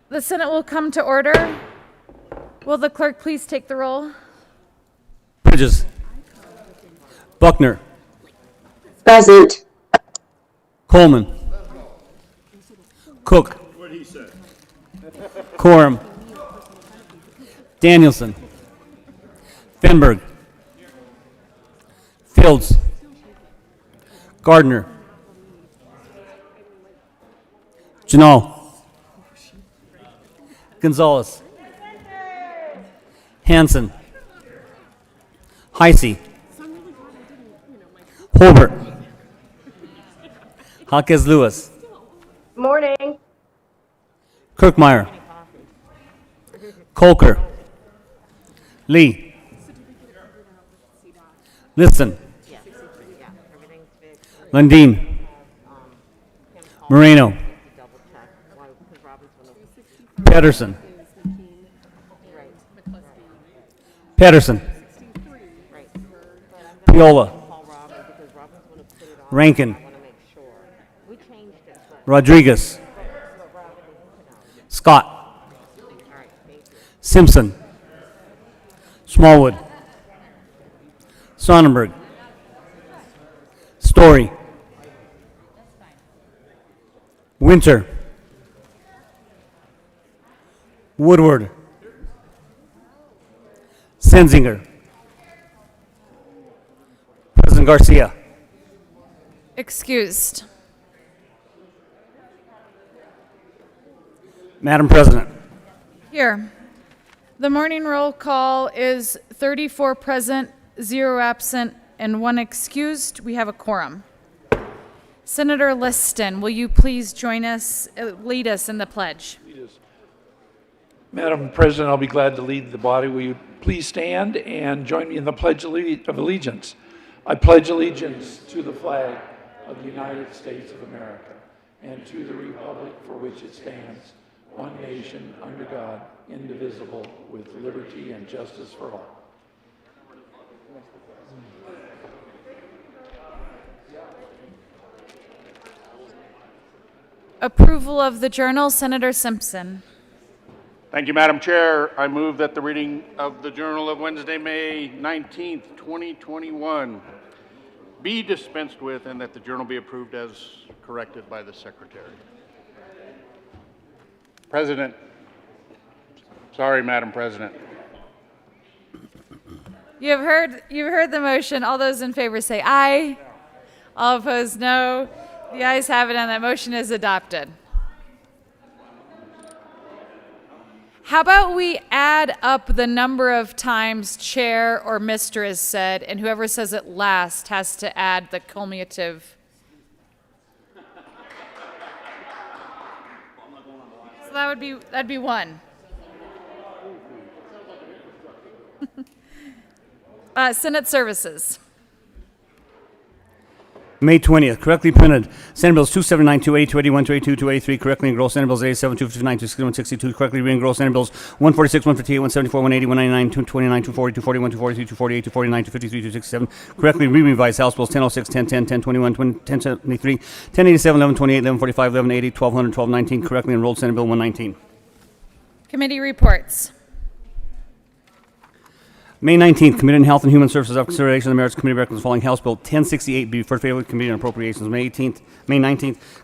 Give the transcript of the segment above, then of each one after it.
The Senate will come to order. Will the clerk please take the roll? Bridges. Buckner. Present. Coleman. Cook. Quorum. Danielson. Fenberg. Fields. Gardner. Janal. Gonzalez. Hanson. Heisey. Holbert. Jaquez Lewis. Morning. Kirkmeyer. Colker. Lee. Liston. Lundeen. Moreno. Pedersen. Pedersen. Piola. Rankin. Rodriguez. Scott. Simpson. Smallwood. Sonnenberg. Story. Winter. Woodward. Senzinger. President Garcia. Excused. Madam President. Here. The morning roll call is 34 present, 0 absent, and 1 excused. We have a quorum. Senator Liston, will you please join us, lead us in the pledge? Madam President, I'll be glad to lead the body. Will you please stand and join me in the Pledge of Allegiance? I pledge allegiance to the flag of the United States of America and to the republic for which it stands, one nation, under God, indivisible, with liberty and justice for all. Approval of the journal, Senator Simpson. Thank you, Madam Chair. I move that the reading of the Journal of Wednesday, May 19th, 2021 be dispensed with and that the journal be approved as corrected by the Secretary. President. Sorry, Madam President. You've heard the motion. All those in favor say aye. All opposed, no. The ayes have it, and that motion is adopted. How about we add up the number of times chair or mister is said, and whoever says it last has to add the cumulative. So that'd be 1. Senate Services. May 20th, correctly printed. Senate Bills 279, 280, 281, 282, 283, correctly engrossed. Senate Bills 87, 259, 261, 262, correctly re-engrossed. Senate Bills 146, 158, 174, 180, 199, 229, 240, 241, 243, 248, 249, 253, 267, correctly re-revised. House Bills 1006, 1010, 1021, 1073, 1087, 1128, 1145, 1180, 1200, 1219, correctly enrolled. Senate Bill 119. Committee reports. May 19th, Committee on Health and Human Services of consideration of the merits. Committee recommends following House Bill 1068 be referred favorably to Committee on Appropriations. May 19th,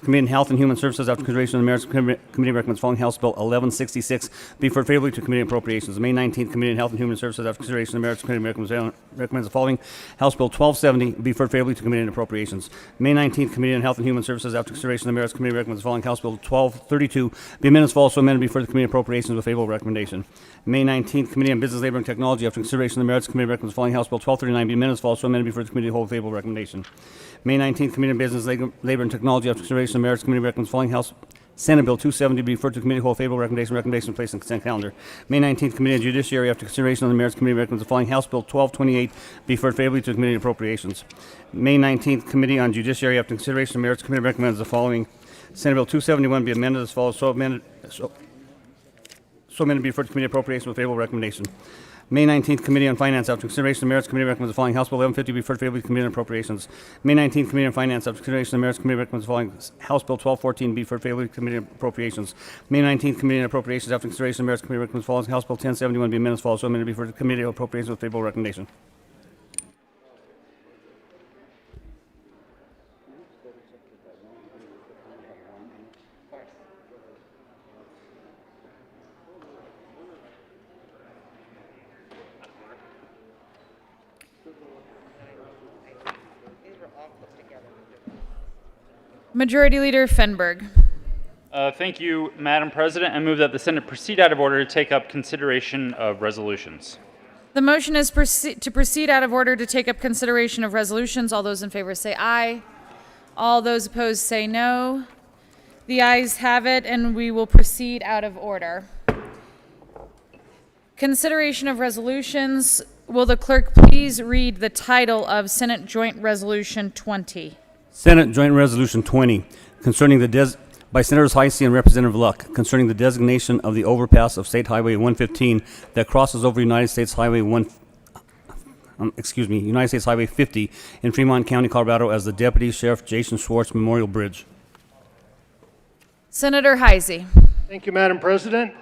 Committee on Health and Human Services after consideration of the merits. Committee recommends following House Bill 1166 be referred favorably to Committee on Appropriations. May 19th, Committee on Health and Human Services after consideration of the merits. Committee recommends the following House Bill 1270 be referred favorably to Committee on Appropriations. May 19th, Committee on Health and Human Services after consideration of the merits. Committee recommends the following House Bill 1232 be amended as follows, so amended before the Committee on Appropriations with favorable recommendation. May 19th, Committee on Business, Labor, and Technology after consideration of the merits. Committee recommends the following House Bill 1239 be amended as follows, so amended before the Committee of the Whole with favorable recommendation. May 19th, Committee on Business, Labor, and Technology after consideration of the merits. Committee recommends the following Senate Bill 270 be referred to Committee of the Whole with favorable recommendation. Recommendation placed on consent calendar. May 19th, Committee on Judiciary after consideration of the merits. Committee recommends the following House Bill 1228 be referred favorably to the Committee on Appropriations. May 19th, Committee on Judiciary after consideration of the merits. Committee recommends the following Senate Bill 271 be amended as follows, so amended be referred to Committee on Appropriations with favorable recommendation. May 19th, Committee on Finance after consideration of the merits. Committee recommends the following House Bill 1150 be referred favorably to Committee on Appropriations. May 19th, Committee on Finance after consideration of the merits. Committee recommends the following House Bill 1214 be referred favorably to Committee on Appropriations. May 19th, Committee on Appropriations after consideration of the merits. Committee recommends the following House Bill 1071 be amended as follows, so amended be referred to Committee on Appropriations with favorable recommendation. Majority Leader Fenberg. Thank you, Madam President. I move that the Senate proceed out of order to take up consideration of resolutions. The motion is to proceed out of order to take up consideration of resolutions. All those in favor say aye. All those opposed say no. The ayes have it, and we will proceed out of order. Consideration of resolutions. Will the clerk please read the title of Senate Joint Resolution 20? Senate Joint Resolution 20 concerning by Senators Heisey and Representative Luck concerning the designation of the overpass of State Highway 115 that crosses over United States Highway 50 in Fremont County, Colorado as the Deputy Sheriff Jason Schwartz Memorial Bridge. Senator Heisey. Thank you, Madam President.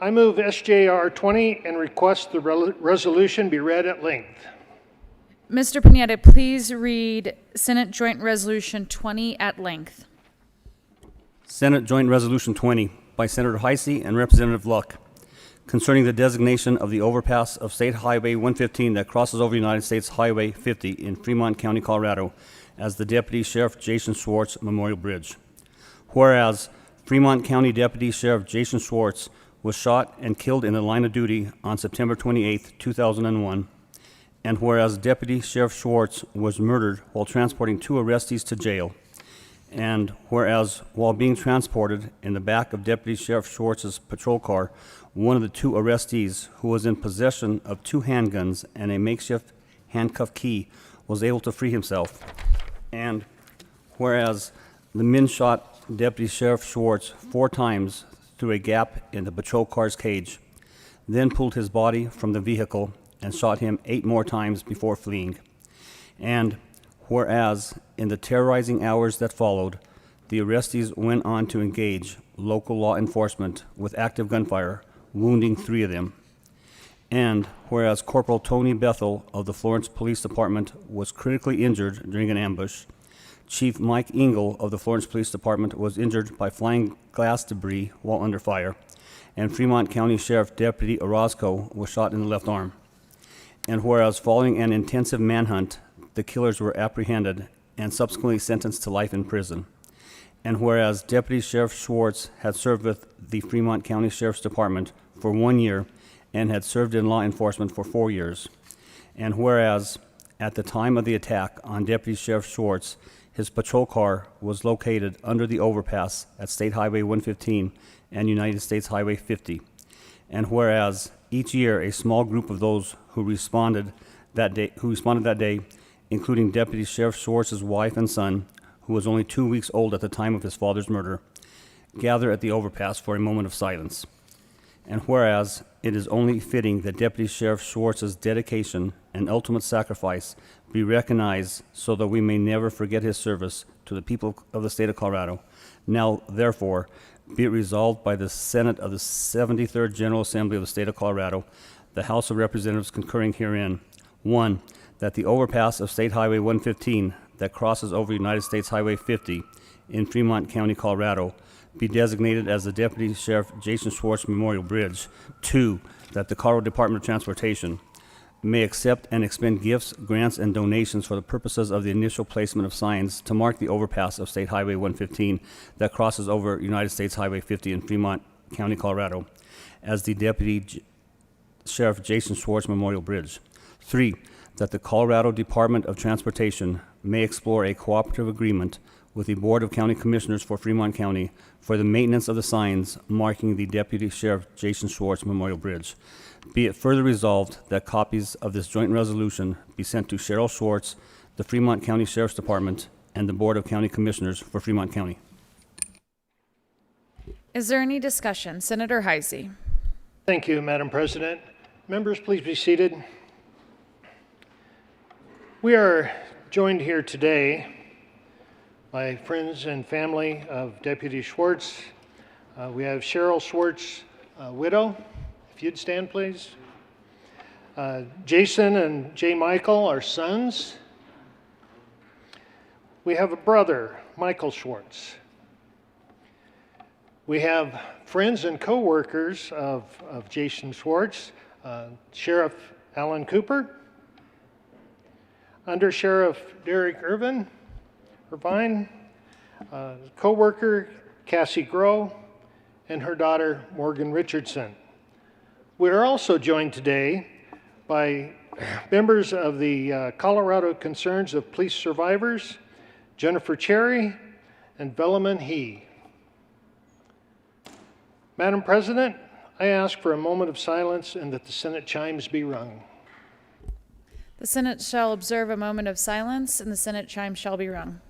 I move SJR 20 and request the resolution be read at length. Mr. Pineda, please read Senate Joint Resolution 20 at length. Senate Joint Resolution 20 by Senator Heisey and Representative Luck concerning the designation of the overpass of State Highway 115 that crosses over United States Highway 50 in Fremont County, Colorado as the Deputy Sheriff Jason Schwartz Memorial Bridge. Whereas Fremont County Deputy Sheriff Jason Schwartz was shot and killed in the line of duty on September 28, 2001, and whereas Deputy Sheriff Schwartz was murdered while transporting two arrestees to jail, and whereas while being transported in the back of Deputy Sheriff Schwartz's patrol car, one of the two arrestees, who was in possession of two handguns and a makeshift handcuff key, was able to free himself, and whereas the men shot Deputy Sheriff Schwartz 4 times through a gap in the patrol car's cage, then pulled his body from the vehicle and shot him 8 more times before fleeing. And whereas in the terrorizing hours that followed, the arrestees went on to engage local law enforcement with active gunfire, wounding 3 of them. And whereas Corporal Tony Bethel of the Florence Police Department was critically injured during an ambush, Chief Mike Engel of the Florence Police Department was injured by flying glass debris while under fire, and Fremont County Sheriff Deputy Orozco was shot in the left arm. And whereas following an intensive manhunt, the killers were apprehended and subsequently sentenced to life in prison. And whereas Deputy Sheriff Schwartz had served with the Fremont County Sheriff's Department for 1 year and had served in law enforcement for 4 years. And whereas at the time of the attack on Deputy Sheriff Schwartz, his patrol car was located under the overpass at State Highway 115 and United States Highway 50. And whereas each year a small group of those who responded that day, including Deputy Sheriff Schwartz's wife and son, who was only 2 weeks old at the time of his father's murder, gather at the overpass for a moment of silence. And whereas it is only fitting that Deputy Sheriff Schwartz's dedication and ultimate sacrifice be recognized so that we may never forget his service to the people of the state of Colorado. Now, therefore, be it resolved by the Senate of the 73rd General Assembly of the state of Colorado the House of Representatives concurring herein. 1, that the overpass of State Highway 115 that crosses over United States Highway 50 in Fremont County, Colorado, be designated as the Deputy Sheriff Jason Schwartz Memorial Bridge. 2, that the Colorado Department of Transportation may accept and expend gifts, grants, and donations for the purposes of the initial placement of signs to mark the overpass of State Highway 115 that crosses over United States Highway 50 in Fremont County, Colorado, as the Deputy Sheriff Jason Schwartz Memorial Bridge. 3, that the Colorado Department of Transportation may explore a cooperative agreement with the Board of County Commissioners for Fremont County for the maintenance of the signs marking the Deputy Sheriff Jason Schwartz Memorial Bridge. Be it further resolved that copies of this joint resolution be sent to Cheryl Schwartz, the Fremont County Sheriff's Department, and the Board of County Commissioners for Fremont County. Is there any discussion? Senator Heisey. Thank you, Madam President. Members, please be seated. We are joined here today by friends and family of Deputy Schwartz. We have Cheryl Schwartz, widow. If you'd stand, please. Jason and J. Michael, our sons. We have a brother, Michael Schwartz. We have friends and co-workers of Jason Schwartz, Sheriff Alan Cooper, Under Sheriff Derek Irvine, co-worker Cassie Groh, and her daughter Morgan Richardson. We are also joined today by members of the Colorado Concerns of Police Survivors, Jennifer Cherry and Velleman He. Madam President, I ask for a moment of silence and that the Senate chimes be rung. The Senate shall observe a moment of silence, and the Senate chime shall be rung.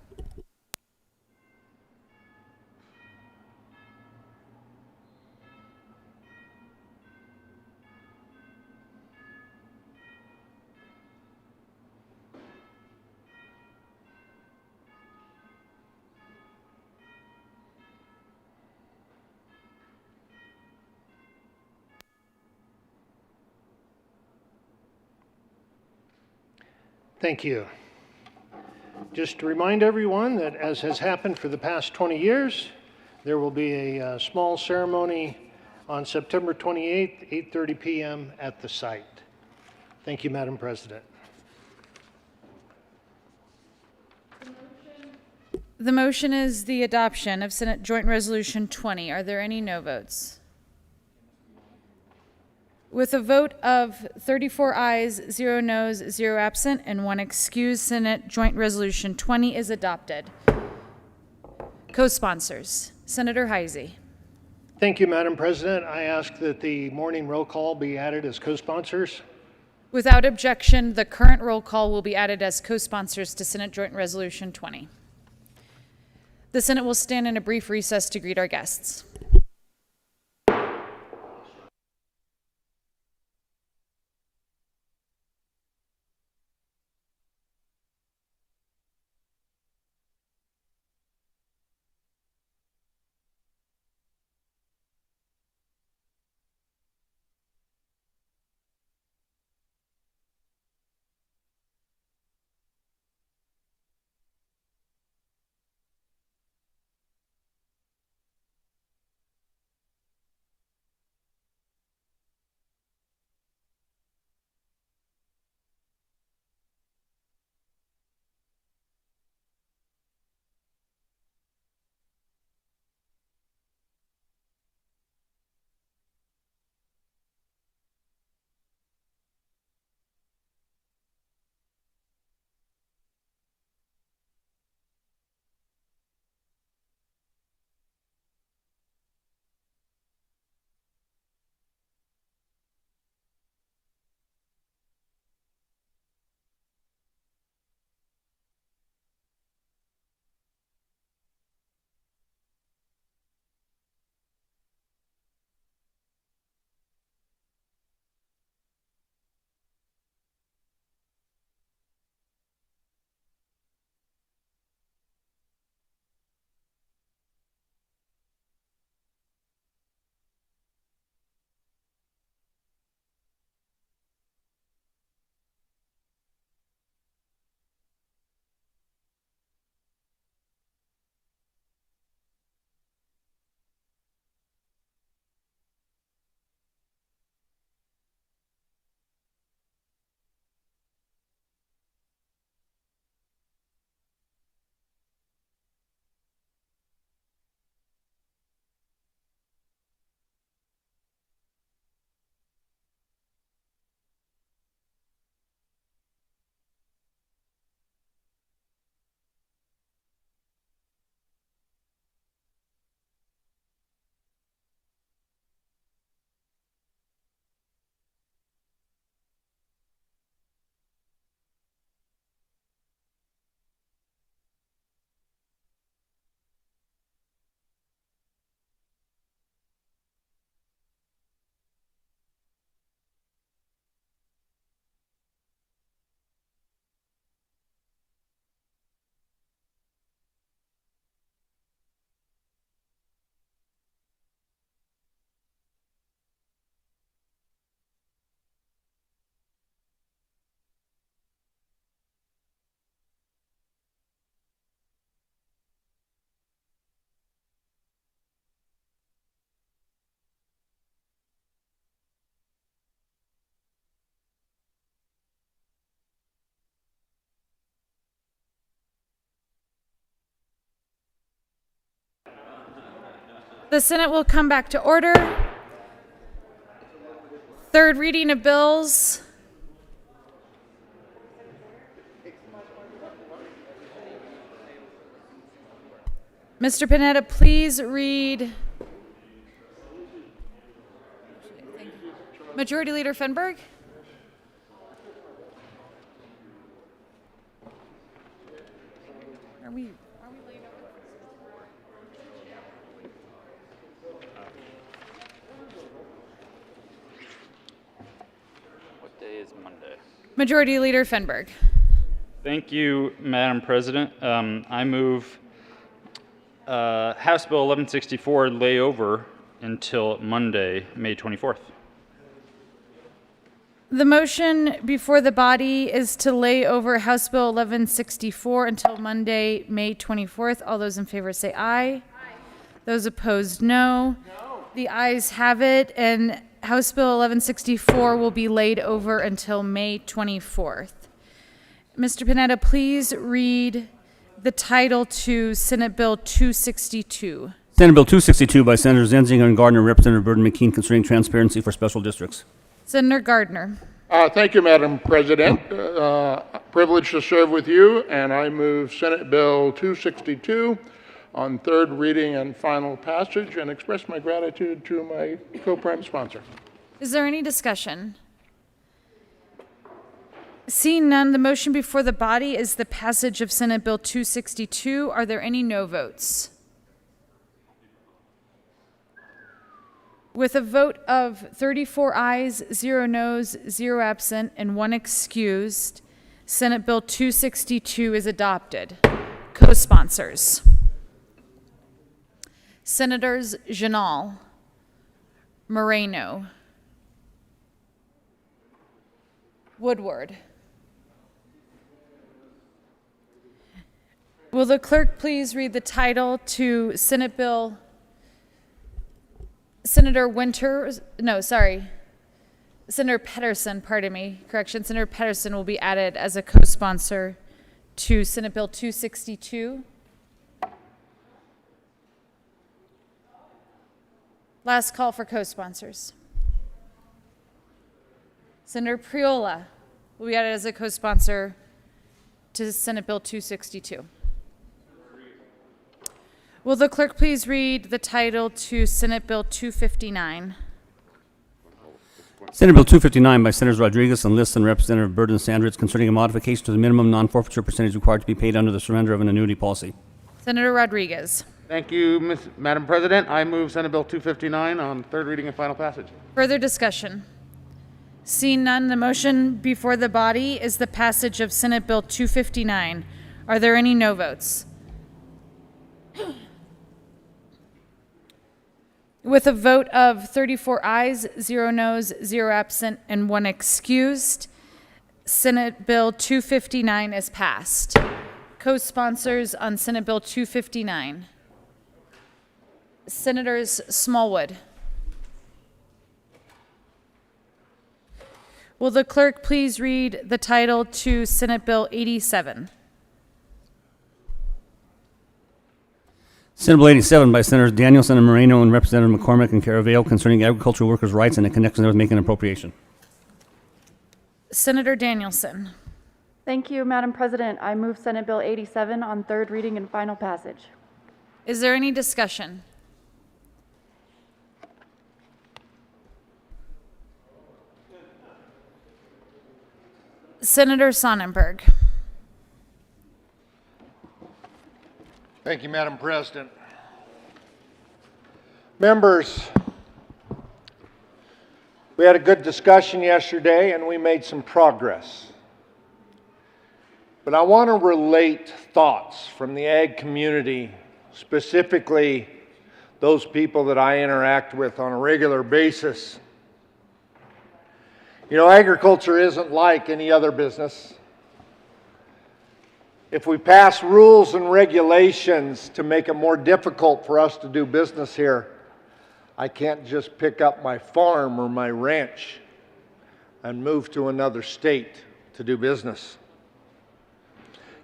Thank you. Just to remind everyone that, as has happened for the past 20 years, there will be a small ceremony on September 28th, 8:30 p.m. at the site. Thank you, Madam President. The motion is the adoption of Senate Joint Resolution 20. Are there any no votes? With a vote of 34 ayes, 0 noes, 0 absent, and 1 excused, Senate Joint Resolution 20 is adopted. Co-sponsors, Senator Heisey. Thank you, Madam President. I ask that the morning roll call be added as co-sponsors. Without objection, the current roll call will be added as co-sponsors to Senate Joint Resolution 20. The Senate will stand in a brief recess to greet our guests. The Senate will come back to order. Third reading of bills. Mr. Panetta, please read. Majority Leader Fenberg? Are we late? What day is Monday? Majority Leader Fenberg. Thank you, Madam President. I move House Bill 1164 lay over until Monday, May 24th. The motion before the body is to lay over House Bill 1164 until Monday, May 24th. All those in favor say aye. Aye. Those opposed, no. The ayes have it, and House Bill 1164 will be laid over until May 24th. Mr. Panetta, please read the title to Senate Bill 262. Senate Bill 262 by Senators Enzinger and Gardner, Representative Burden McKean, concerning transparency for special districts. Senator Gardner. Thank you, Madam President. Privileged to serve with you, and I move Senate Bill 262 on third reading and final passage, and express my gratitude to my co-prime sponsor. Is there any discussion? Seeing none, the motion before the body is the passage of Senate Bill 262. Are there any no votes? With a vote of 34 ayes, 0 noes, 0 absent, and 1 excused, Senate Bill 262 is adopted. Co-sponsors: Senators Janal, Moreno, Woodward. Will the clerk please read the title to Senate Bill? Senator Pedersen, pardon me, correction. Senator Pedersen will be added as a co-sponsor to Senate Bill 262. Last call for co-sponsors. Senator Priola will be added as a co-sponsor to Senate Bill 262. Will the clerk please read the title to Senate Bill 259? Senate Bill 259 by Senators Rodriguez and List and Representative Burden Sandridge, concerning a modification to the minimum non-forfeiture percentage required to be paid under the surrender of an annuity policy. Senator Rodriguez. Thank you, Madam President. I move Senate Bill 259 on third reading and final passage. Further discussion? Seeing none, the motion before the body is the passage of Senate Bill 259. Are there any no votes? With a vote of 34 ayes, 0 noes, 0 absent, and 1 excused, Senate Bill 259 is passed. Co-sponsors on Senate Bill 259. Senators Smallwood. Will the clerk please read the title to Senate Bill 87? Senate Bill 87 by Senators Danielson and Moreno and Representative McCormick and Caraveo, concerning agricultural workers' rights and in connection with making an appropriation. Senator Danielson. Thank you, Madam President. I move Senate Bill 87 on third reading and final passage. Is there any discussion? Senator Sonnenberg. Thank you, Madam President. Members, we had a good discussion yesterday and we made some progress. But I want to relate thoughts from the ag community, specifically those people that I interact with on a regular basis. You know, agriculture isn't like any other business. If we pass rules and regulations to make it more difficult for us to do business here, I can't just pick up my farm or my ranch and move to another state to do business.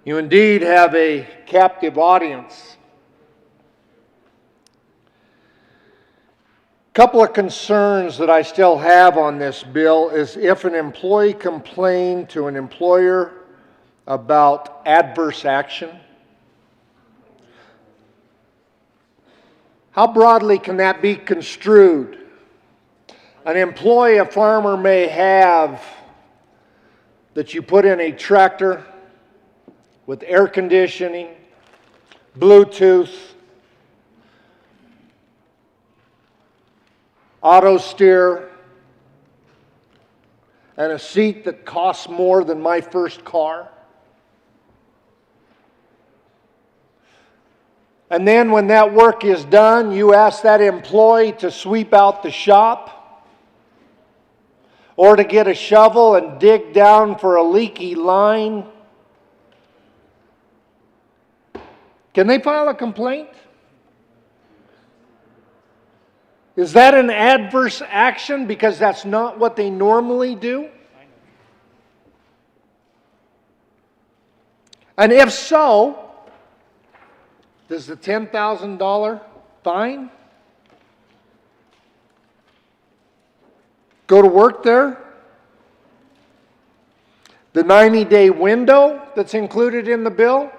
You indeed have a captive audience. Couple of concerns that I still have on this bill is if an employee complained to an employer about adverse action, how broadly can that be construed? An employee a farmer may have that you put in a tractor with air conditioning, Bluetooth, auto steer, and a seat that costs more than my first car. And then when that work is done, you ask that employee to sweep out the shop or to get a shovel and dig down for a leaky line. Can they file a complaint? Is that an adverse action because that's not what they normally do? And if so, does the $10,000 fine go to work there? The 90-day window that's included in the bill?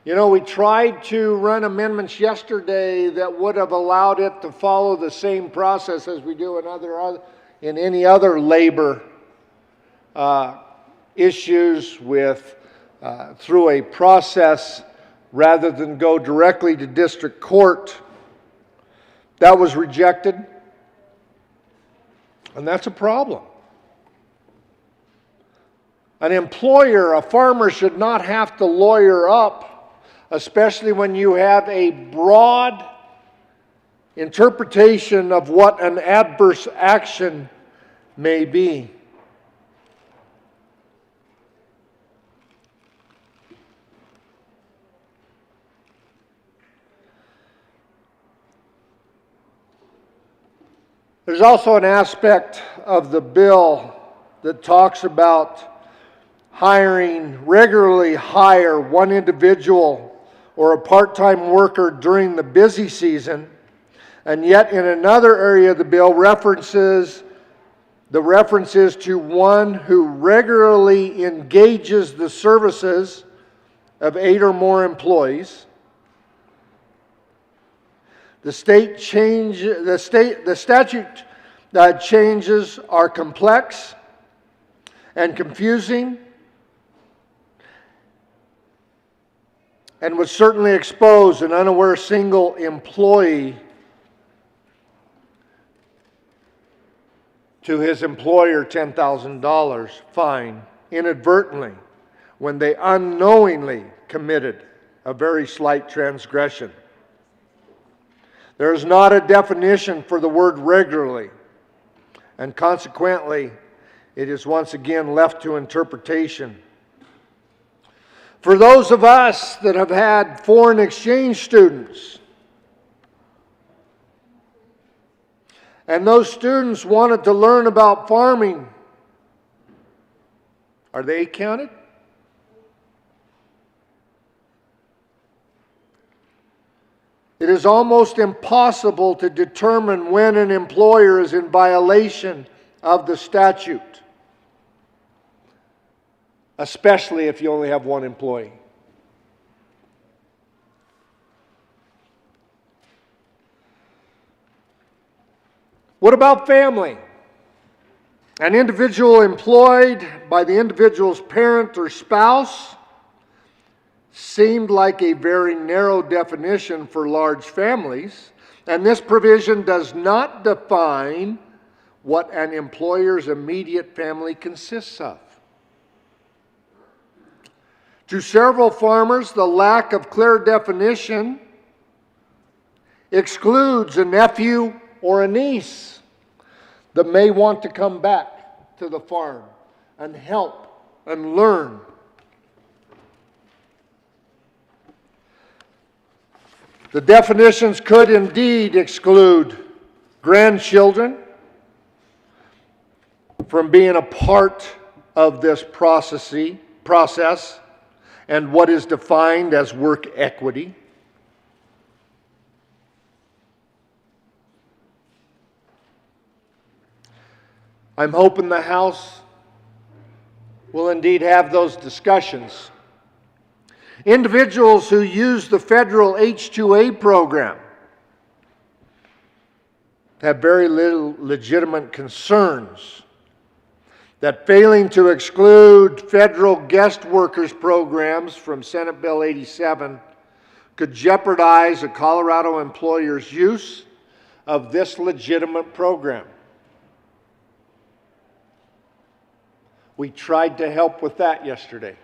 You know, we tried to run amendments yesterday that would have allowed it to follow the same process as we do in any other labor issues with through a process rather than go directly to district court. That was rejected, and that's a problem. An employer, a farmer, should not have to lawyer up, especially when you have a broad interpretation of what an adverse action may be. There's also an aspect of the bill that talks about regularly hire one individual or a part-time worker during the busy season, and yet in another area of the bill references to one who regularly engages the services of 8 or more employees. The statute changes are complex and confusing, and would certainly expose an unaware single employee to his employer $10,000 fine inadvertently when they unknowingly committed a very slight transgression. There is not a definition for the word regularly, and consequently, it is once again left to interpretation. For those of us that have had foreign exchange students, and those students wanted to learn about farming, are they counted? It is almost impossible to determine when an employer is in violation of the statute, especially if you only have one employee. What about family? An individual employed by the individual's parent or spouse seemed like a very narrow definition for large families, and this provision does not define what an employer's immediate family consists of. To several farmers, the lack of clear definition excludes a nephew or a niece that may want to come back to the farm and help and learn. The definitions could indeed exclude grandchildren from being a part of this process and what is defined as work equity. I'm hoping the House will indeed have those discussions. Individuals who use the federal H-2A program have very little legitimate concerns that failing to exclude federal guest workers programs from Senate Bill 87 could jeopardize a Colorado employer's use of this legitimate program. We tried to help with that yesterday.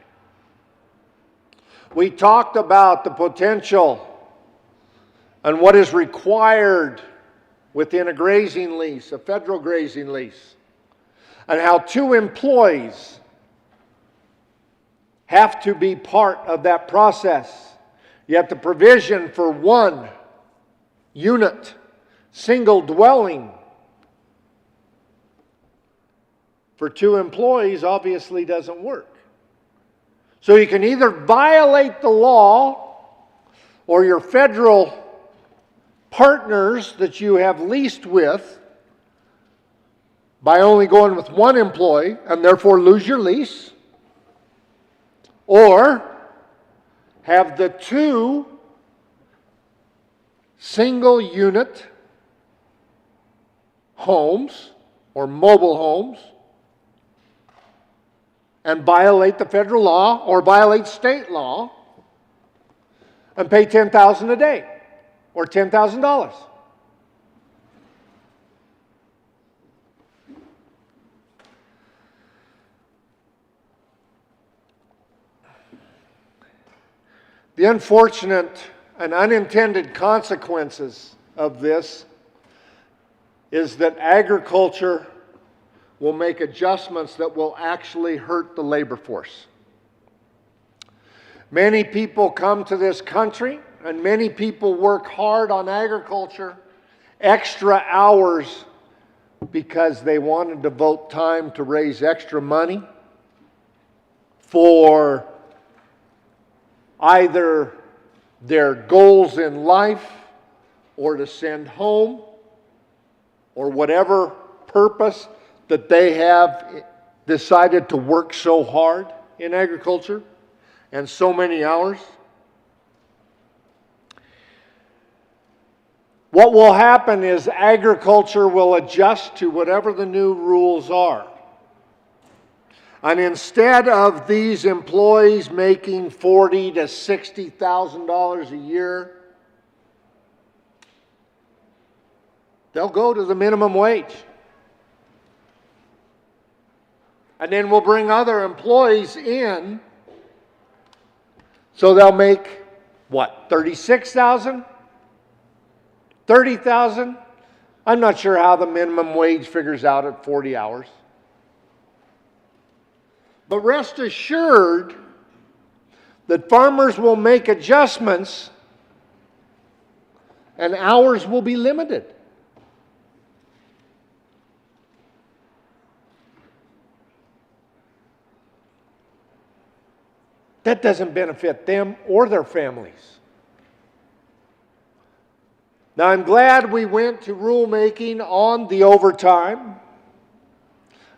We talked about the potential and what is required within a grazing lease, a federal grazing lease, and how 2 employees have to be part of that process. Yet the provision for 1 unit, single dwelling, for 2 employees obviously doesn't work. So you can either violate the law or your federal partners that you have leased with by only going with 1 employee and therefore lose your lease, or have the 2 single unit homes or mobile homes and violate the federal law or violate state law and pay $10,000 a day or $10,000. The unfortunate and unintended consequences of this is that agriculture will make adjustments that will actually hurt the labor force. Many people come to this country and many people work hard on agriculture, extra hours, because they want to devote time to raise extra money for either their goals in life or to send home or whatever purpose that they have decided to work so hard in agriculture and so many hours. What will happen is agriculture will adjust to whatever the new rules are. And instead of these employees making $40,000 to $60,000 a year, they'll go to the minimum wage. And then we'll bring other employees in, so they'll make, what, $36,000? $30,000? I'm not sure how the minimum wage figures out at 40 hours. But rest assured that farmers will make adjustments and hours will be limited. That doesn't benefit them or their families. Now, I'm glad we went to rulemaking on the overtime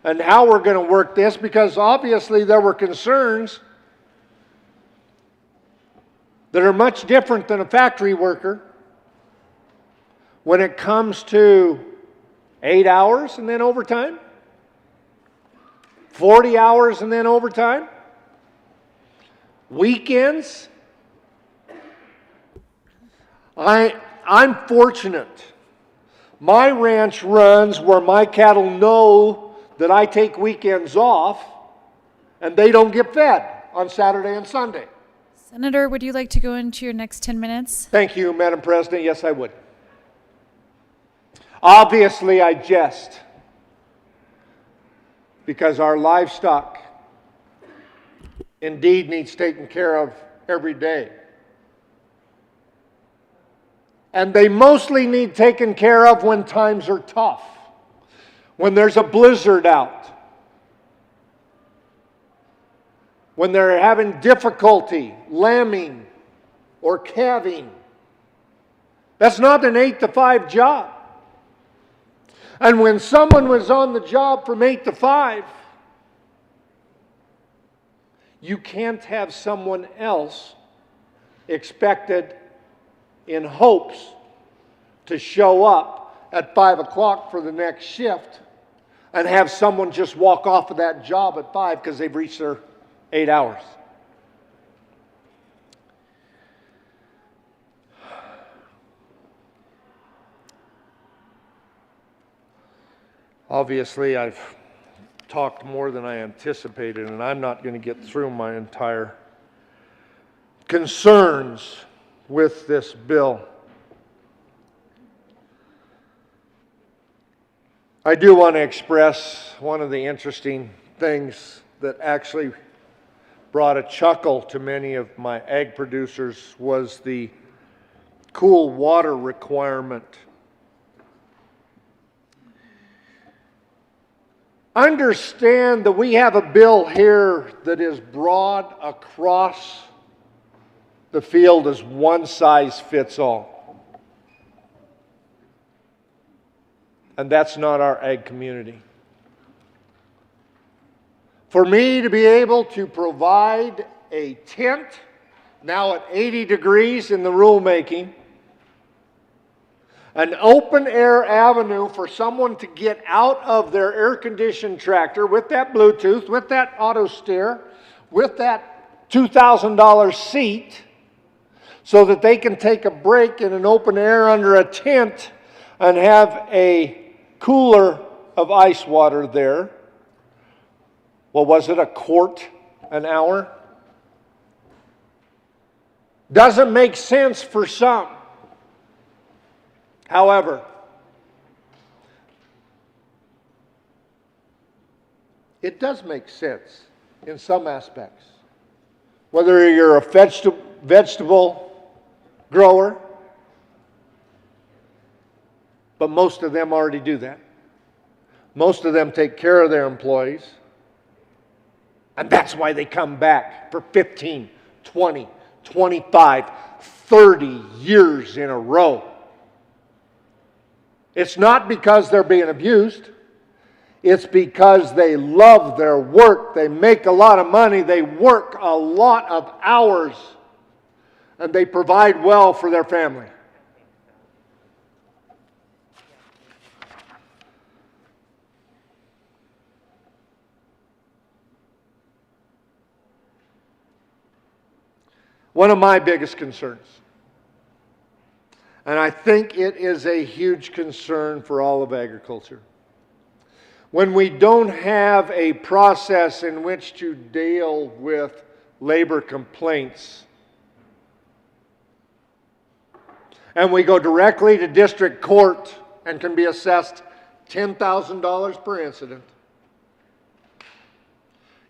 and how we're going to work this, because obviously there were concerns that are much different than a factory worker when it comes to 8 hours and then overtime, 40 hours and then overtime, weekends. I'm fortunate. My ranch runs where my cattle know that I take weekends off and they don't get fed on Saturday and Sunday. Senator, would you like to go into your next 10 minutes? Thank you, Madam President. Yes, I would. Obviously, I jest because our livestock indeed needs taken care of every day. And they mostly need taken care of when times are tough, when there's a blizzard out, when they're having difficulty lambing or calving. That's not an 8 to 5 job. And when someone was on the job from 8 to 5, you can't have someone else expected in hopes to show up at 5 o'clock for the next shift and have someone just walk off of that job at 5 because they've reached their 8 hours. Obviously, I've talked more than I anticipated, and I'm not going to get through my entire concerns with this bill. I do want to express one of the interesting things that actually brought a chuckle to many of my ag producers was the cool water requirement. Understand that we have a bill here that is broad across the field as one size fits all. And that's not our ag community. For me to be able to provide a tent, now at 80 degrees in the rulemaking, an open air avenue for someone to get out of their air-conditioned tractor with that Bluetooth, with that auto steer, with that $2,000 seat, so that they can take a break in an open air under a tent and have a cooler of ice water there. Well, was it a quart an hour? Doesn't make sense for some. However, it does make sense in some aspects. Whether you're a vegetable grower, but most of them already do that. Most of them take care of their employees, and that's why they come back for 15, 20, 25, 30 years in a row. It's not because they're being abused. It's because they love their work. They make a lot of money. They work a lot of hours. And they provide well for their family. One of my biggest concerns, and I think it is a huge concern for all of agriculture, when we don't have a process in which to deal with labor complaints, and we go directly to district court and can be assessed $10,000 per incident.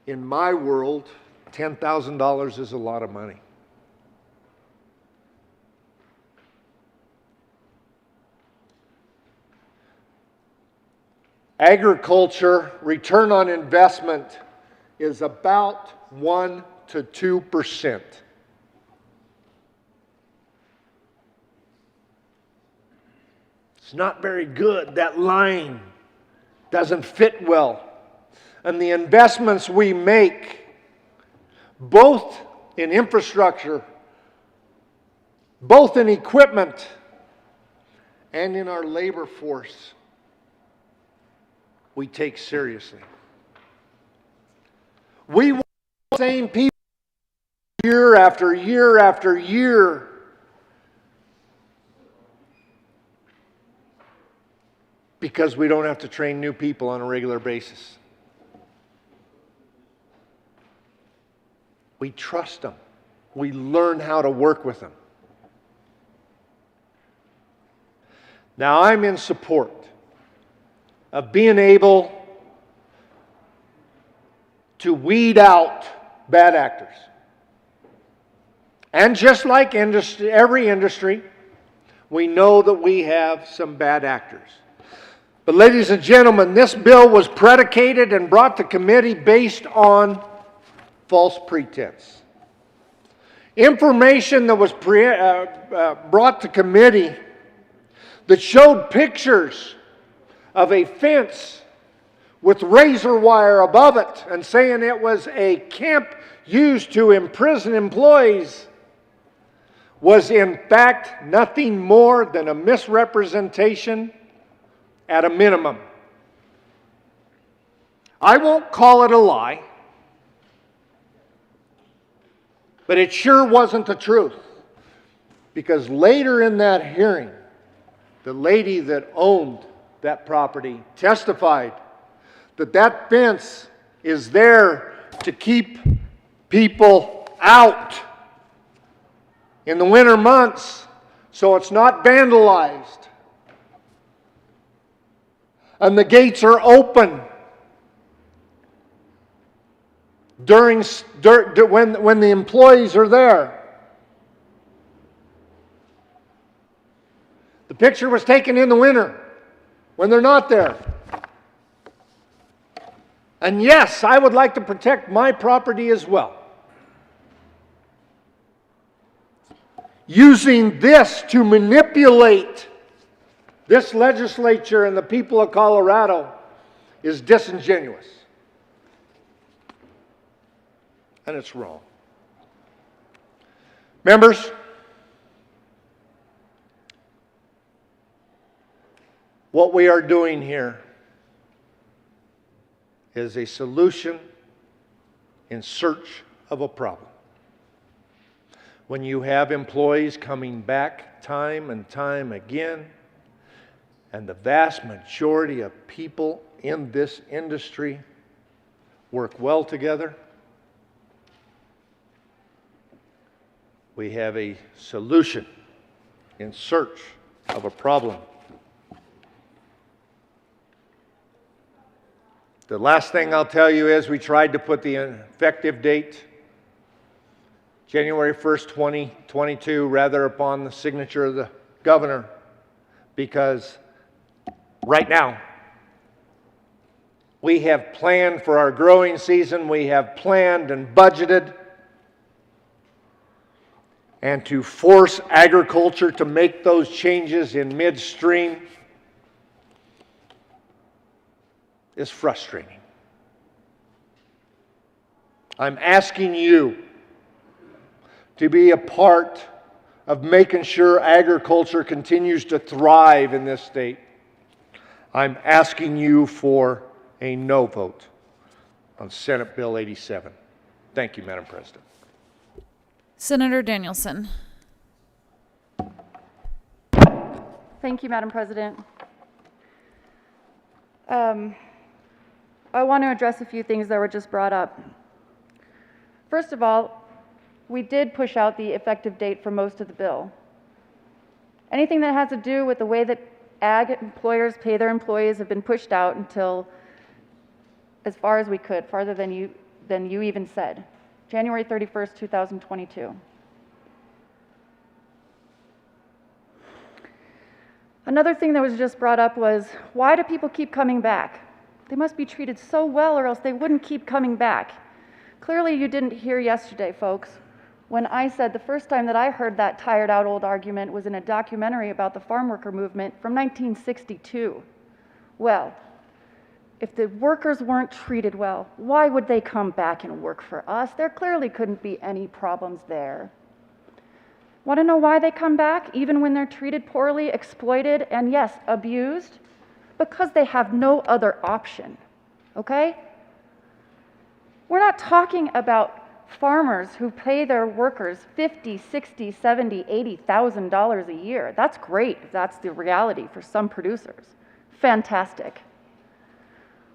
In my world, $10,000 is a lot of money. Agriculture return on investment is about 1 to 2%. It's not very good. That line doesn't fit well. And the investments we make, both in infrastructure, both in equipment, and in our labor force, we take seriously. We want the same people year after year after year. Because we don't have to train new people on a regular basis. We trust them. We learn how to work with them. Now, I'm in support of being able to weed out bad actors. And just like every industry, we know that we have some bad actors. But ladies and gentlemen, this bill was predicated and brought to committee based on false pretense. Information that was brought to committee that showed pictures of a fence with razor wire above it and saying it was a camp used to imprison employees was in fact nothing more than a misrepresentation at a minimum. I won't call it a lie, but it sure wasn't the truth. Because later in that hearing, the lady that owned that property testified that that fence is there to keep people out in the winter months so it's not vandalized. And the gates are open when the employees are there. The picture was taken in the winter when they're not there. And yes, I would like to protect my property as well. Using this to manipulate this legislature and the people of Colorado is disingenuous. And it's wrong. Members, what we are doing here is a solution in search of a problem. When you have employees coming back time and time again, and the vast majority of people in this industry work well together, we have a solution in search of a problem. The last thing I'll tell you is we tried to put the effective date, January 1st, 2022, rather upon the signature of the governor, because right now we have planned for our growing season, we have planned and budgeted, and to force agriculture to make those changes in midstream is frustrating. I'm asking you to be a part of making sure agriculture continues to thrive in this state. I'm asking you for a no vote on Senate Bill 87. Thank you, Madam President. Senator Danielson. Thank you, Madam President. I want to address a few things that were just brought up. First of all, we did push out the effective date for most of the bill. Anything that has to do with the way that ag employers pay their employees have been pushed out until as far as we could, farther than you even said. January 31st, 2022. Another thing that was just brought up was, why do people keep coming back? They must be treated so well or else they wouldn't keep coming back. Clearly you didn't hear yesterday, folks, when I said the first time that I heard that tired out old argument was in a documentary about the farm worker movement from 1962. Well, if the workers weren't treated well, why would they come back and work for us? There clearly couldn't be any problems there. Want to know why they come back, even when they're treated poorly, exploited, and yes, abused? Because they have no other option, okay? We're not talking about farmers who pay their workers $50,000, $60,000, $70,000, $80,000 a year. That's great if that's the reality for some producers. Fantastic.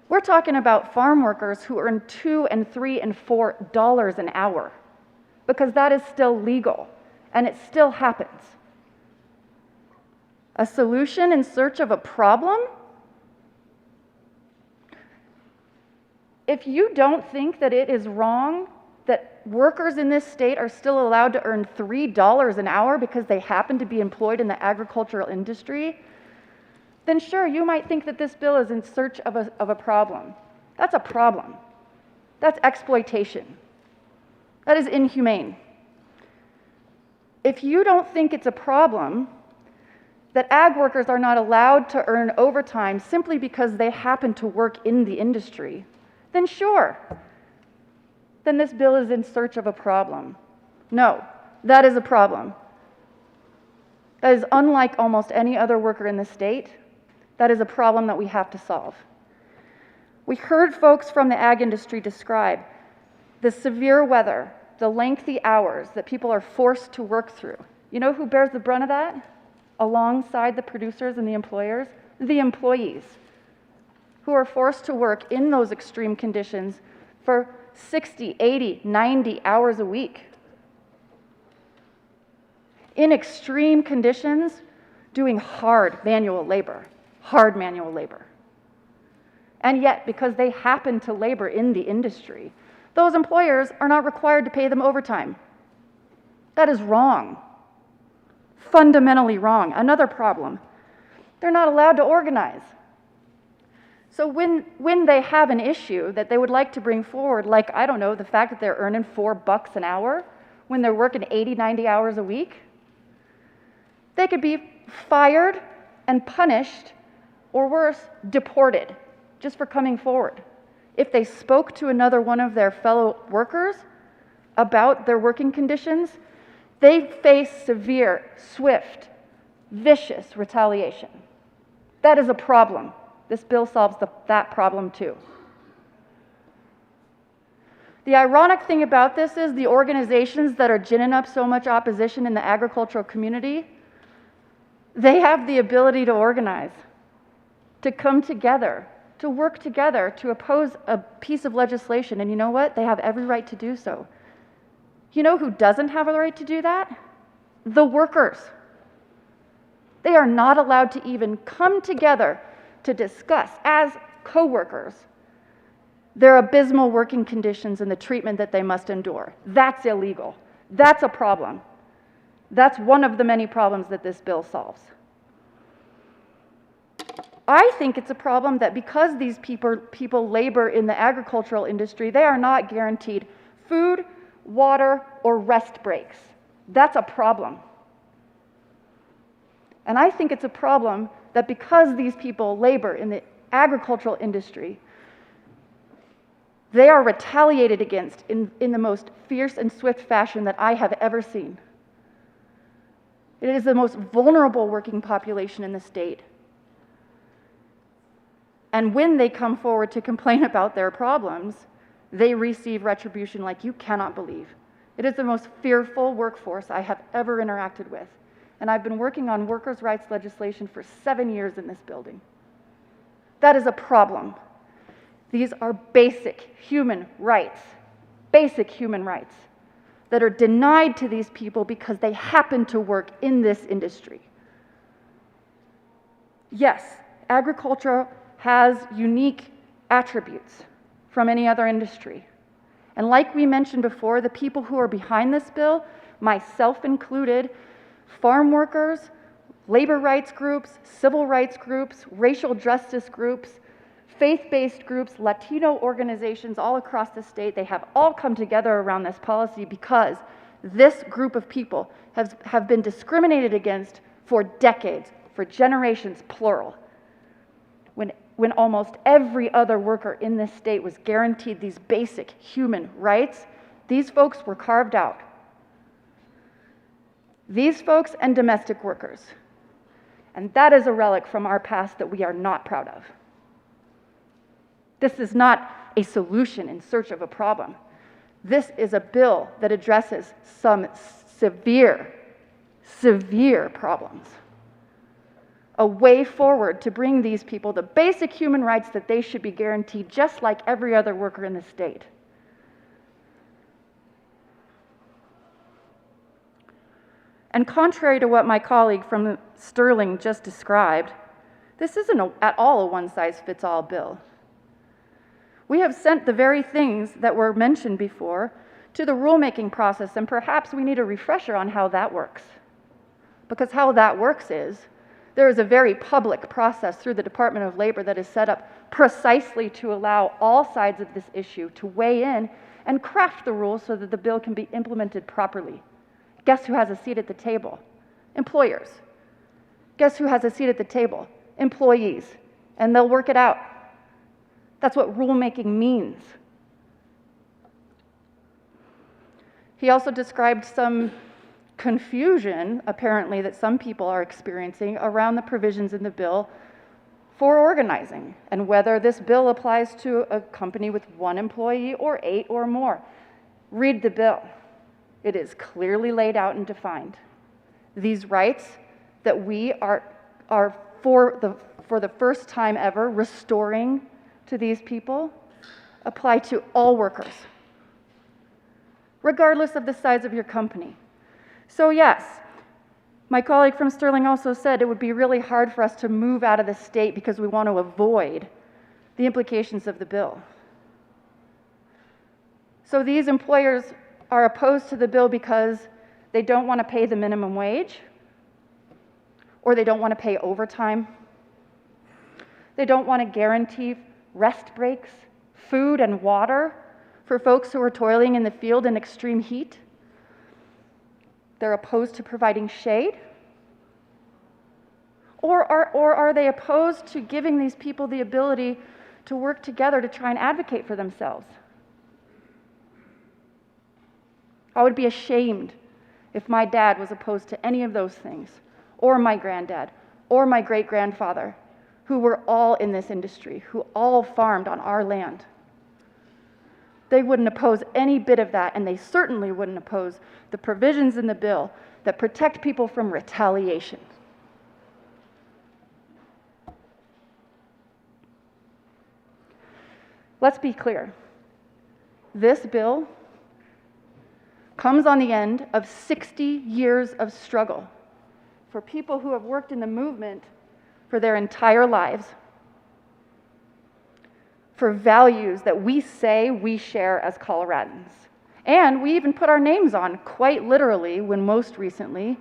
We're talking about farm workers who earn $2 and $3 and $4 an hour, because that is still legal and it still happens. A solution in search of a problem? If you don't think that it is wrong that workers in this state are still allowed to earn $3 an hour because they happen to be employed in the agricultural industry, then sure, you might think that this bill is in search of a problem. That's a problem. That's exploitation. That is inhumane. If you don't think it's a problem, that ag workers are not allowed to earn overtime simply because they happen to work in the industry, then sure, then this bill is in search of a problem. No, that is a problem. That is unlike almost any other worker in the state. That is a problem that we have to solve. We heard folks from the ag industry describe the severe weather, the lengthy hours that people are forced to work through. You know who bears the brunt of that? Alongside the producers and the employers? The employees, who are forced to work in those extreme conditions for 60, 80, 90 hours a week. In extreme conditions, doing hard manual labor. And yet, because they happen to labor in the industry, those employers are not required to pay them overtime. That is wrong. Fundamentally wrong. Another problem, they're not allowed to organize. So when they have an issue that they would like to bring forward, like, I don't know, the fact that they're earning $4 an hour when they're working 80, 90 hours a week, they could be fired and punished, or worse, deported, just for coming forward. If they spoke to another one of their fellow workers about their working conditions, they face severe, swift, vicious retaliation. That is a problem. This bill solves that problem too. The ironic thing about this is the organizations that are ginning up so much opposition in the agricultural community, they have the ability to organize, to come together, to work together, to oppose a piece of legislation. And you know what? They have every right to do so. You know who doesn't have a right to do that? The workers. They are not allowed to even come together to discuss, as co-workers, their abysmal working conditions and the treatment that they must endure. That's illegal. That's a problem. That's one of the many problems that this bill solves. I think it's a problem that because these people labor in the agricultural industry, they are not guaranteed food, water, or rest breaks. That's a problem. And I think it's a problem that because these people labor in the agricultural industry, they are retaliated against in the most fierce and swift fashion that I have ever seen. It is the most vulnerable working population in the state. And when they come forward to complain about their problems, they receive retribution like you cannot believe. It is the most fearful workforce I have ever interacted with. And I've been working on workers' rights legislation for 7 years in this building. That is a problem. These are basic human rights that are denied to these people because they happen to work in this industry. Yes, agriculture has unique attributes from any other industry. And like we mentioned before, the people who are behind this bill, myself included, farm workers, labor rights groups, civil rights groups, racial justice groups, faith-based groups, Latino organizations all across the state, they have all come together around this policy because this group of people have been discriminated against for decades, for generations, plural. When almost every other worker in this state was guaranteed these basic human rights, these folks were carved out. These folks and domestic workers. And that is a relic from our past that we are not proud of. This is not a solution in search of a problem. This is a bill that addresses some severe problems. A way forward to bring these people the basic human rights that they should be guaranteed just like every other worker in the state. And contrary to what my colleague from Sterling just described, this isn't at all a one-size-fits-all bill. We have sent the very things that were mentioned before to the rulemaking process, and perhaps we need a refresher on how that works. Because how that works is, there is a very public process through the Department of Labor that is set up precisely to allow all sides of this issue to weigh in and craft the rules so that the bill can be implemented properly. Guess who has a seat at the table? Employers. Guess who has a seat at the table? Employees. And they'll work it out. That's what rulemaking means. He also described some confusion, apparently, that some people are experiencing around the provisions in the bill for organizing and whether this bill applies to a company with 1 employee or 8 or more. Read the bill. It is clearly laid out and defined. These rights that we are for the first time ever restoring to these people apply to all workers, regardless of the size of your company. So yes, my colleague from Sterling also said it would be really hard for us to move out of the state because we want to avoid the implications of the bill. So these employers are opposed to the bill because they don't want to pay the minimum wage, or they don't want to pay overtime. They don't want to guarantee rest breaks, food and water for folks who are toiling in the field in extreme heat. They're opposed to providing shade. Or are they opposed to giving these people the ability to work together to try and advocate for themselves? I would be ashamed if my dad was opposed to any of those things, or my granddad, or my great-grandfather, who were all in this industry, who all farmed on our land. They wouldn't oppose any bit of that, and they certainly wouldn't oppose the provisions in the bill that protect people from retaliation. Let's be clear. This bill comes on the end of 60 years of struggle for people who have worked in the movement for their entire lives, for values that we say we share as Coloradans. And we even put our names on, quite literally, when most recently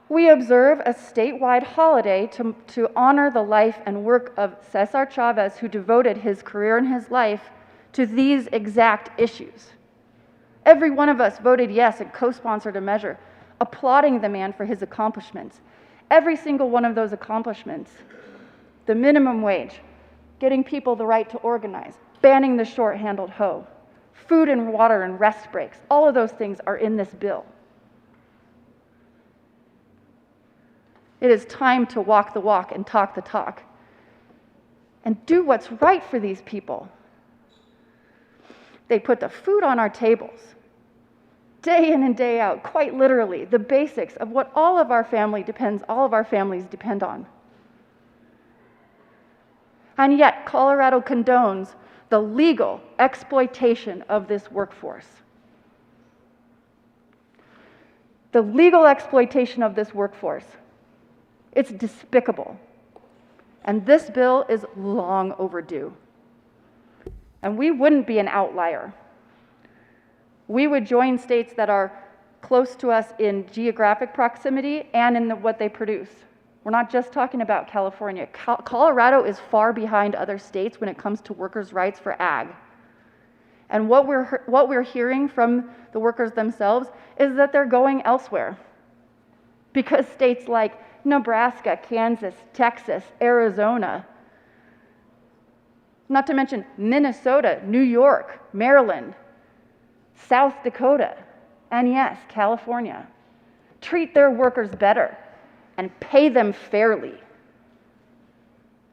we observe a statewide holiday to honor the life and work of Cesar Chavez, who devoted his career and his life to these exact issues. Every one of us voted yes and co-sponsored a measure, applauding the man for his accomplishments. Every single one of those accomplishments, the minimum wage, getting people the right to organize, banning the short-handled hoe, food and water and rest breaks, all of those things are in this bill. It is time to walk the walk and talk the talk and do what's right for these people. They put the food on our tables, day in and day out, quite literally, the basics of what all of our families depend on. And yet, Colorado condones the legal exploitation of this workforce. The legal exploitation of this workforce. It's despicable. And this bill is long overdue. And we wouldn't be an outlier. We would join states that are close to us in geographic proximity and in what they produce. We're not just talking about California. Colorado is far behind other states when it comes to workers' rights for ag. And what we're hearing from the workers themselves is that they're going elsewhere. Because states like Nebraska, Kansas, Texas, Arizona, not to mention Minnesota, New York, Maryland, South Dakota, and yes, California, treat their workers better and pay them fairly.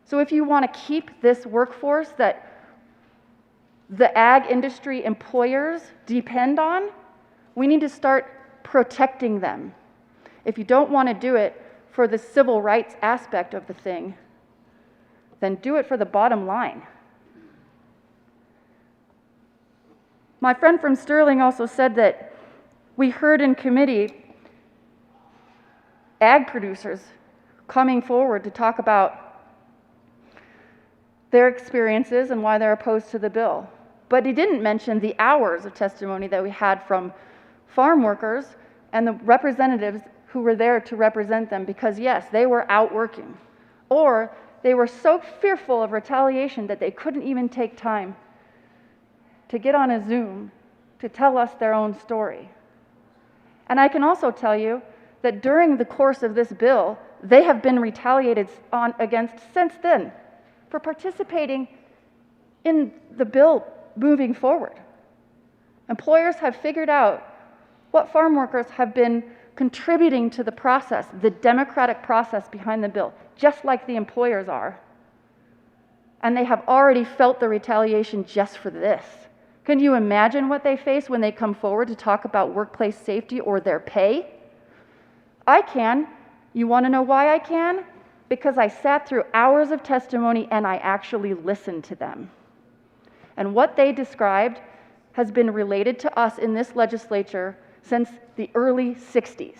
So if you want to keep this workforce that the ag industry employers depend on, we need to start protecting them. If you don't want to do it for the civil rights aspect of the thing, then do it for the bottom line. My friend from Sterling also said that we heard in committee ag producers coming forward to talk about their experiences and why they're opposed to the bill. But he didn't mention the hours of testimony that we had from farm workers and the representatives who were there to represent them, because yes, they were out working, or they were so fearful of retaliation that they couldn't even take time to get on a Zoom to tell us their own story. And I can also tell you that during the course of this bill, they have been retaliated against since then for participating in the bill moving forward. Employers have figured out what farm workers have been contributing to the process, the democratic process behind the bill, just like the employers are. And they have already felt the retaliation just for this. Can you imagine what they face when they come forward to talk about workplace safety or their pay? I can. You want to know why I can? Because I sat through hours of testimony and I actually listened to them. And what they described has been related to us in this legislature since the early 60s,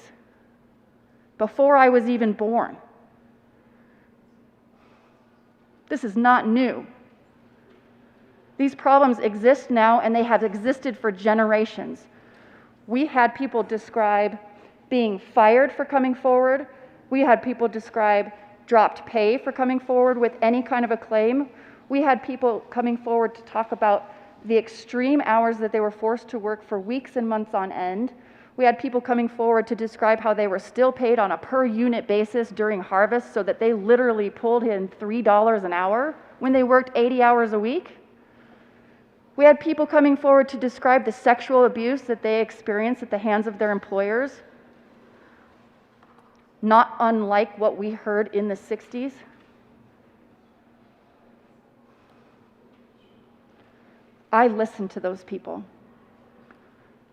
before I was even born. This is not new. These problems exist now, and they have existed for generations. We had people describe being fired for coming forward. We had people describe dropped pay for coming forward with any kind of a claim. We had people coming forward to talk about the extreme hours that they were forced to work for weeks and months on end. We had people coming forward to describe how they were still paid on a per unit basis during harvest, so that they literally pulled in $3 an hour when they worked 80 hours a week. We had people coming forward to describe the sexual abuse that they experienced at the hands of their employers, not unlike what we heard in the 60s. I listened to those people.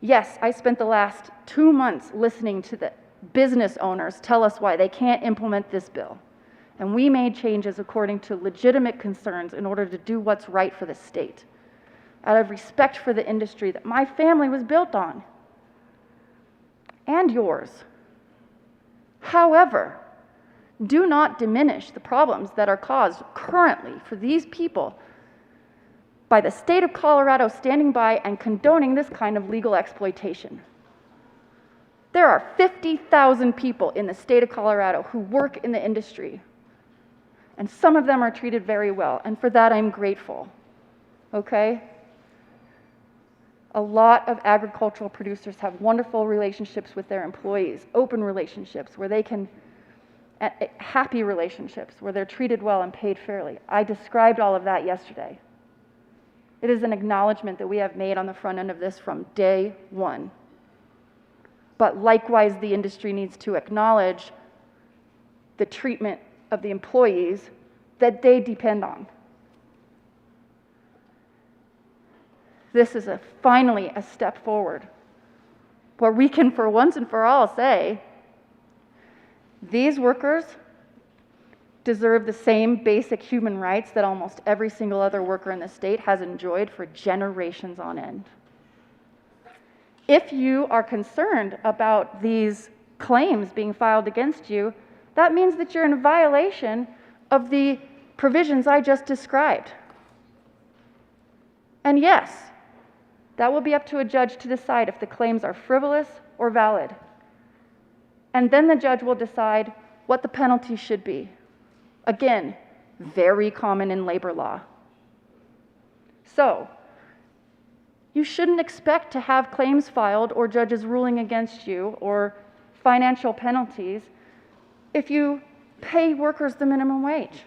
Yes, I spent the last 2 months listening to the business owners tell us why they can't implement this bill. And we made changes according to legitimate concerns in order to do what's right for the state, out of respect for the industry that my family was built on, and yours. However, do not diminish the problems that are caused currently for these people by the state of Colorado standing by and condoning this kind of legal exploitation. There are 50,000 people in the state of Colorado who work in the industry, and some of them are treated very well, and for that I'm grateful, okay? A lot of agricultural producers have wonderful relationships with their employees, open relationships where they can, happy relationships where they're treated well and paid fairly. I described all of that yesterday. It is an acknowledgement that we have made on the front end of this from day one. But likewise, the industry needs to acknowledge the treatment of the employees that they depend on. This is finally a step forward where we can, for once and for all, say these workers deserve the same basic human rights that almost every single other worker in the state has enjoyed for generations on end. If you are concerned about these claims being filed against you, that means that you're in violation of the provisions I just described. And yes, that will be up to a judge to decide if the claims are frivolous or valid. And then the judge will decide what the penalty should be. Again, very common in labor law. So, you shouldn't expect to have claims filed or judges ruling against you or financial penalties if you pay workers the minimum wage,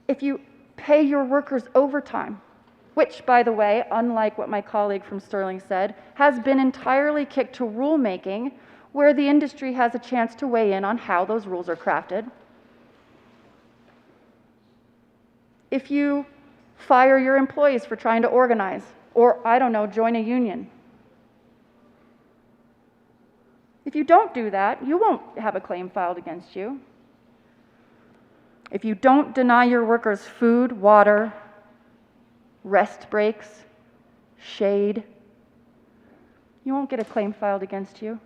if you pay your workers overtime, which, by the way, unlike what my colleague from Sterling said, has been entirely kicked to rulemaking, where the industry has a chance to weigh in on how those rules are crafted. If you fire your employees for trying to organize, or, I don't know, join a union. If you don't do that, you won't have a claim filed against you. If you don't deny your workers food, water, rest breaks, shade, you won't get a claim filed against you.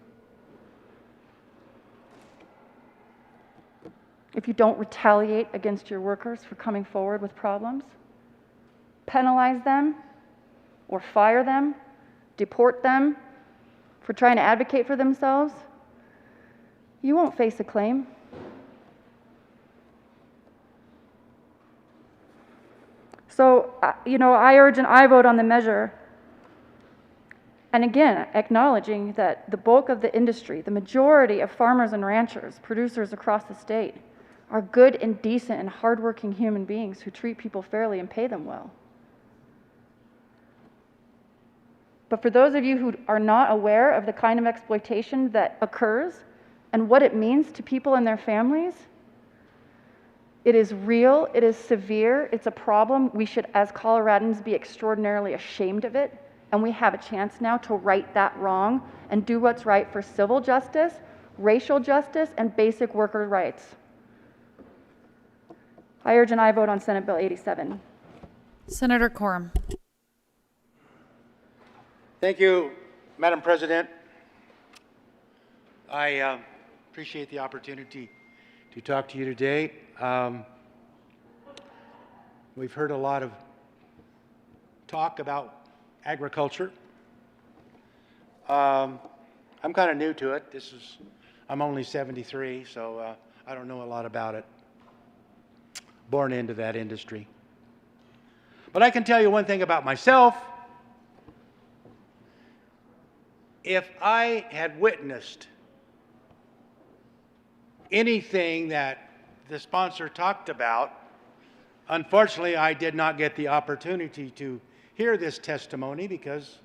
If you don't retaliate against your workers for coming forward with problems, penalize them, or fire them, deport them for trying to advocate for themselves, you won't face a claim. So, I urge an aye vote on the measure. And again, acknowledging that the bulk of the industry, the majority of farmers and ranchers, producers across the state, are good and decent and hardworking human beings who treat people fairly and pay them well. But for those of you who are not aware of the kind of exploitation that occurs and what it means to people and their families, it is real, it is severe, it's a problem. We should, as Coloradans, be extraordinarily ashamed of it, and we have a chance now to right that wrong and do what's right for civil justice, racial justice, and basic worker rights. I urge an aye vote on Senate Bill 87. Senator Quorum. Thank you, Madam President. I appreciate the opportunity to talk to you today. We've heard a lot of talk about agriculture. I'm kind of new to it. I'm only 73, so I don't know a lot about it. Born into that industry. But I can tell you one thing about myself. If I had witnessed anything that the sponsor talked about, unfortunately, I did not get the opportunity to hear this testimony because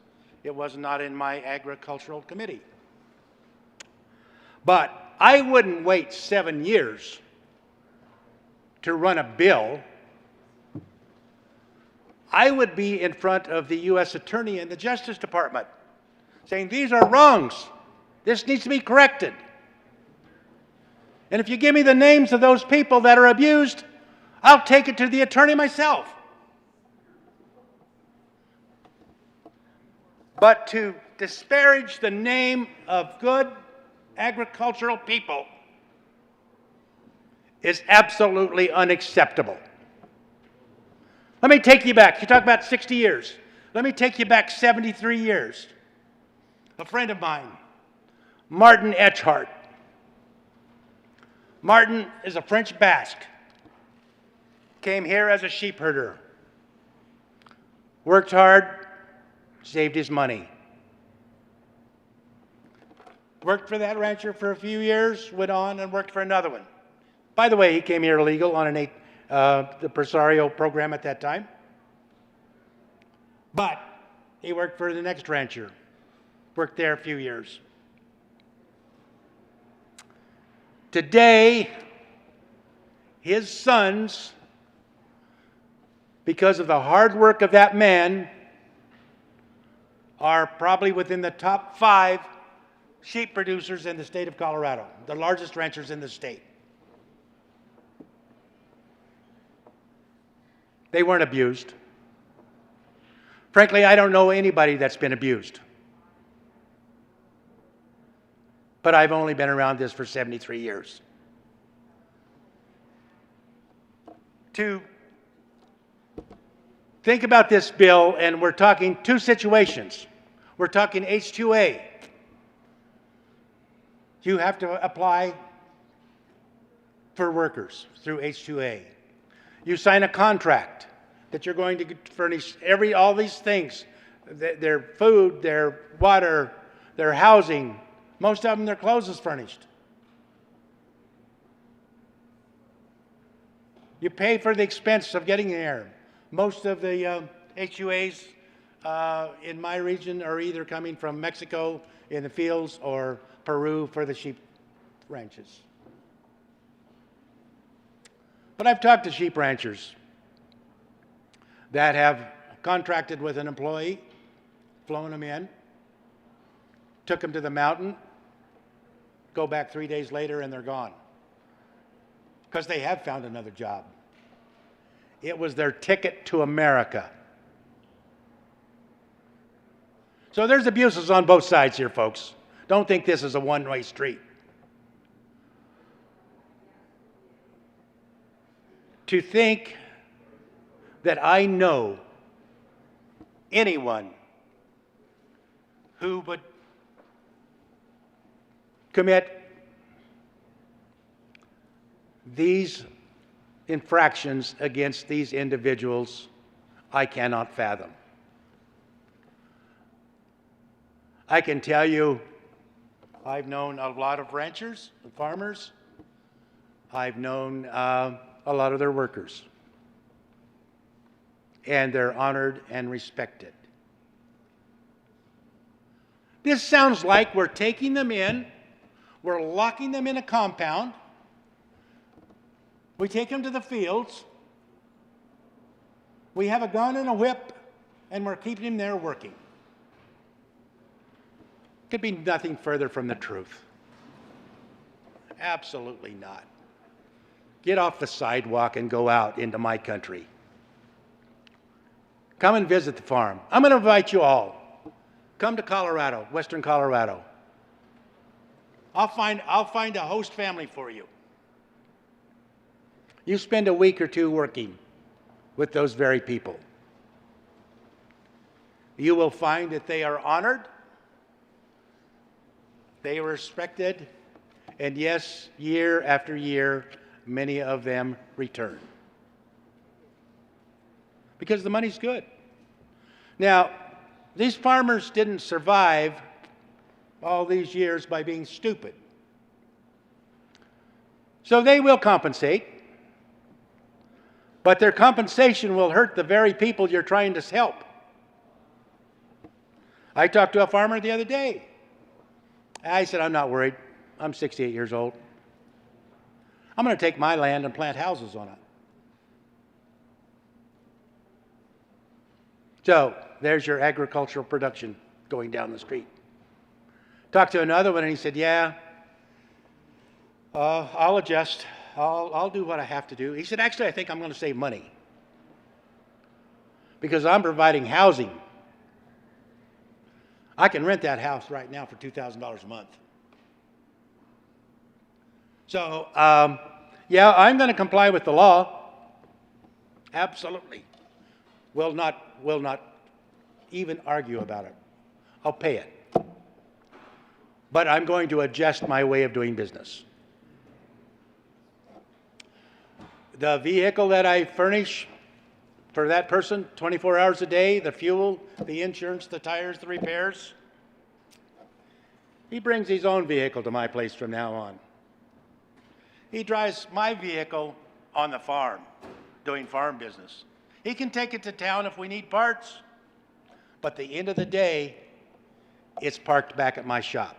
it was not in my agricultural committee. But I wouldn't wait 7 years to run a bill. I would be in front of the U.S. Attorney and the Justice Department saying, these are wrongs. This needs to be corrected. And if you give me the names of those people that are abused, I'll take it to the attorney myself. But to disparage the name of good agricultural people is absolutely unacceptable. Let me take you back. You talk about 60 years. Let me take you back 73 years. A friend of mine, Martin Etchart. Martin is a French Basque. Came here as a sheep herder. Worked hard, saved his money. Worked for that rancher for a few years, went on and worked for another one. By the way, he came here illegal on the Presario program at that time. But he worked for the next rancher. Worked there a few years. Today, his sons, because of the hard work of that man, are probably within the top 5 sheep producers in the state of Colorado, the largest ranchers in the state. They weren't abused. Frankly, I don't know anybody that's been abused. But I've only been around this for 73 years. To think about this bill, and we're talking 2 situations. We're talking H-2A. You have to apply for workers through H-2A. You sign a contract that you're going to furnish all these things, their food, their water, their housing. Most of them, their clothes is furnished. You pay for the expense of getting there. Most of the HUAs in my region are either coming from Mexico in the fields or Peru for the sheep ranches. But I've talked to sheep ranchers that have contracted with an employee, flown them in, took them to the mountain, go back 3 days later and they're gone. Because they have found another job. It was their ticket to America. So there's abuses on both sides here, folks. Don't think this is a one-way street. To think that I know anyone who would commit these infractions against these individuals, I cannot fathom. I can tell you, I've known a lot of ranchers and farmers. I've known a lot of their workers. And they're honored and respected. This sounds like we're taking them in, we're locking them in a compound, we take them to the fields, we have a gun and a whip, and we're keeping them there working. Could be nothing further from the truth. Absolutely not. Get off the sidewalk and go out into my country. Come and visit the farm. I'm going to invite you all. Come to Colorado, Western Colorado. I'll find a host family for you. You spend a week or two working with those very people. You will find that they are honored, they are respected, and yes, year after year, many of them return. Because the money's good. Now, these farmers didn't survive all these years by being stupid. So they will compensate, but their compensation will hurt the very people you're trying to help. I talked to a farmer the other day. I said, I'm not worried. I'm 68 years old. I'm going to take my land and plant houses on it. So there's your agricultural production going down the street. Talked to another one and he said, yeah, I'll adjust. I'll do what I have to do. He said, actually, I think I'm going to save money because I'm providing housing. I can rent that house right now for $2,000 a month. So, yeah, I'm going to comply with the law. Absolutely. Will not even argue about it. I'll pay it. But I'm going to adjust my way of doing business. The vehicle that I furnish for that person, 24 hours a day, the fuel, the insurance, the tires, the repairs, he brings his own vehicle to my place from now on. He drives my vehicle on the farm, doing farm business. He can take it to town if we need parts, but at the end of the day, it's parked back at my shop.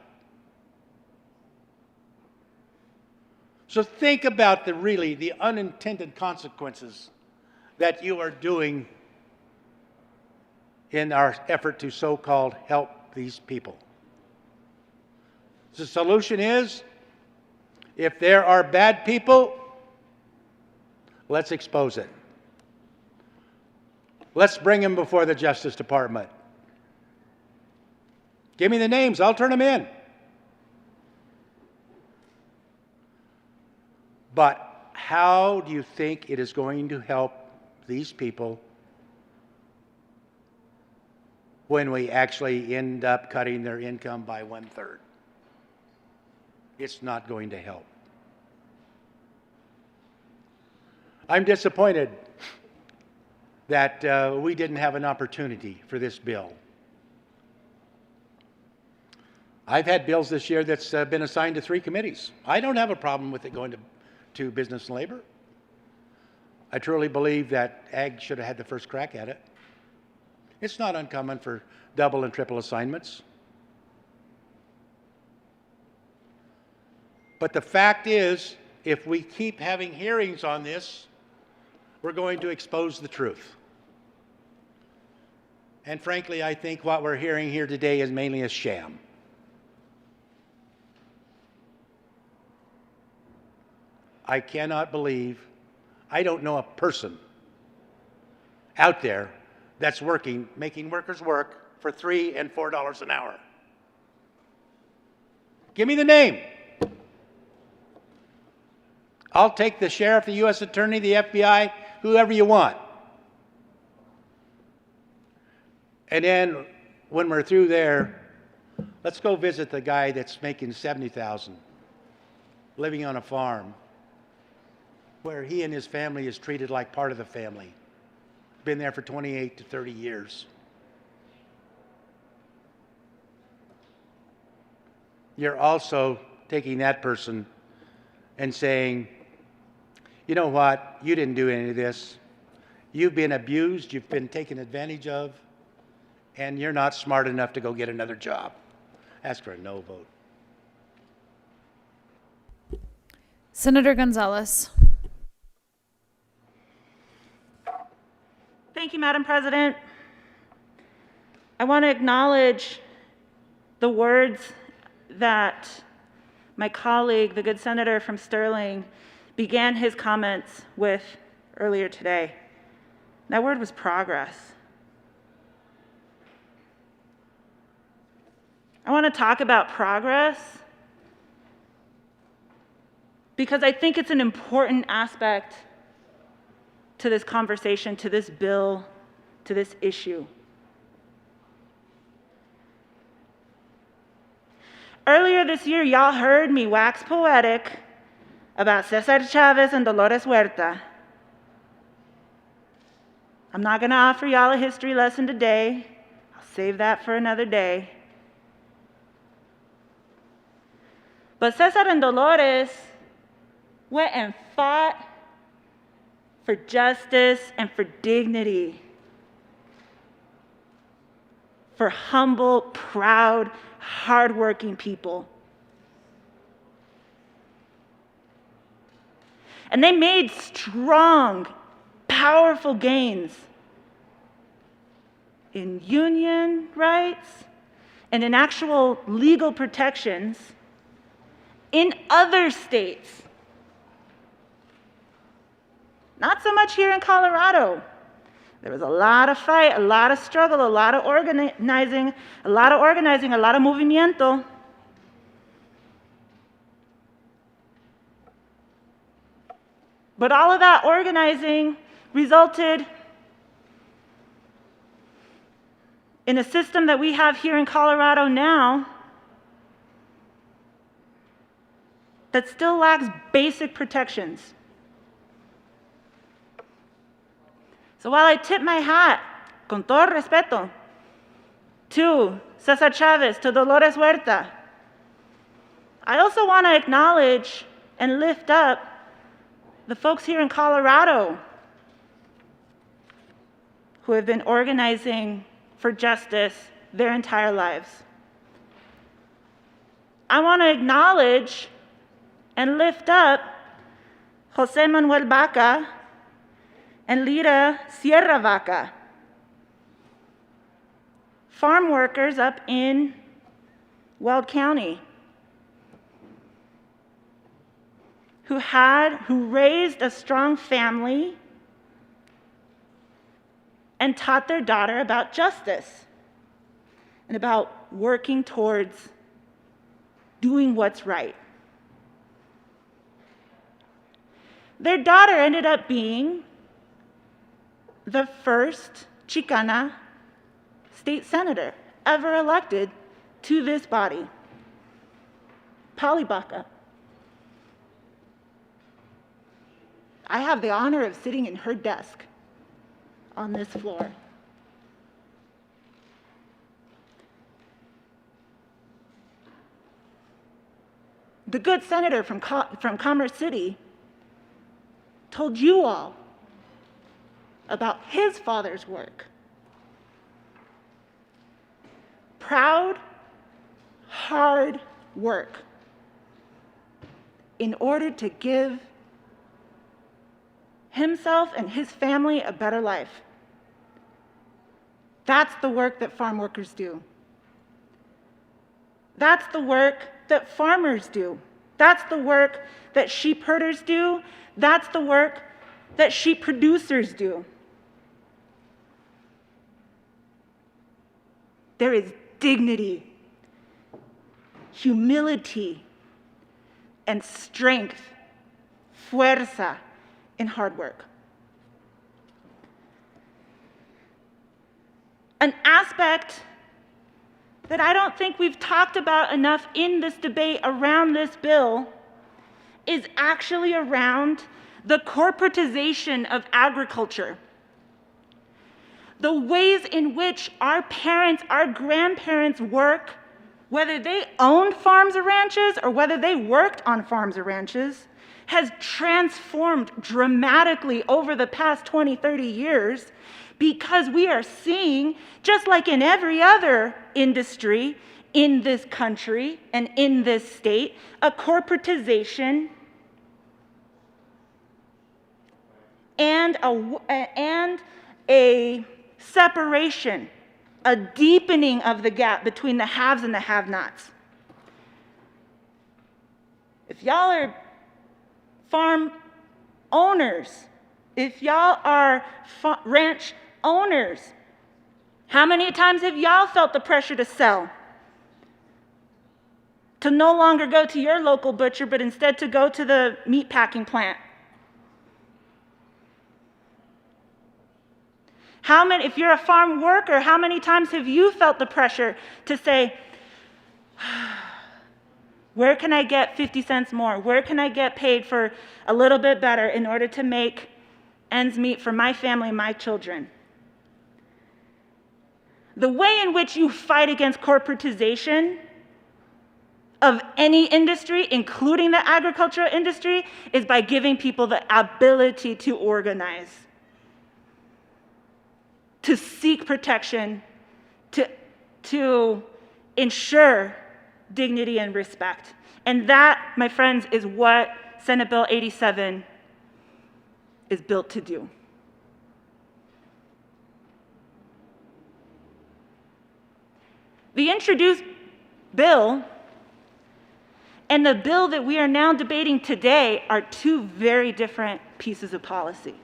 So think about the unintended consequences that you are doing in our effort to so-called help these people. The solution is, if there are bad people, let's expose it. Let's bring them before the Justice Department. Give me the names, I'll turn them in. But how do you think it is going to help these people when we actually end up cutting their income by 1/3? It's not going to help. I'm disappointed that we didn't have an opportunity for this bill. I've had bills this year that's been assigned to 3 committees. I don't have a problem with it going to Business and Labor. I truly believe that Ag should have had the first crack at it. It's not uncommon for double and triple assignments. But the fact is, if we keep having hearings on this, we're going to expose the truth. And frankly, I think what we're hearing here today is mainly a sham. I cannot believe, I don't know a person out there that's working, making workers work for $3 and $4 an hour. Give me the name. I'll take the sheriff, the U.S. attorney, the FBI, whoever you want. And then when we're through there, let's go visit the guy that's making $70,000, living on a farm, where he and his family is treated like part of the family. Been there for 28 to 30 years. you're also taking that person and saying, you know what, you didn't do any of this. You've been abused, you've been taken advantage of, and you're not smart enough to go get another job. Ask for a no vote. Senator Gonzalez. Thank you, Madam President. I want to acknowledge the words that my colleague, the good senator from Sterling, began his comments with earlier today. That word was progress. I want to talk about progress because I think it's an important aspect to this conversation, to this bill, to this issue. Earlier this year, y'all heard me wax poetic about Cesar Chavez and Dolores Huerta. I'm not going to offer y'all a history lesson today. I'll save that for another day. But Cesar and Dolores went and fought for justice and for dignity, for humble, proud, hardworking people. And they made strong, powerful gains in union rights and in actual legal protections in other states. Not so much here in Colorado. There was a lot of fight, a lot of struggle, a lot of organizing, a lot of movimiento. But all of that organizing resulted in a system that we have here in Colorado now that still lacks basic protections. So while I tip my hat, con todo respeto, to Cesar Chavez, to Dolores Huerta, I also want to acknowledge and lift up the folks here in Colorado who have been organizing for justice their entire lives. I want to acknowledge and lift up Jose Manuel Vaca and Lita Sierra Vaca, farm workers up in Weld County, who raised a strong family and taught their daughter about justice and about working towards doing what's right. Their daughter ended up being the first Chicana state senator ever elected to this body, Polly Baca. I have the honor of sitting in her desk on this floor. The good senator from Commerce City told you all about his father's work. Proud, hard work in order to give himself and his family a better life. That's the work that farm workers do. That's the work that farmers do. That's the work that sheep herders do. That's the work that sheep producers do. There is dignity, humility, and strength, fuerza, in hard work. An aspect that I don't think we've talked about enough in this debate around this bill is actually around the corporatization of agriculture. The ways in which our parents, our grandparents work whether they owned farms or ranches or whether they worked on farms or ranches, has transformed dramatically over the past 20, 30 years because we are seeing, just like in every other industry in this country and in this state, a corporatization and a separation, a deepening of the gap between the haves and the have-nots. If y'all are farm owners, if y'all are ranch owners, how many times have y'all felt the pressure to sell? To no longer go to your local butcher, but instead to go to the meat packing plant? If you're a farm worker, how many times have you felt the pressure to say, where can I get 50 cents more? Where can I get paid for a little bit better in order to make ends meet for my family and my children? The way in which you fight against corporatization of any industry, including the agricultural industry, is by giving people the ability to organize, to seek protection, to ensure dignity and respect. And that, my friends, is what Senate Bill 87 is built to do. The introduced bill and the bill that we are now debating today are two very different pieces of policy.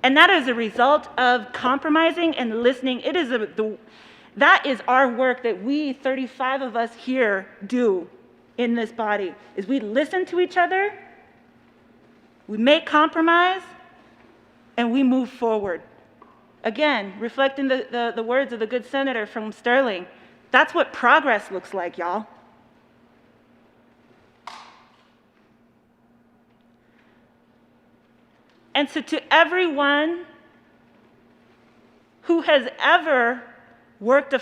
And that is a result of compromising and listening. That is our work that we, 35 of us here, do in this body, is we listen to each other, we make compromise, and we move forward. Again, reflecting the words of the good senator from Sterling, that's what progress looks like, y'all. And so to everyone who has ever worked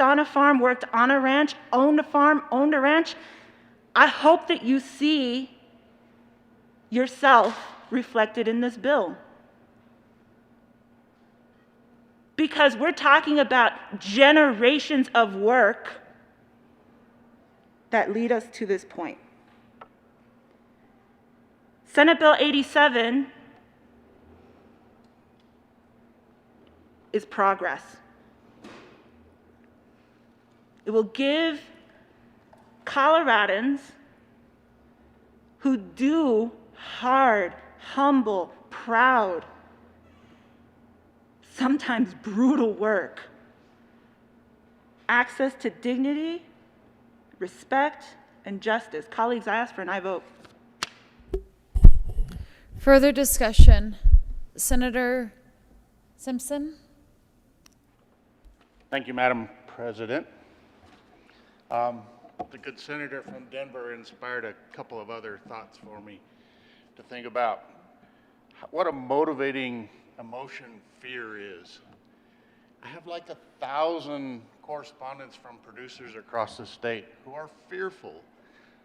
on a farm, worked on a ranch, owned a farm, owned a ranch, I hope that you see yourself reflected in this bill. Because we're talking about generations of work that lead us to this point. Senate Bill 87 is progress. It will give Coloradans who do hard, humble, proud, sometimes brutal work access to dignity, respect, and justice. Colleagues, I ask for an aye vote. Further discussion. Senator Simpson? Thank you, Madam President. The good senator from Denver inspired a couple of other thoughts for me to think about. What a motivating emotion fear is. I have like 1,000 correspondents from producers across the state who are fearful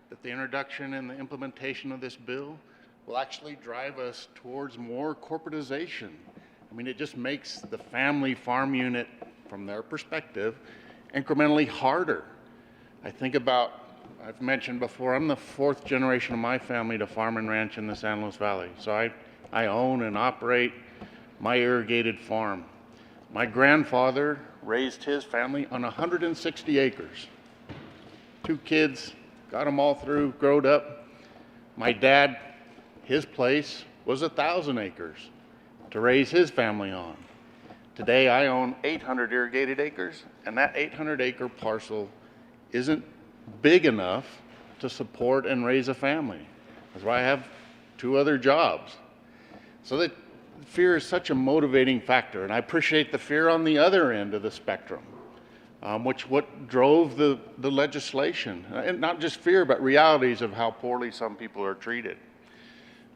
that the introduction and the implementation of this bill will actually drive us towards more corporatization. I mean, it just makes the family farm unit, from their perspective, incrementally harder. I think about, I've mentioned before, I'm the 4th generation of my family to farm and ranch in the San Luis Valley. So I own and operate my irrigated farm. My grandfather raised his family on 160 acres. 2 kids, got them all through, growed up. My dad, his place was 1,000 acres to raise his family on. Today I own 800 irrigated acres, and that 800-acre parcel isn't big enough to support and raise a family. That's why I have 2 other jobs. So that fear is such a motivating factor, and I appreciate the fear on the other end of the spectrum, what drove the legislation, and not just fear, but realities of how poorly some people are treated.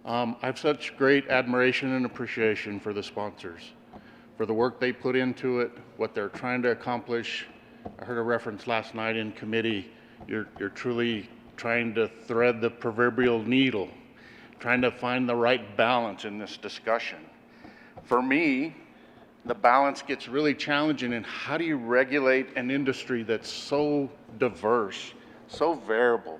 I have such great admiration and appreciation for the sponsors, for the work they put into it, what they're trying to accomplish, I heard a reference last night in committee. You're truly trying to thread the proverbial needle, trying to find the right balance in this discussion. For me, the balance gets really challenging in how do you regulate an industry that's so diverse, so variable,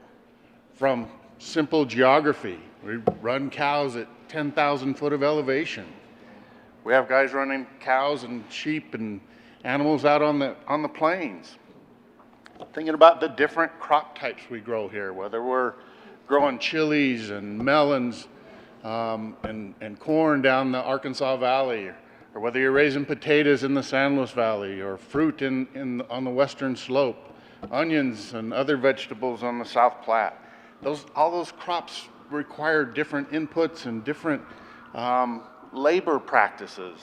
from simple geography. We run cows at 10,000 foot of elevation. We have guys running cows and sheep and animals out on the plains. Thinking about the different crop types we grow here, whether we're growing chilies and melons and corn down the Arkansas Valley, or whether you're raising potatoes in the San Luis Valley, or fruit on the western slope, onions and other vegetables on the South Platte. All those crops require different inputs and different labor practices.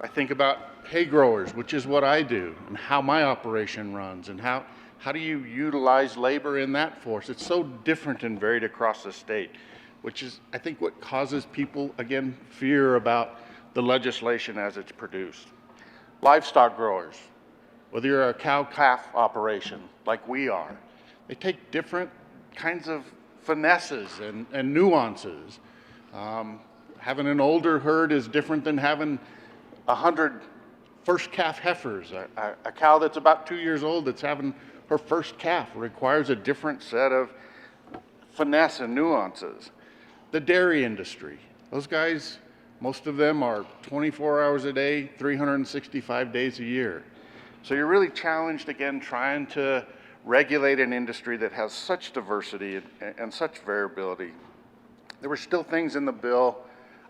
I think about hay growers, which is what I do, and how my operation runs, and how do you utilize labor in that force. It's so different and varied across the state, which is, I think, what causes people, again, fear about the legislation as it's produced. Livestock growers, whether you're a cow-calf operation like we are, they take different kinds of finesses and nuances. Having an older herd is different than having 100 first calf heifers. A cow that's about 2 years old that's having her first calf requires a different set of finesse and nuances. The dairy industry, those guys, most of them are 24 hours a day, 365 days a year. So you're really challenged, again, trying to regulate an industry that has such diversity and such variability. There were still things in the bill.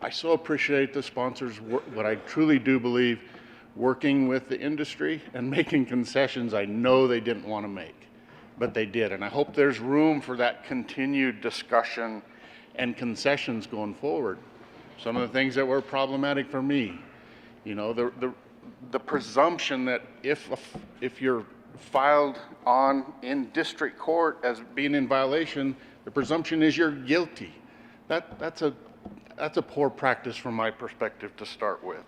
I so appreciate the sponsors, what I truly do believe, working with the industry and making concessions I know they didn't want to make, but they did. And I hope there's room for that continued discussion and concessions going forward. Some of the things that were problematic for me, you know, the presumption that if you're filed in district court as being in violation, the presumption is you're guilty. That's a poor practice from my perspective to start with.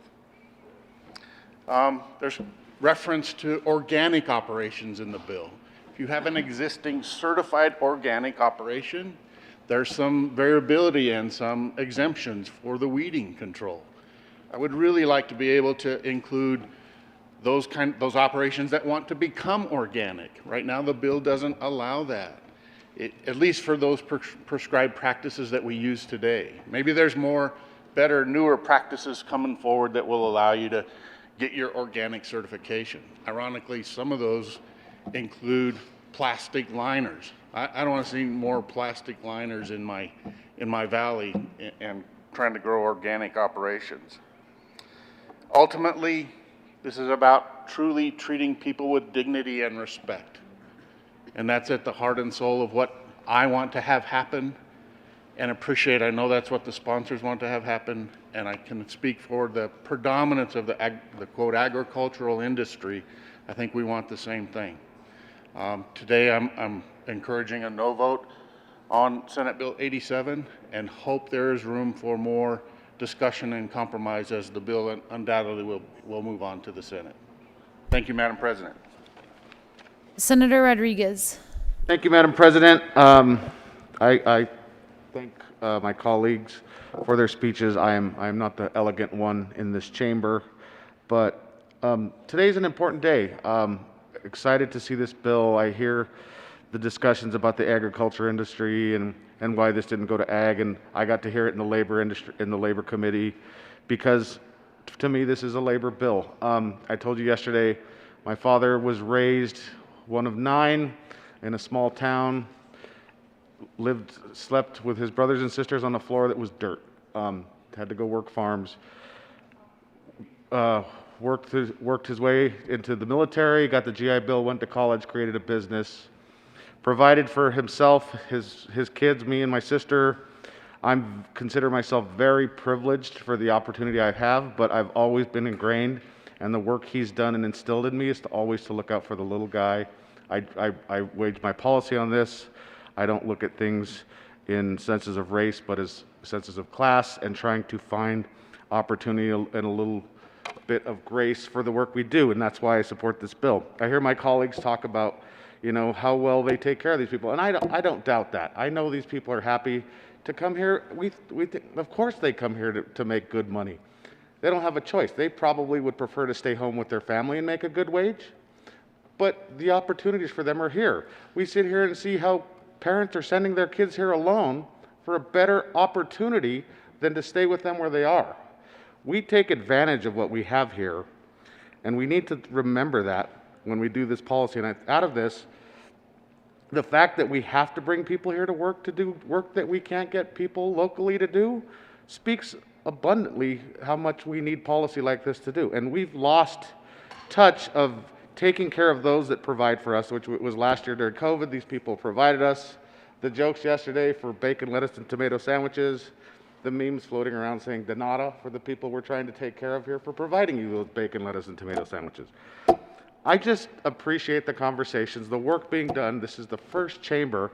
There's reference to organic operations in the bill. If you have an existing certified organic operation, there's some variability and some exemptions for the weeding control. I would really like to be able to include those operations that want to become organic. Right now, the bill doesn't allow that, at least for those prescribed practices that we use today. Maybe there's more, better, newer practices coming forward that will allow you to get your organic certification. Ironically, some of those include plastic liners. I don't want to see more plastic liners in my valley and trying to grow organic operations. Ultimately, this is about truly treating people with dignity and respect. And that's at the heart and soul of what I want to have happen and appreciate. I know that's what the sponsors want to have happen, and I can speak for the predominance of the quote agricultural industry. I think we want the same thing. Today I'm encouraging a no vote on Senate Bill 87 and hope there is room for more discussion and compromise as the bill undoubtedly will move on to the Senate. Thank you, Madam President. Senator Rodriguez. Thank you, Madam President. I thank my colleagues for their speeches. I am not the elegant one in this chamber, but today is an important day. Excited to see this bill. I hear the discussions about the agriculture industry and why this didn't go to ag, and I got to hear it in the labor industry, in the labor committee, because to me this is a labor bill. I told you yesterday, my father was raised one of 9 in a small town, slept with his brothers and sisters on a floor that was dirt, had to go work farms, worked his way into the military, got the GI Bill, went to college, created a business, provided for himself, his kids, me and my sister. I consider myself very privileged for the opportunity I have, but I've always been ingrained, and the work he's done and instilled in me is to always look out for the little guy. I wage my policy on this. I don't look at things in senses of race, but as senses of class, and trying to find opportunity in a little bit of grace for the work we do, and that's why I support this bill. I hear my colleagues talk about, how well they take care of these people, and I don't doubt that. I know these people are happy to come here. Of course they come here to make good money. They don't have a choice. They probably would prefer to stay home with their family and make a good wage, but the opportunities for them are here. We sit here and see how parents are sending their kids here alone for a better opportunity than to stay with them where they are. We take advantage of what we have here, and we need to remember that when we do this policy. And out of this, the fact that we have to bring people here to work to do work that we can't get people locally to do speaks abundantly how much we need policy like this to do. And we've lost touch of taking care of those that provide for us, which was last year during COVID. These people provided us. The jokes yesterday for bacon, lettuce, and tomato sandwiches. The memes floating around saying de nada for the people we're trying to take care of here for providing you those bacon, lettuce, and tomato sandwiches. I just appreciate the conversations, the work being done. This is the first chamber.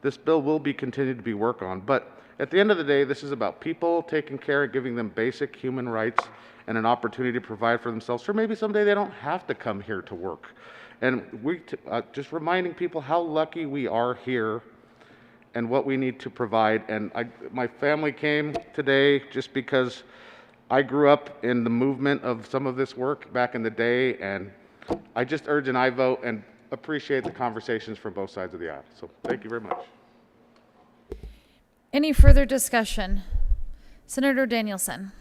This bill will be continued to be worked on. But at the end of the day, this is about people taking care and giving them basic human rights and an opportunity to provide for themselves. Or maybe someday they don't have to come here to work. And just reminding people how lucky we are here and what we need to provide. And my family came today just because I grew up in the movement of some of this work back in the day, and I just urge an aye vote and appreciate the conversations from both sides of the aisle. So thank you very much. Any further discussion? Senator Danielson.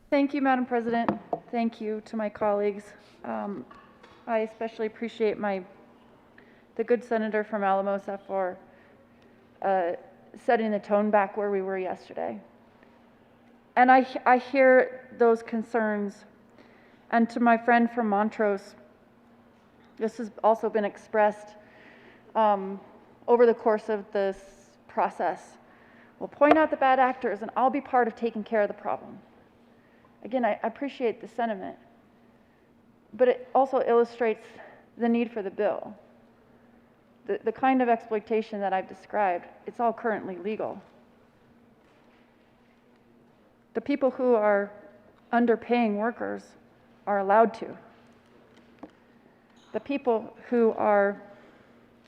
Thank you, Madam President. Thank you to my colleagues. I especially appreciate the good senator from Alamosa for setting the tone back where we were yesterday. And I hear those concerns. And to my friend from Montrose, this has also been expressed over the course of this process. We'll point out the bad actors, and I'll be part of taking care of the problem. Again, I appreciate the sentiment, but it also illustrates the need for the bill. The kind of exploitation that I've described, it's all currently legal. The people who are underpaying workers are allowed to. The people who are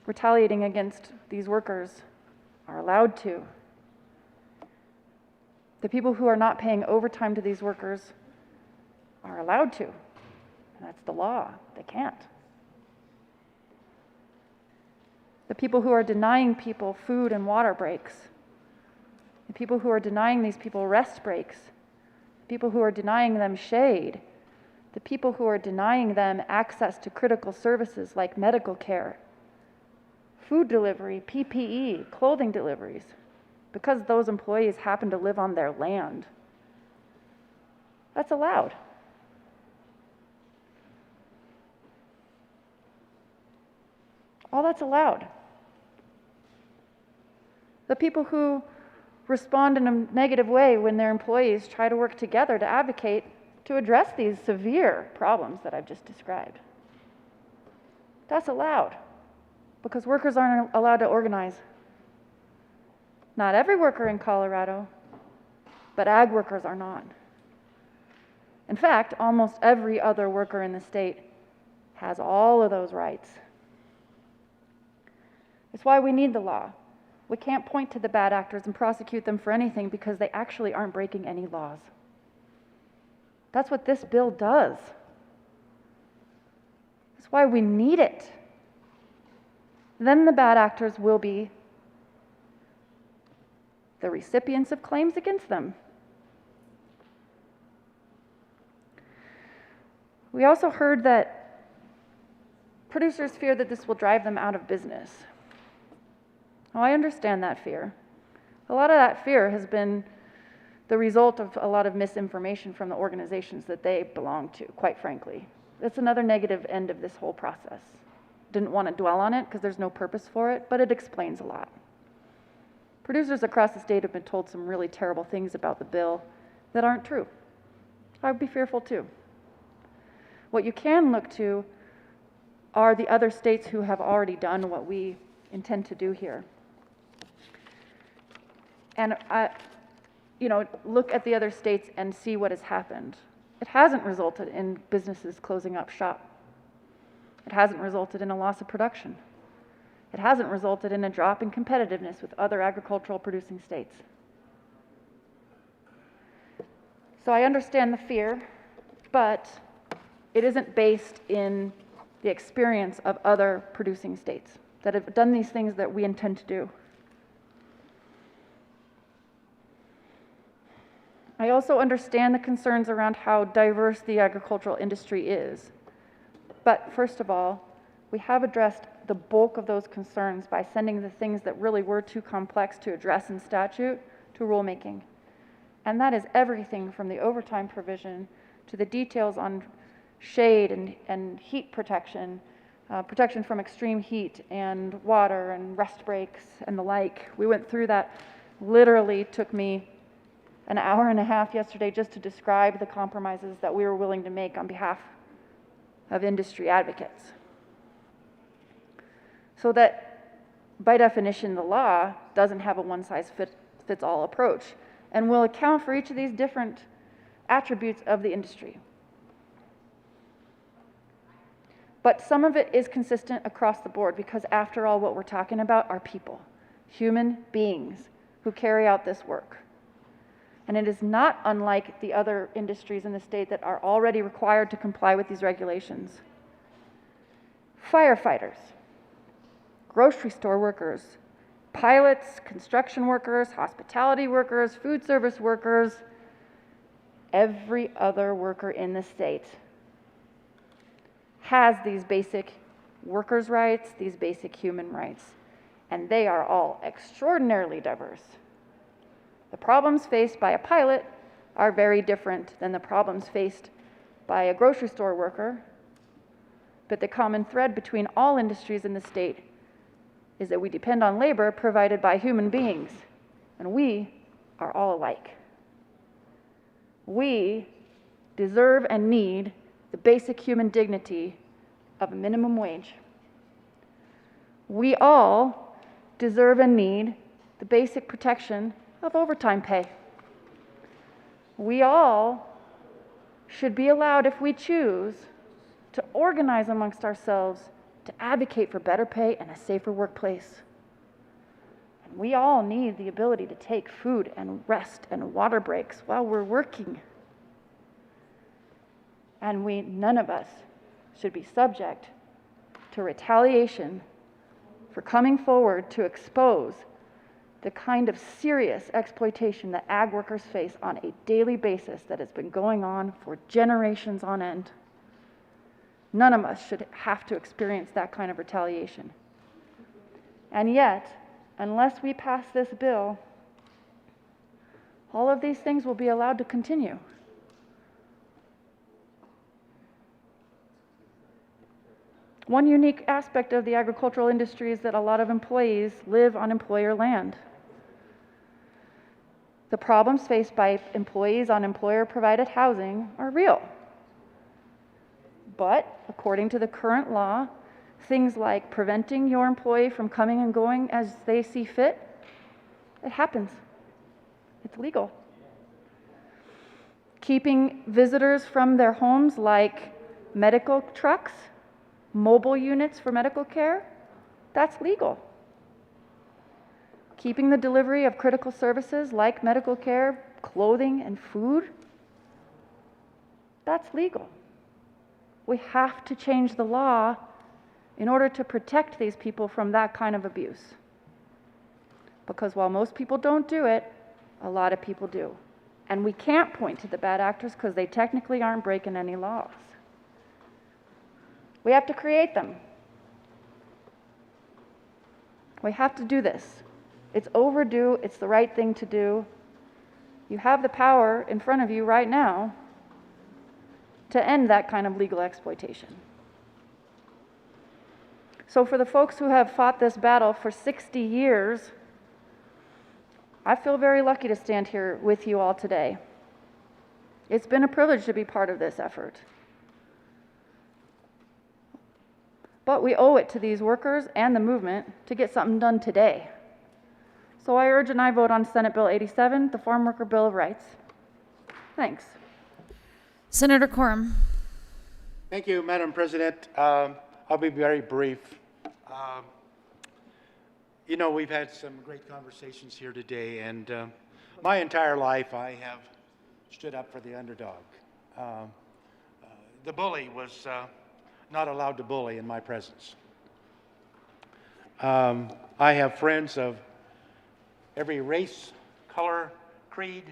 retaliating against these workers are allowed to. The people who are not paying overtime to these workers are allowed to. And that's the law. They can't. The people who are denying people food and water breaks, the people who are denying these people rest breaks, the people who are denying them shade, the people who are denying them access to critical services like medical care, food delivery, PPE, clothing deliveries, because those employees happen to live on their land. That's allowed. All that's allowed. The people who respond in a negative way when their employees try to work together to advocate to address these severe problems that I've just described. That's allowed, because workers aren't allowed to organize. Not every worker in Colorado, but ag workers are not. In fact, almost every other worker in the state has all of those rights. It's why we need the law. We can't point to the bad actors and prosecute them for anything because they actually aren't breaking any laws. That's what this bill does. That's why we need it. Then the bad actors will be the recipients of claims against them. We also heard that producers fear that this will drive them out of business. Well, I understand that fear. A lot of that fear has been the result of a lot of misinformation from the organizations that they belong to, quite frankly. That's another negative end of this whole process. Didn't want to dwell on it because there's no purpose for it, but it explains a lot. Producers across the state have been told some really terrible things about the bill that aren't true. I would be fearful too. What you can look to are the other states who have already done what we intend to do here. And look at the other states and see what has happened. It hasn't resulted in businesses closing up shop. It hasn't resulted in a loss of production. It hasn't resulted in a drop in competitiveness with other agricultural producing states. So I understand the fear, but it isn't based in the experience of other producing states that have done these things that we intend to do. I also understand the concerns around how diverse the agricultural industry is. But first of all, we have addressed the bulk of those concerns by sending the things that really were too complex to address in statute to rulemaking. And that is everything from the overtime provision to the details on shade and heat protection, protection from extreme heat and water and rest breaks and the like. We went through that. Literally took me an hour and a half yesterday just to describe the compromises that we were willing to make on behalf of industry advocates. So that, by definition, the law doesn't have a one-size-fits-all approach and will account for each of these different attributes of the industry. But some of it is consistent across the board because, after all, what we're talking about are people, human beings who carry out this work. And it is not unlike the other industries in the state that are already required to comply with these regulations. Firefighters, grocery store workers, pilots, construction workers, hospitality workers, food service workers, every other worker in the state has these basic workers' rights, these basic human rights, and they are all extraordinarily diverse. The problems faced by a pilot are very different than the problems faced by a grocery store worker, but the common thread between all industries in the state is that we depend on labor provided by human beings, and we are all alike. We deserve and need the basic human dignity of a minimum wage. We all deserve and need the basic protection of overtime pay. We all should be allowed, if we choose, to organize amongst ourselves to advocate for better pay and a safer workplace. And we all need the ability to take food and rest and water breaks while we're working. And none of us should be subject to retaliation for coming forward to expose the kind of serious exploitation that ag workers face on a daily basis that has been going on for generations on end. None of us should have to experience that kind of retaliation. And yet, unless we pass this bill, all of these things will be allowed to continue. One unique aspect of the agricultural industry is that a lot of employees live on employer land. The problems faced by employees on employer-provided housing are real. But, according to the current law, things like preventing your employee from coming and going as they see fit, it happens. It's legal. Keeping visitors from their homes, like medical trucks, mobile units for medical care, that's legal. Keeping the delivery of critical services like medical care, clothing, and food, that's legal. We have to change the law in order to protect these people from that kind of abuse. Because while most people don't do it, a lot of people do. And we can't point to the bad actors because they technically aren't breaking any laws. We have to create them. We have to do this. It's overdue. It's the right thing to do. You have the power in front of you right now to end that kind of legal exploitation. So for the folks who have fought this battle for 60 years, I feel very lucky to stand here with you all today. It's been a privilege to be part of this effort. But we owe it to these workers and the movement to get something done today. So I urge an aye vote on Senate Bill 87, the Farm Worker Bill of Rights. Thanks. Senator Quorum. Thank you, Madam President. I'll be very brief. You know, we've had some great conversations here today, and my entire life I have stood up for the underdog. The bully was not allowed to bully in my presence. I have friends of every race, color, creed,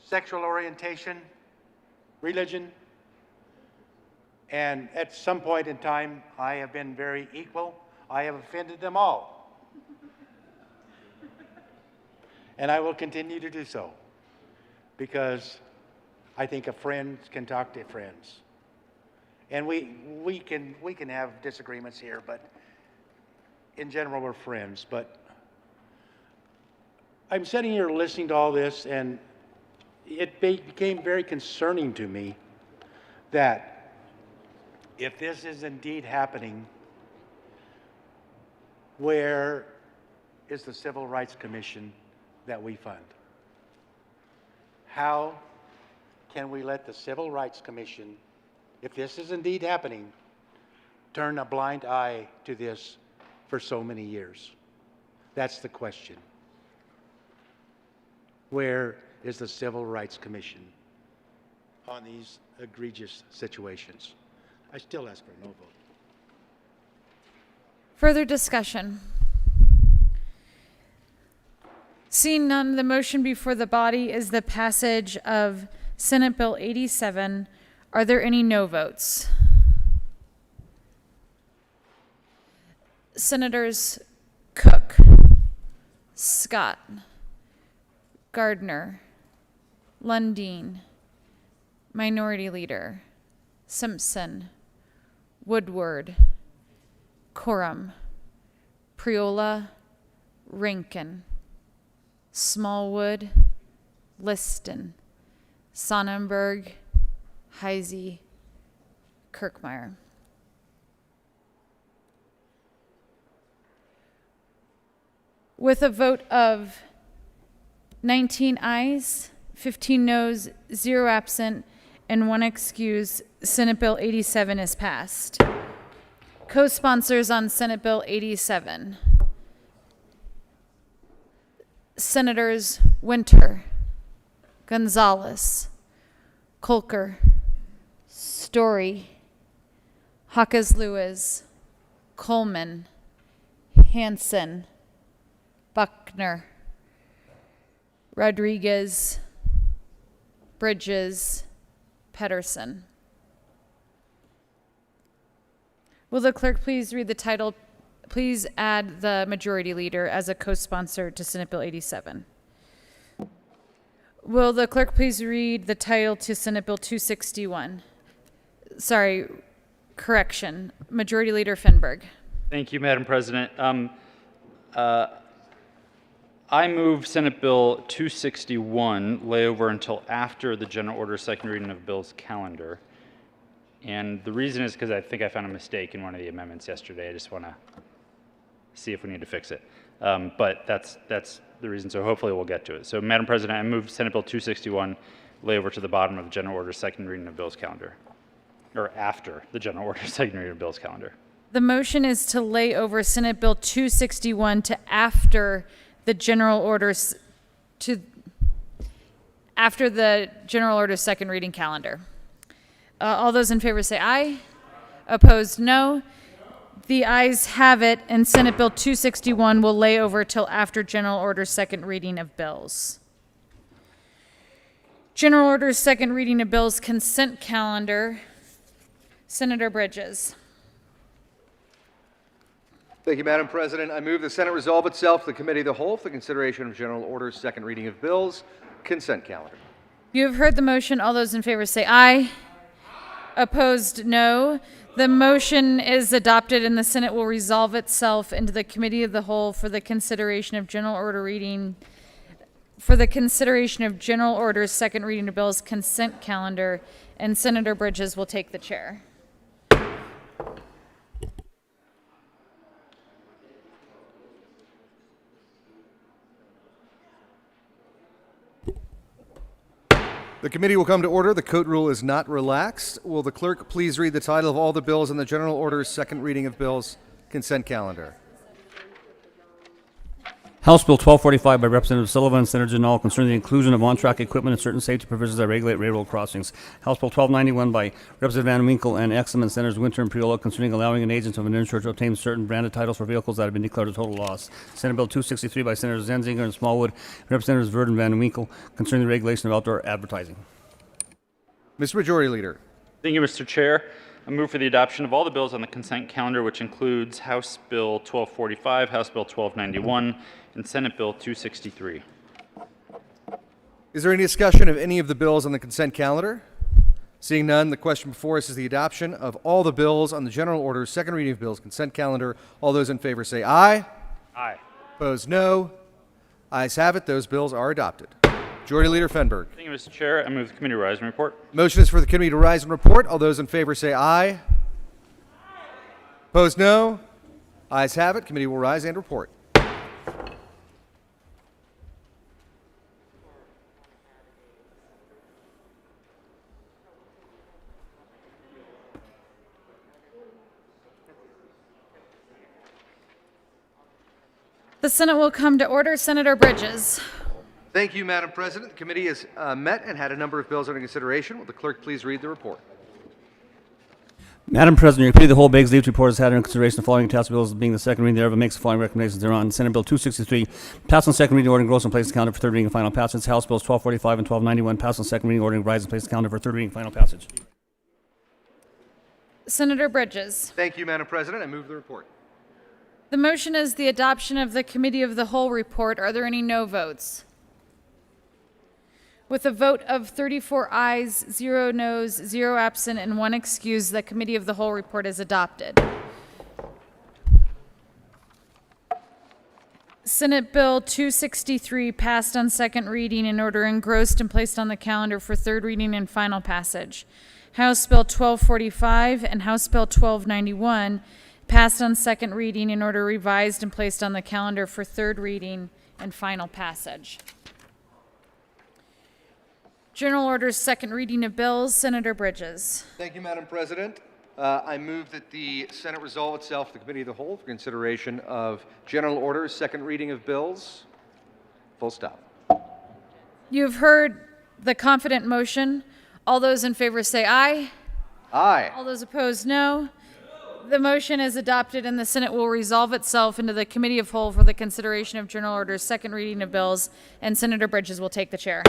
sexual orientation, religion, and at some point in time, I have been very equal. I have offended them all. And I will continue to do so, because I think a friend can talk to friends. And we can have disagreements here, but in general, we're friends. But I'm sitting here listening to all this, and it became very concerning to me that if this is indeed happening, where is the Civil Rights Commission that we fund? How can we let the Civil Rights Commission, if this is indeed happening, turn a blind eye to this for so many years? That's the question. Where is the Civil Rights Commission on these egregious situations? I still ask for a no vote. Further discussion? Seeing none, the motion before the body is the passage of Senate Bill 87. Are there any no votes? Senators Cook, Scott, Gardner, Lundin, Minority Leader, Simpson, Woodward, Quorum, Priola, Rankin, Smallwood, Liston, Sonnenberg, Heisey, Kirkmeyer. With a vote of 19 ayes, 15 noes, 0 absent, and 1 excuse, Senate Bill 87 is passed. Co-sponsors on Senate Bill 87. Senators Winter, Gonzalez, Kolker, Story, Hawkes Lewis, Coleman, Hansen, Buckner, Rodriguez, Bridges, Pedersen. Will the clerk please read the title? Please add the majority leader as a co-sponsor to Senate Bill 87. Will the clerk please read the title to Senate Bill 261? Sorry, correction. Majority Leader Finberg. Thank you, Madam President. I move Senate Bill 261 lay over until after the general order second reading of bill's calendar. And the reason is because I think I found a mistake in one of the amendments yesterday. I just want to see if we need to fix it. But that's the reason, so hopefully we'll get to it. So, Madam President, I move Senate Bill 261 lay over to the bottom of the general order second reading of bill's calendar, or after the general order second reading of bill's calendar. The motion is to lay over Senate Bill 261 to after the general orders after the general order second reading calendar. All those in favor say aye. Opposed, no. The ayes have it, and Senate Bill 261 will lay over till after general order second reading of bills. General order second reading of bills consent calendar. Senator Bridges. Thank you, Madam President. I move the Senate resolve itself to the Committee of the Whole for the consideration of general orders, second reading of bills, consent calendar. You have heard the motion. All those in favor say aye. Opposed, no. The motion is adopted and the Senate will resolve itself into the Committee of the Whole for the consideration of general order reading, for the consideration of general orders, second reading of bills, consent calendar, and Senator Bridges will take the chair. The committee will come to order. The code rule is not relaxed. Will the clerk please read the title of all the bills on the general order's second reading of bills consent calendar? House Bill 1245 by Representative Sullivan and Senator Janal concerning the inclusion of on-track equipment and certain safety provisions that regulate railroad crossings. House Bill 1291 by Representative Van Winkle and Exum and Senators Winter and Priola concerning allowing an agent of an insurer to obtain certain branded titles for vehicles that have been declared a total loss. Senate Bill 263 by Senators Zenzinger and Smallwood, Representatives Verd and Van Winkle concerning the regulation of outdoor advertising. Mr. Majority Leader. Thank you, Mr. Chair. I move for the adoption of all the bills on the consent calendar, which includes House Bill 1245, House Bill 1291, and Senate Bill 263. Is there any discussion of any of the bills on the consent calendar? Seeing none, the question before us is the adoption of all the bills on the general order's second reading of bills consent calendar. All those in favor say aye. Aye. Opposed, no. Ayes have it. Those bills are adopted. Majority Leader Fenberg. Thank you, Mr. Chair. I move the committee rise and report. Motion is for the committee to rise and report. All those in favor say aye. Opposed, no. Ayes have it. Committee will rise and report. The Senate will come to order. Senator Bridges. Thank you, Madam President. The committee has met and had a number of bills under consideration. Will the clerk please read the report? Madam President, your committee of the whole begs leave to report has had under consideration the following task bills being the second reading thereof and makes the following recommendations thereon. Senate Bill 263 passed on second reading ordering gross and place calendar for third reading and final passage. House Bills 1245 and 1291 passed on second reading ordering rise and place calendar for third reading and final passage. Senator Bridges. Thank you, Madam President. I move the report. The motion is the adoption of the Committee of the Whole report. Are there any no votes? With a vote of 34 ayes, 0 noes, 0 absent, and 1 excused, the Committee of the Whole report is adopted. Senate Bill 263 passed on second reading in order engrossed and placed on the calendar for third reading and final passage. House Bill 1245 and House Bill 1291 passed on second reading in order revised and placed on the calendar for third reading and final passage. General Orders second reading of bills. Senator Bridges. Thank you, Madam President. I move that the Senate resolve itself to the Committee of the Whole for consideration of General Orders second reading of bills. Full stop. You've heard the confident motion. All those in favor say aye. Aye. All those opposed, no. The motion is adopted and the Senate will resolve itself into the Committee of Whole for the consideration of General Orders second reading of bills, and Senator Bridges will take the chair.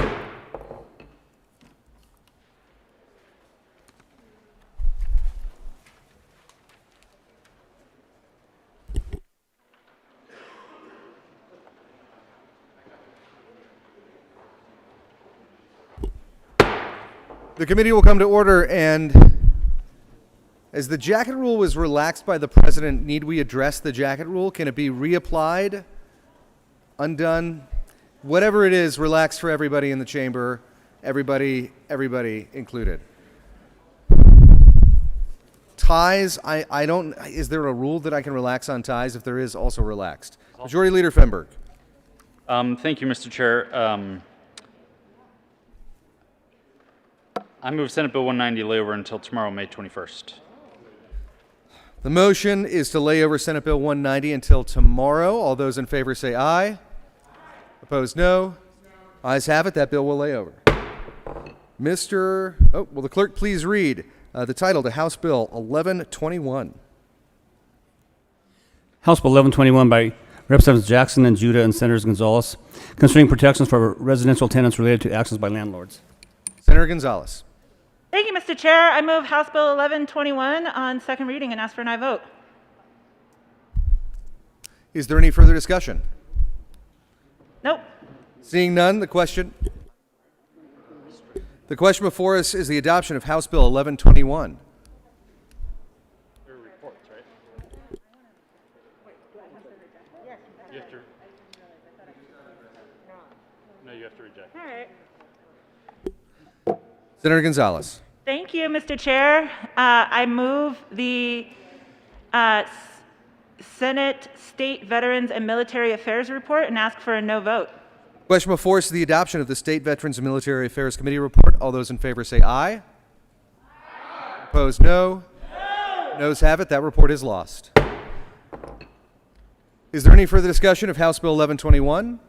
The committee will come to order, and as the jacket rule was relaxed by the president, need we address the jacket rule? Can it be reapplied, undone? Whatever it is, relaxed for everybody in the chamber, everybody included. Ties, I don't, is there a rule that I can relax on ties? If there is, also relaxed. Majority Leader Fenberg. Thank you, Mr. Chair. I move Senate Bill 190 lay over until tomorrow, May 21st. The motion is to lay over Senate Bill 190 until tomorrow. All those in favor say aye. Opposed, no. Ayes have it. That bill will lay over. Will the clerk please read the title to House Bill 1121? House Bill 1121 by Representatives Jackson and Judah and Senators Gonzalez concerning protections for residential tenants related to actions by landlords. Senator Gonzalez. Thank you, Mr. Chair. I move House Bill 1121 on second reading and ask for an aye vote. Is there any further discussion? Nope. Seeing none, the question before us is the adoption of House Bill 1121. Reports, right? You have to. No, you have to reject. All right. Senator Gonzalez. Thank you, Mr. Chair. I move the Senate State Veterans and Military Affairs Report and ask for a no vote. Question before us is the adoption of the State Veterans and Military Affairs Committee report. All those in favor say aye. Opposed, no. Noes have it. That report is lost. Is there any further discussion of House Bill 1121?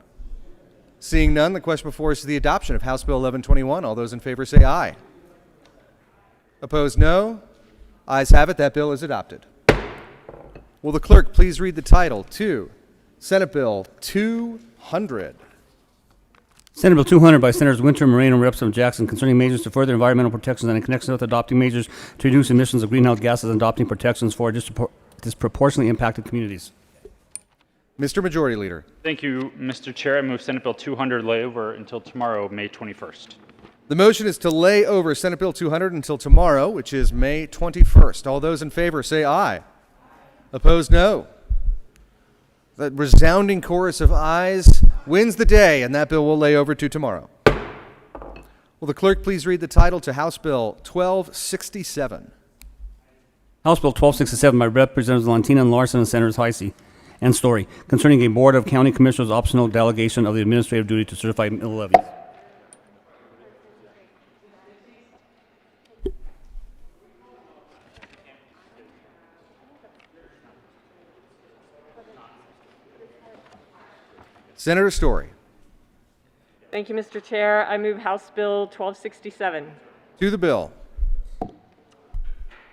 Seeing none, the question before us is the adoption of House Bill 1121. All those in favor say aye. Opposed, no. Ayes have it. That bill is adopted. Will the clerk please read the title to Senate Bill 200? Senate Bill 200 by Senators Winter, Moreno, and Representative Jackson concerning measures to further environmental protections and in connection with adopting measures to reduce emissions of greenhouse gases and adopting protections for disproportionately impacted communities. Mr. Majority Leader. Thank you, Mr. Chair. I move Senate Bill 200 lay over until tomorrow, May 21st. The motion is to lay over Senate Bill 200 until tomorrow, which is May 21st. All those in favor say aye. Opposed, no. That resounding chorus of ayes wins the day, and that bill will lay over to tomorrow. Will the clerk please read the title to House Bill 1267? House Bill 1267 by Representatives Lantina and Larson and Senators Heisey and Story concerning a Board of County Commissioners optional delegation of the administrative duty to certify mill levies. Senator Story. Thank you, Mr. Chair. I move House Bill 1267. To the bill.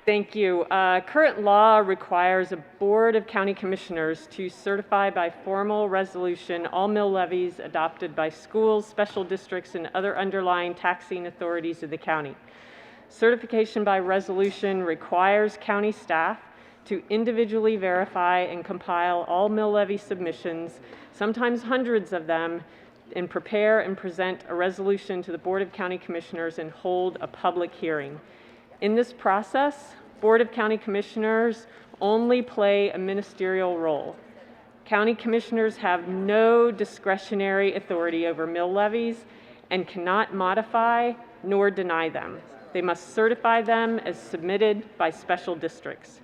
Thank you. Current law requires a Board of County Commissioners to certify by formal resolution all mill levies adopted by schools, special districts, and other underlying taxing authorities of the county. Certification by resolution requires county staff to individually verify and compile all mill levy submissions, sometimes hundreds of them, and prepare and present a resolution to the Board of County Commissioners and hold a public hearing. In this process, Board of County Commissioners only play a ministerial role. County Commissioners have no discretionary authority over mill levies and cannot modify nor deny them. They must certify them as submitted by special districts.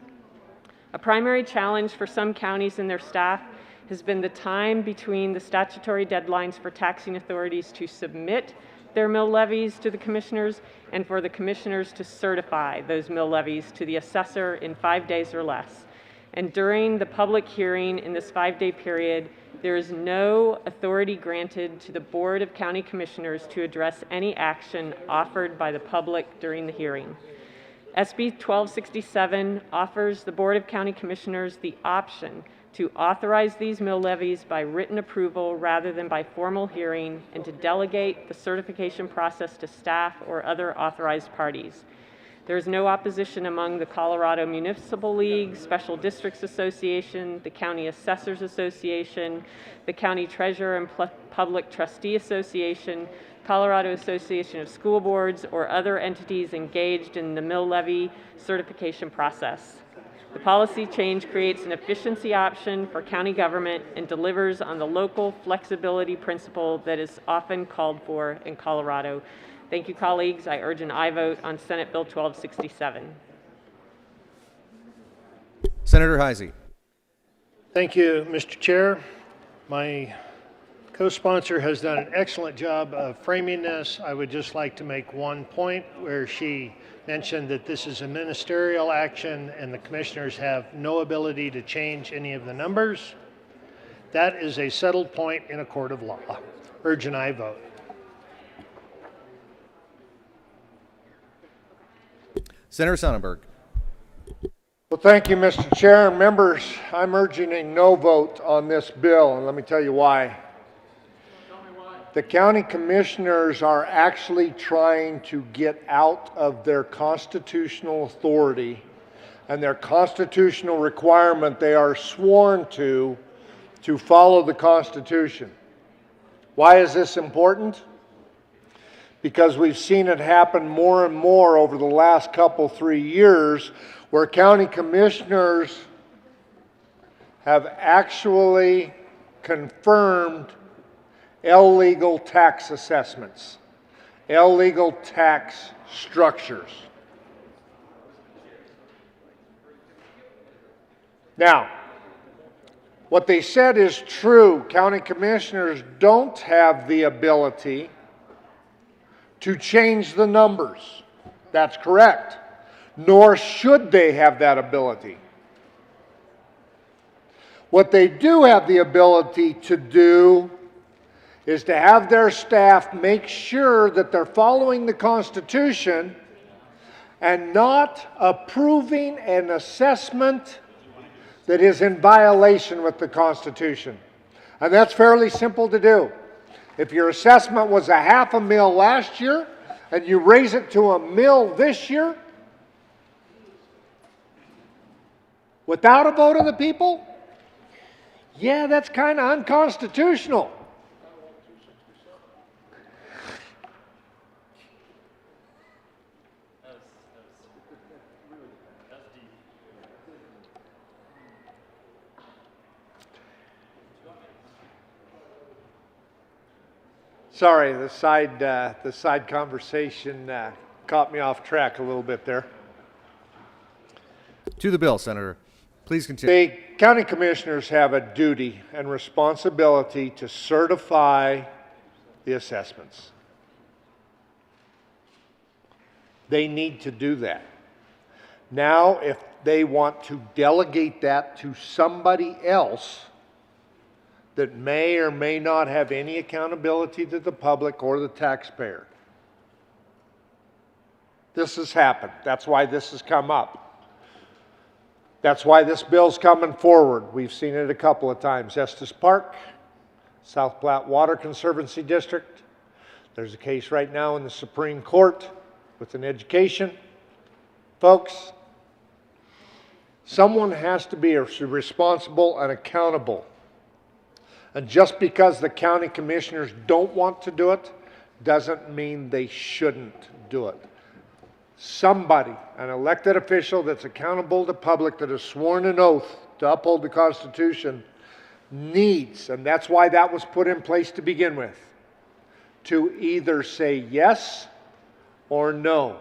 A primary challenge for some counties and their staff has been the time between the statutory deadlines for taxing authorities to submit their mill levies to the commissioners and for the commissioners to certify those mill levies to the assessor in 5 days or less. And during the public hearing in this 5-day period, there is no authority granted to the Board of County Commissioners to address any action offered by the public during the hearing. SB 1267 offers the Board of County Commissioners the option to authorize these mill levies by written approval rather than by formal hearing, and to delegate the certification process to staff or other authorized parties. There is no opposition among the Colorado Municipal League, Special Districts Association, the County Assessors Association, the County Treasurer and Public Trustee Association, Colorado Association of School Boards, or other entities engaged in the mill levy certification process. The policy change creates an efficiency option for county government and delivers on the local flexibility principle that is often called for in Colorado. Thank you, colleagues. I urge an aye vote on Senate Bill 1267. Senator Heisey. Thank you, Mr. Chair. My co-sponsor has done an excellent job of framing this. I would just like to make one point where she mentioned that this is a ministerial action and the commissioners have no ability to change any of the numbers. That is a settled point in a court of law. Urge an aye vote. Senator Sonnenberg. Well, thank you, Mr. Chair. Members, I'm urging a no vote on this bill, and let me tell you why. The county commissioners are actually trying to get out of their constitutional authority and their constitutional requirement they are sworn to follow the Constitution. Why is this important? Because we've seen it happen more and more over the last 3 years where county commissioners have actually confirmed illegal tax assessments, illegal tax structures. Now, What they said is true. County commissioners don't have the ability to change the numbers. That's correct. Nor should they have that ability. What they do have the ability to do is to have their staff make sure that they're following the Constitution and not approving an assessment that is in violation with the Constitution. And that's fairly simple to do. If your assessment was a $500,000 last year and you raise it to $1 million this year, without a vote of the people, yeah, that's kind of unconstitutional. Sorry, the side conversation caught me off track a little bit there. To the bill, Senator. Please continue. The county commissioners have a duty and responsibility to certify the assessments. They need to do that. Now, if they want to delegate that to somebody else that may or may not have any accountability to the public or the taxpayer, this has happened. That's why this has come up. That's why this bill's coming forward. We've seen it a couple of times. Estes Park, South Platte Water Conservancy District. There's a case right now in the Supreme Court with an education. Folks, someone has to be responsible and accountable. And just because the county commissioners don't want to do it, doesn't mean they shouldn't do it. Somebody, an elected official that's accountable to public, that has sworn an oath to uphold the Constitution, needs, and that's why that was put in place to begin with, to either say yes or no.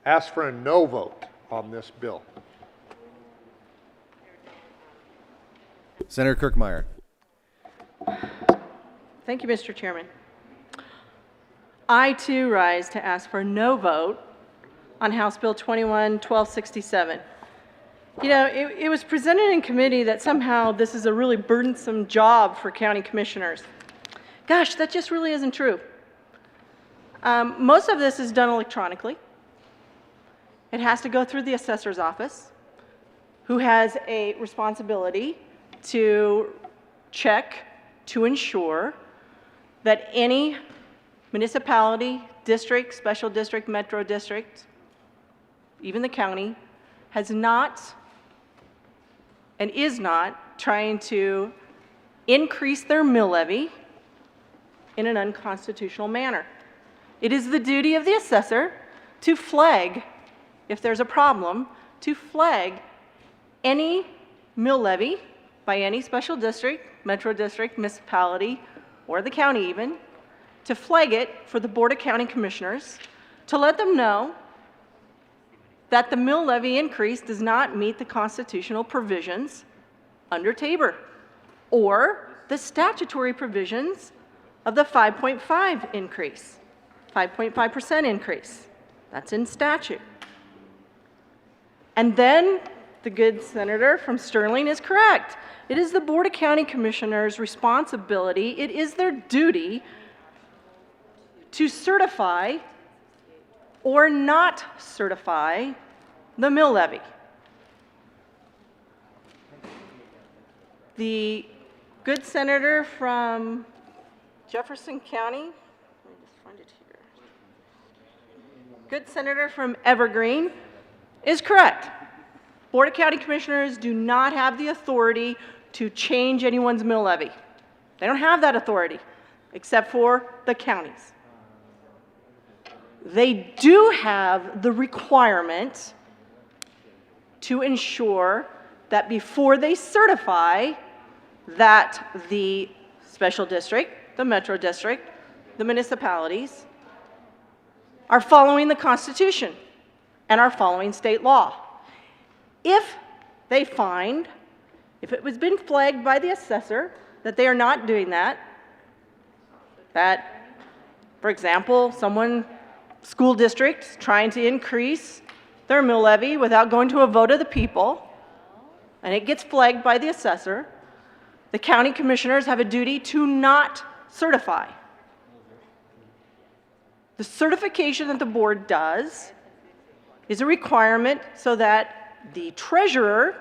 Ask for a no vote on this bill. Senator Kirkmeyer. Thank you, Mr. Chairman. I too rise to ask for a no vote on House Bill 21-1267. You know, it was presented in committee that somehow this is a really burdensome job for county commissioners. Gosh, that just really isn't true. Most of this is done electronically. It has to go through the assessor's office, who has a responsibility to check to ensure that any municipality, district, special district, metro district, even the county, has not and is not trying to increase their mill levy in an unconstitutional manner. It is the duty of the assessor to flag, if there's a problem, to flag any mill levy by any special district, metro district, municipality, or the county even, to flag it for the Board of County Commissioners, to let them know that the mill levy increase does not meet the constitutional provisions under Tabor, or the statutory provisions of the 5.5 increase, 5.5% increase. That's in statute. And then the good senator from Sterling is correct. It is the Board of County Commissioners' responsibility, it is their duty to certify or not certify the mill levy. The good senator from Jefferson County, let me just find it here. Good senator from Evergreen is correct. Board of County Commissioners do not have the authority to change anyone's mill levy. They don't have that authority, except for the counties. They do have the requirement to ensure that before they certify that the special district, the metro district, the municipalities are following the Constitution and are following state law. If they find If it was been flagged by the assessor that they are not doing that, for example, school district trying to increase their mill levy without going to a vote of the people, and it gets flagged by the assessor, the county commissioners have a duty to not certify. The certification that the board does is a requirement so that the treasurer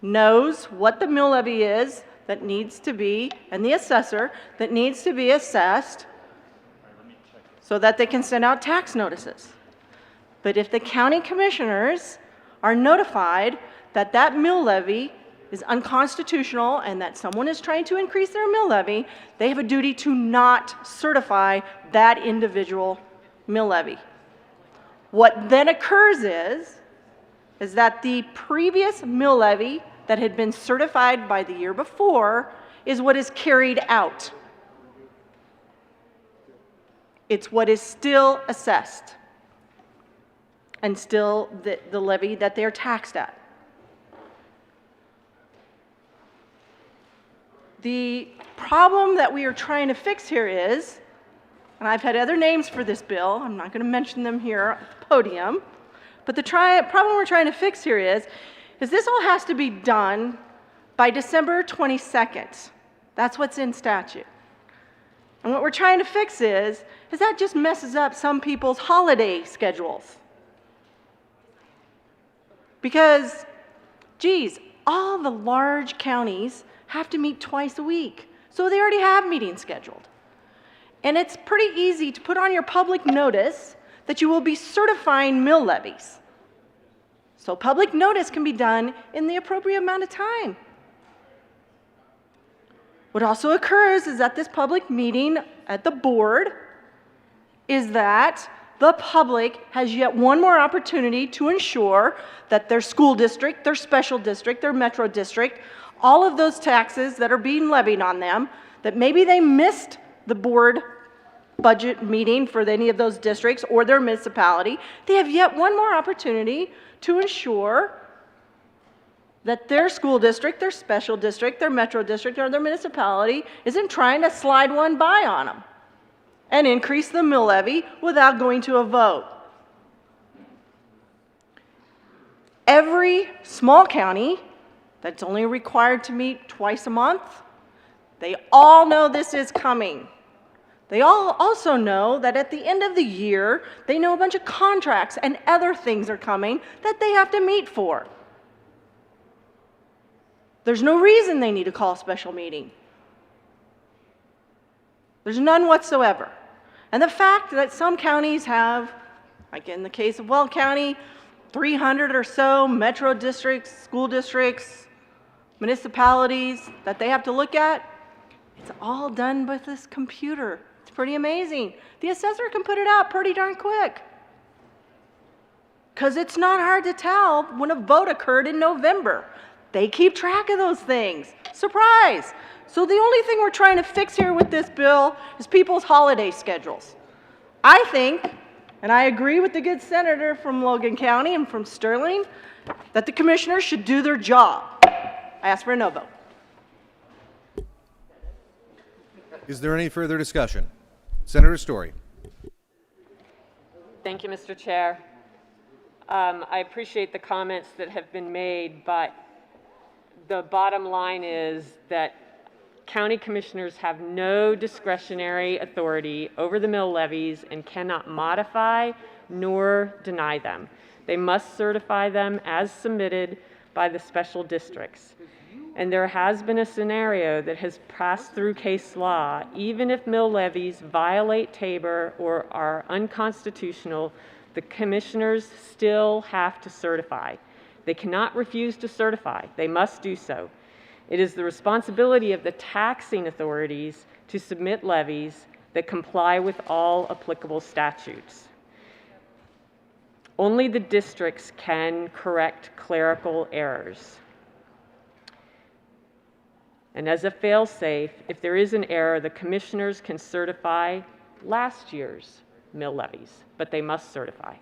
knows what the mill levy is that needs to be, and the assessor that needs to be assessed so that they can send out tax notices. But if the county commissioners are notified that that mill levy is unconstitutional and that someone is trying to increase their mill levy, they have a duty to not certify that individual mill levy. What then occurs is that the previous mill levy that had been certified by the year before is what is carried out. It's what is still assessed and still the levy that they're taxed at. The problem that we are trying to fix here is, and I've had other names for this bill, I'm not going to mention them here at the podium, but the problem we're trying to fix here is this all has to be done by December 22nd. That's what's in statute. And what we're trying to fix is that just messes up some people's holiday schedules. Because, geez, all the large counties have to meet twice a week. So they already have meetings scheduled. And it's pretty easy to put on your public notice that you will be certifying mill levies. So public notice can be done in the appropriate amount of time. What also occurs is at this public meeting at the board is that the public has yet one more opportunity to ensure that their school district, their special district, their metro district, all of those taxes that are being levied on them, that maybe they missed the board budget meeting for any of those districts or their municipality, they have yet one more opportunity to ensure that their school district, their special district, their metro district, or their municipality isn't trying to slide one by on them and increase the mill levy without going to a vote. Every small county that's only required to meet twice a month, they all know this is coming. They all also know that at the end of the year, they know a bunch of contracts and other things are coming that they have to meet for. There's no reason they need to call a special meeting. There's none whatsoever. And the fact that some counties have, like in the case of Weld County, 300 or so metro districts, school districts, municipalities that they have to look at, it's all done with this computer. It's pretty amazing. The assessor can put it out pretty darn quick. Because it's not hard to tell when a vote occurred in November. They keep track of those things. Surprise! So the only thing we're trying to fix here with this bill is people's holiday schedules. I think, and I agree with the good senator from Logan County and from Sterling, that the commissioners should do their job. I ask for a no vote. Is there any further discussion? Senator Story. Thank you, Mr. Chair. I appreciate the comments that have been made, but the bottom line is that county commissioners have no discretionary authority over the mill levies and cannot modify nor deny them. They must certify them as submitted by the special districts. And there has been a scenario that has passed through case law, even if mill levies violate Tabor or are unconstitutional, the commissioners still have to certify. They cannot refuse to certify. They must do so. It is the responsibility of the taxing authorities to submit levies that comply with all applicable statutes. Only the districts can correct clerical errors. And as a fail-safe, if there is an error, the commissioners can certify last year's mill levies, but they must certify.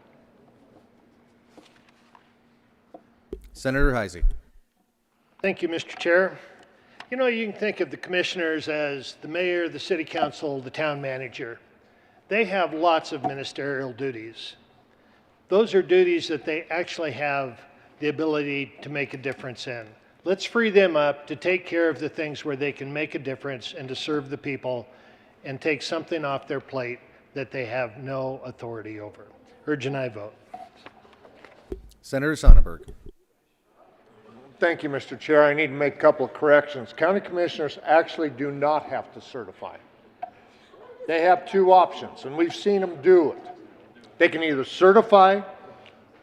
Senator Heisey. Thank you, Mr. Chair. You know, you can think of the commissioners as the mayor, the city council, the town manager. They have lots of ministerial duties. Those are duties that they actually have the ability to make a difference in. Let's free them up to take care of the things where they can make a difference and to serve the people and take something off their plate that they have no authority over. Urge and I vote. Senator Sonnenberg. Thank you, Mr. Chair. I need to make a couple of corrections. County commissioners actually do not have to certify. They have two options, and we've seen them do it. They can either certify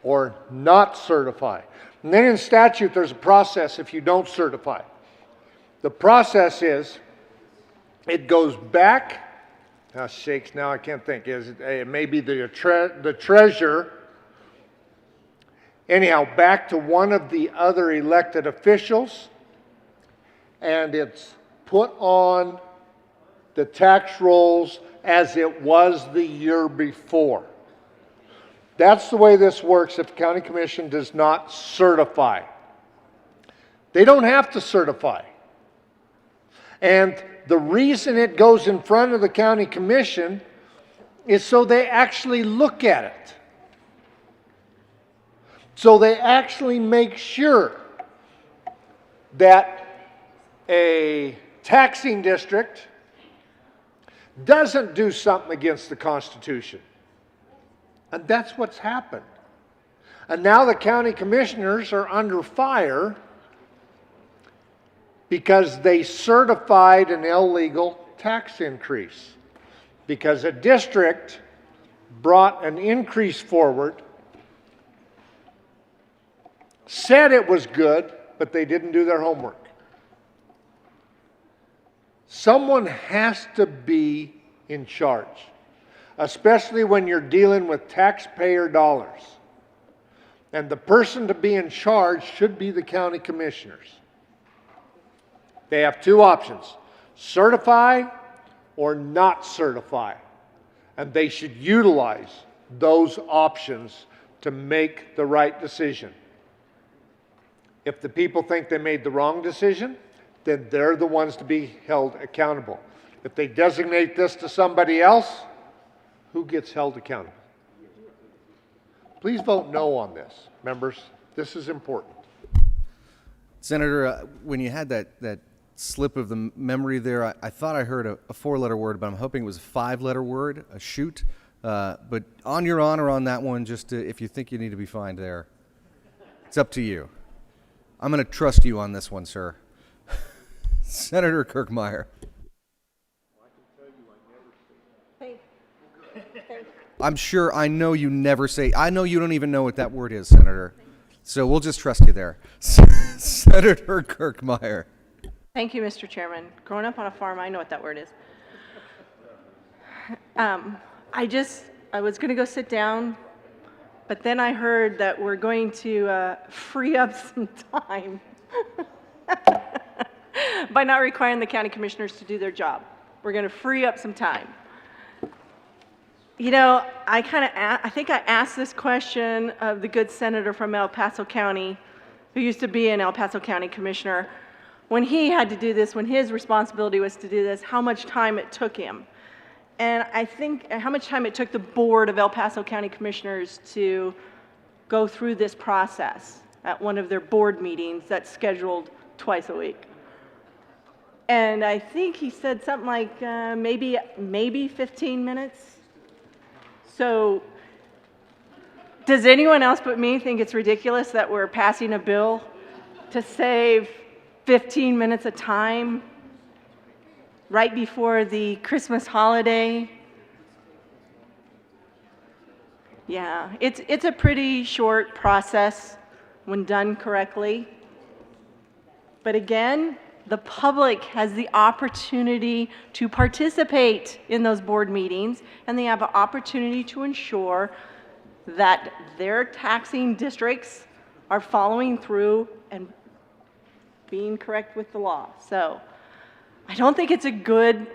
or not certify. And then in statute, there's a process if you don't certify. The process is, it goes back, shakes now, I can't think, it may be the treasurer, anyhow, back to one of the other elected officials, and it's put on the tax rolls as it was the year before. That's the way this works if the county commission does not certify. They don't have to certify. And the reason it goes in front of the county commission is so they actually look at it. So they actually make sure that a taxing district doesn't do something against the Constitution. And that's what's happened. And now the county commissioners are under fire because they certified an illegal tax increase. Because a district brought an increase forward, said it was good, but they didn't do their homework. Someone has to be in charge, especially when you're dealing with taxpayer dollars. And the person to be in charge should be the county commissioners. They have two options: certify or not certify. And they should utilize those options to make the right decision. If the people think they made the wrong decision, then they're the ones to be held accountable. If they designate this to somebody else, who gets held accountable? Please vote no on this, members. This is important. Senator, when you had that slip of the memory there, I thought I heard a four-letter word, but I'm hoping it was a five-letter word, a shoot. But on your honor on that one, just if you think you need to be fined there, it's up to you. I'm going to trust you on this one, sir. Senator Kirkmeyer. I'm sure I know you never say, I know you don't even know what that word is, Senator. So we'll just trust you there. Senator Kirkmeyer. Thank you, Mr. Chairman. Growing up on a farm, I know what that word is. I was going to go sit down, but then I heard that we're going to free up some time by not requiring the county commissioners to do their job. We're going to free up some time. You know, I think I asked this question of the good senator from El Paso County, who used to be an El Paso County commissioner, when he had to do this, when his responsibility was to do this, how much time it took him. And I think how much time it took the board of El Paso County Commissioners to go through this process at one of their board meetings that's scheduled twice a week. And I think he said something like maybe 15 minutes. So does anyone else but me think it's ridiculous that we're passing a bill to save 15 minutes of time right before the Christmas holiday? Yeah, it's a pretty short process when done correctly. But again, the public has the opportunity to participate in those board meetings, and they have an opportunity to ensure that their taxing districts are following through and being correct with the law. So I don't think it's a good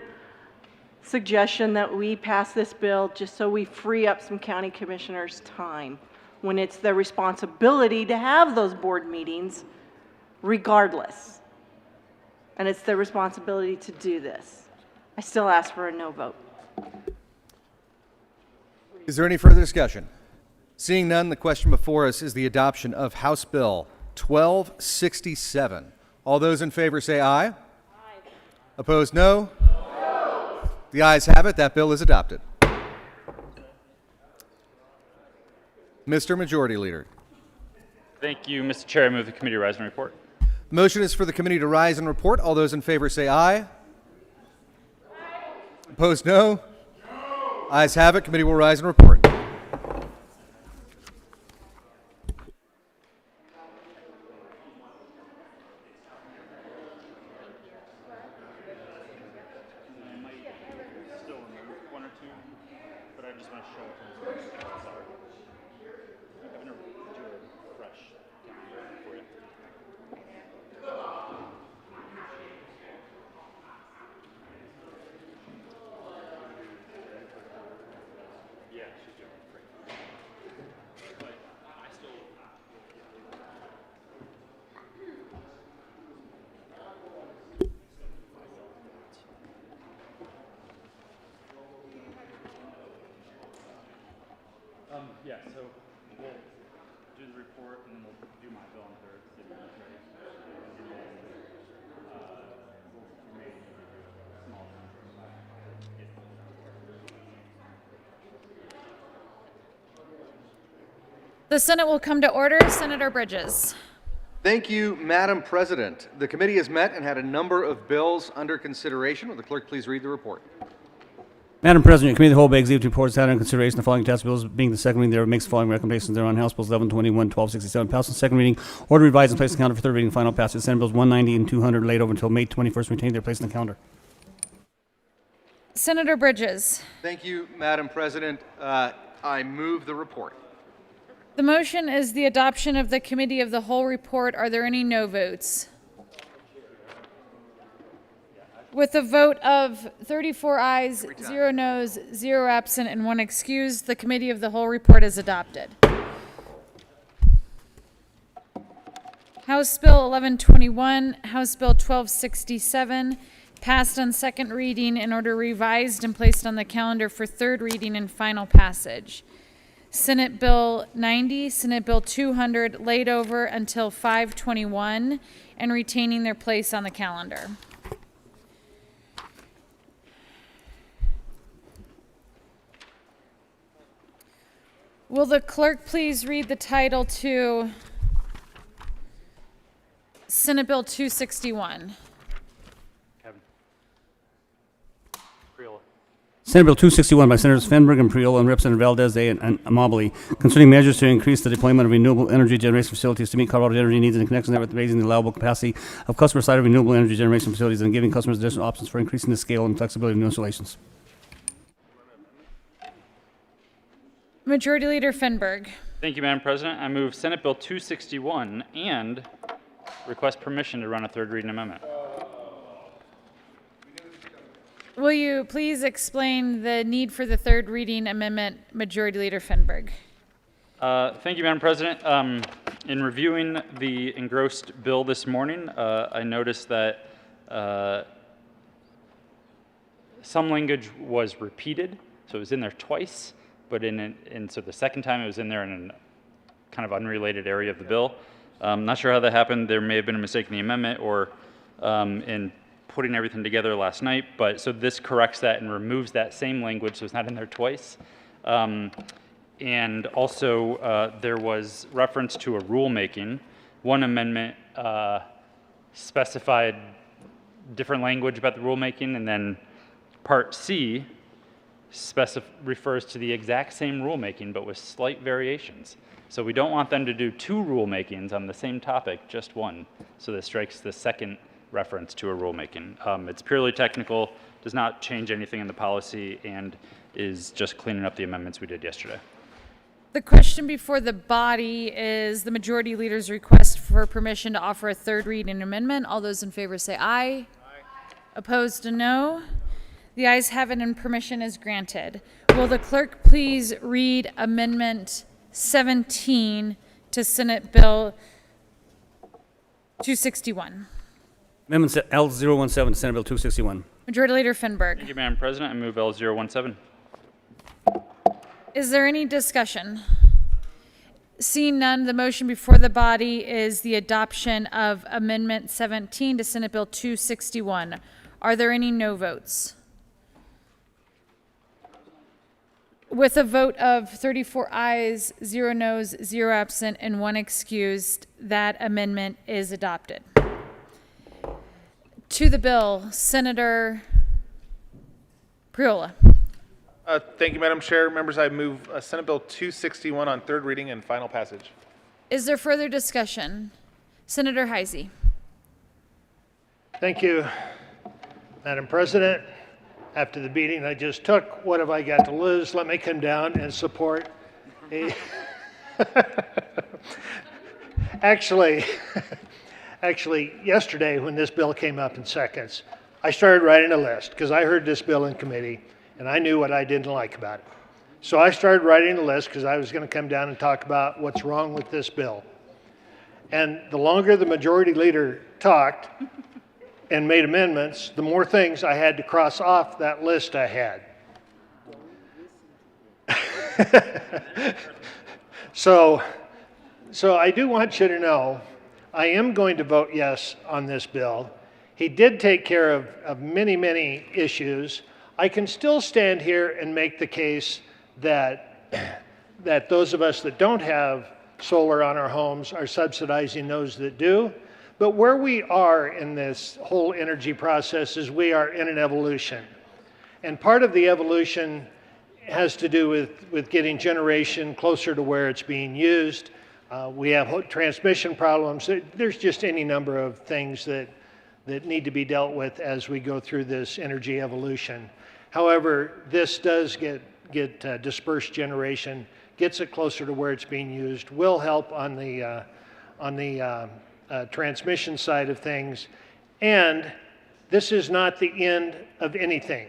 suggestion that we pass this bill just so we free up some county commissioners' time when it's their responsibility to have those board meetings regardless. And it's their responsibility to do this. I still ask for a no vote. Is there any further discussion? Seeing none, the question before us is the adoption of House Bill 1267. All those in favor say aye. Aye. Opposed, no. No. The ayes have it. That bill is adopted. Mr. Majority Leader. Thank you, Mr. Chair. I move the committee rise and report. The motion is for the committee to rise and report. All those in favor say aye. Aye. Opposed, no. No. Ayes have it. Committee will rise and report. Yeah, so we'll do the report and then we'll do my bill on third. The Senate will come to order. Senator Bridges. Thank you, Madam President. The committee has met and had a number of bills under consideration. Will the clerk please read the report? Madam President, your committee of the whole begs leave to report its under consideration the following tax bills being the second reading thereof makes the following recommendations thereon. House Bills 1121, 1267 passed on second reading. Order revised and placed on the calendar for third reading and final passage. Senate Bills 190 and 200 laid over until May 21st retained their place on the calendar. Senator Bridges. Thank you, Madam President. I move the report. The motion is the adoption of the committee of the whole report. Are there any no votes? With a vote of 34 ayes, 0 noes, 0 absent, and 1 excused, the committee of the whole report is adopted. House Bill 1121, House Bill 1267, passed on second reading in order revised and placed on the calendar for third reading and final passage. Senate Bill 90, Senate Bill 200 laid over until 5/21 and retaining their place on the calendar. Will the clerk please read the title to Senate Bill 261? Kevin. Priola. Senate Bill 261 by Senators Fenberg and Priola and Representative Valdez and Amabile concerning measures to increase the deployment of renewable energy generation facilities to meet Colorado's energy needs and in connection with raising the allowable capacity of customer-side renewable energy generation facilities and giving customers additional options for increasing the scale and flexibility of new installations. Majority Leader Fenberg. Thank you, Madam President. I move Senate Bill 261 and request permission to run a third reading amendment. Will you please explain the need for the third reading amendment, Majority Leader Fenberg? Thank you, Madam President. In reviewing the engrossed bill this morning, I noticed that some language was repeated, so it was in there twice, but so the second time it was in there in a kind of unrelated area of the bill. Not sure how that happened. There may have been a mistake in the amendment or in putting everything together last night, but so this corrects that and removes that same language so it's not in there twice. And also there was reference to a rulemaking. One amendment specified different language about the rulemaking, and then Part C refers to the exact same rulemaking but with slight variations. So we don't want them to do two rulemakings on the same topic, just one. So this strikes the second reference to a rulemaking. It's purely technical, does not change anything in the policy, and is just cleaning up the amendments we did yesterday. The question before the body is the Majority Leader's request for permission to offer a third reading amendment. All those in favor say aye. Aye. Opposed, no. The ayes have it and permission is granted. Will the clerk please read Amendment 17 to Senate Bill 261. Amendment L017 to Senate Bill 261. Majority Leader Finberg. Thank you, Madam President. I move L017. Is there any discussion? Seeing none, the motion before the body is the adoption of Amendment 17 to Senate Bill 261. Are there any no votes? With a vote of 34 ayes, 0 noes, 0 absent, and 1 excused, that amendment is adopted. To the bill, Senator Priola. Thank you, Madam Chair. Members, I move Senate Bill 261 on third reading and final passage. Is there further discussion? Senator Heisey. Thank you, Madam President. After the beating I just took, what have I got to lose? Let me come down and support a... Actually, yesterday when this bill came up in seconds, I started writing a list because I heard this bill in committee and I knew what I didn't like about it. So I started writing a list because I was going to come down and talk about what's wrong with this bill. And the longer the majority leader talked and made amendments, the more things I had to cross off that list I had. So I do want you to know, I am going to vote yes on this bill. He did take care of many, many issues. I can still stand here and make the case that those of us that don't have solar on our homes are subsidizing those that do. But where we are in this whole energy process is we are in an evolution. And part of the evolution has to do with getting generation closer to where it's being used. We have transmission problems. There's just any number of things that need to be dealt with as we go through this energy evolution. However, this does get dispersed generation, gets it closer to where it's being used, will help on the transmission side of things. And this is not the end of anything.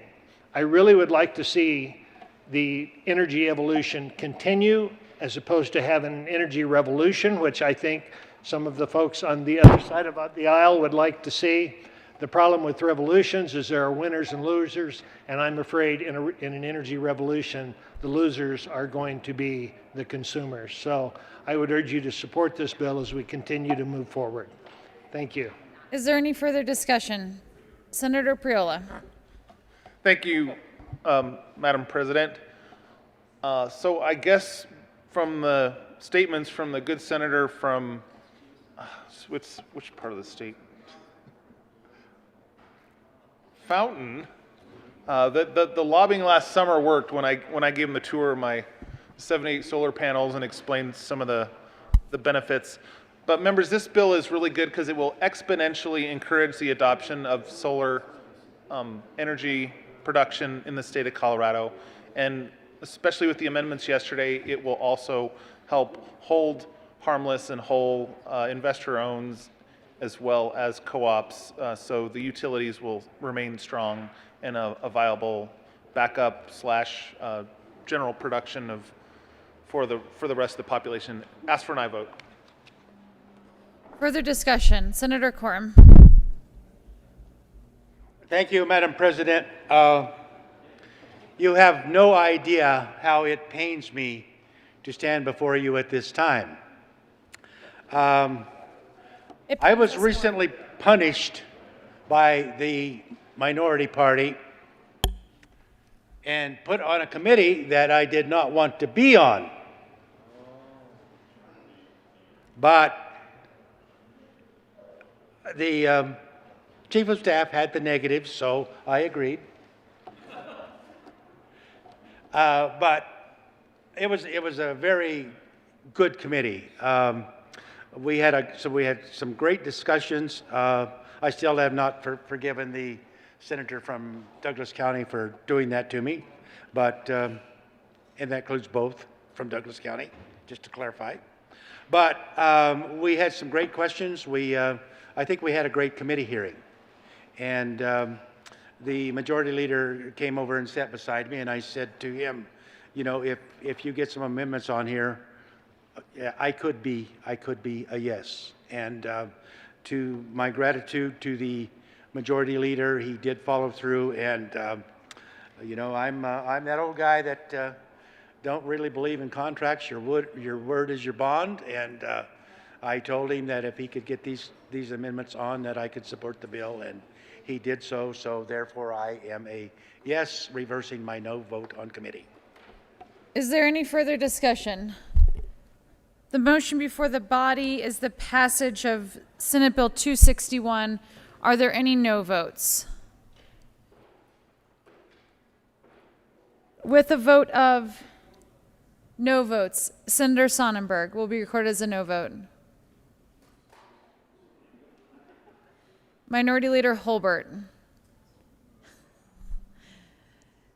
I really would like to see the energy evolution continue as opposed to having an energy revolution, which I think some of the folks on the other side of the aisle would like to see. The problem with revolutions is there are winners and losers, and I'm afraid in an energy revolution, the losers are going to be the consumers. So I would urge you to support this bill as we continue to move forward. Thank you. Is there any further discussion? Senator Priola. Thank you, Madam President. So I guess from the statements from the good senator from, which part of the state? Fountain. The lobbying last summer worked when I gave him the tour of my 78 solar panels and explained some of the benefits. But members, this bill is really good because it will exponentially encourage the adoption of solar energy production in the state of Colorado. And especially with the amendments yesterday, it will also help hold harmless and whole investor-owns as well as co-ops, so the utilities will remain strong and a viable backup / general production for the rest of the population. Ask for an aye vote. Further discussion. Senator Quorum. Thank you, Madam President. You have no idea how it pains me to stand before you at this time. I was recently punished by the minority party and put on a committee that I did not want to be on. But the chief of staff had the negatives, so I agreed. But it was a very good committee. We had some great discussions. I still have not forgiven the senator from Douglas County for doing that to me, but and that includes both from Douglas County, just to clarify. But we had some great questions. I think we had a great committee hearing, and the majority leader came over and sat beside me, and I said to him, you know, if you get some amendments on here, I could be a yes. And to my gratitude to the majority leader. He did follow through, and I'm that old guy that don't really believe in contracts. Your word is your bond, and I told him that if he could get these amendments on, that I could support the bill, and he did so. So therefore, I am a yes, reversing my no vote on committee. Is there any further discussion? The motion before the body is the passage of Senate Bill 261. Are there any no votes? With a vote of no votes, Senator Sonnenberg will be recorded as a no vote. Minority Leader Holbert.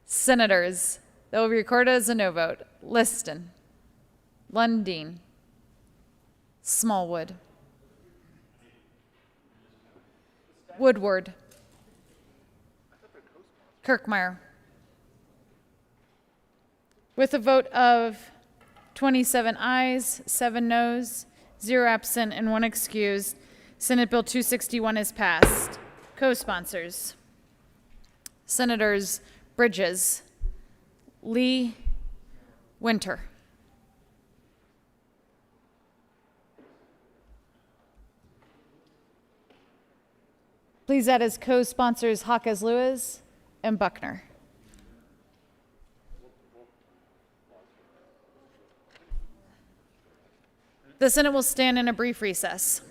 Senators, that will be recorded as a no vote. Liston, Lundeen, Smallwood, Woodward, Kirkmeyer. With a vote of 27 ayes, 7 noes, 0 absent, and 1 excused, Senate Bill 261 is passed. Co-sponsors: Senators Bridges, Lee, Winter. Please add as co-sponsors Hawkes Lewis and Buckner. The Senate will stand in a brief recess.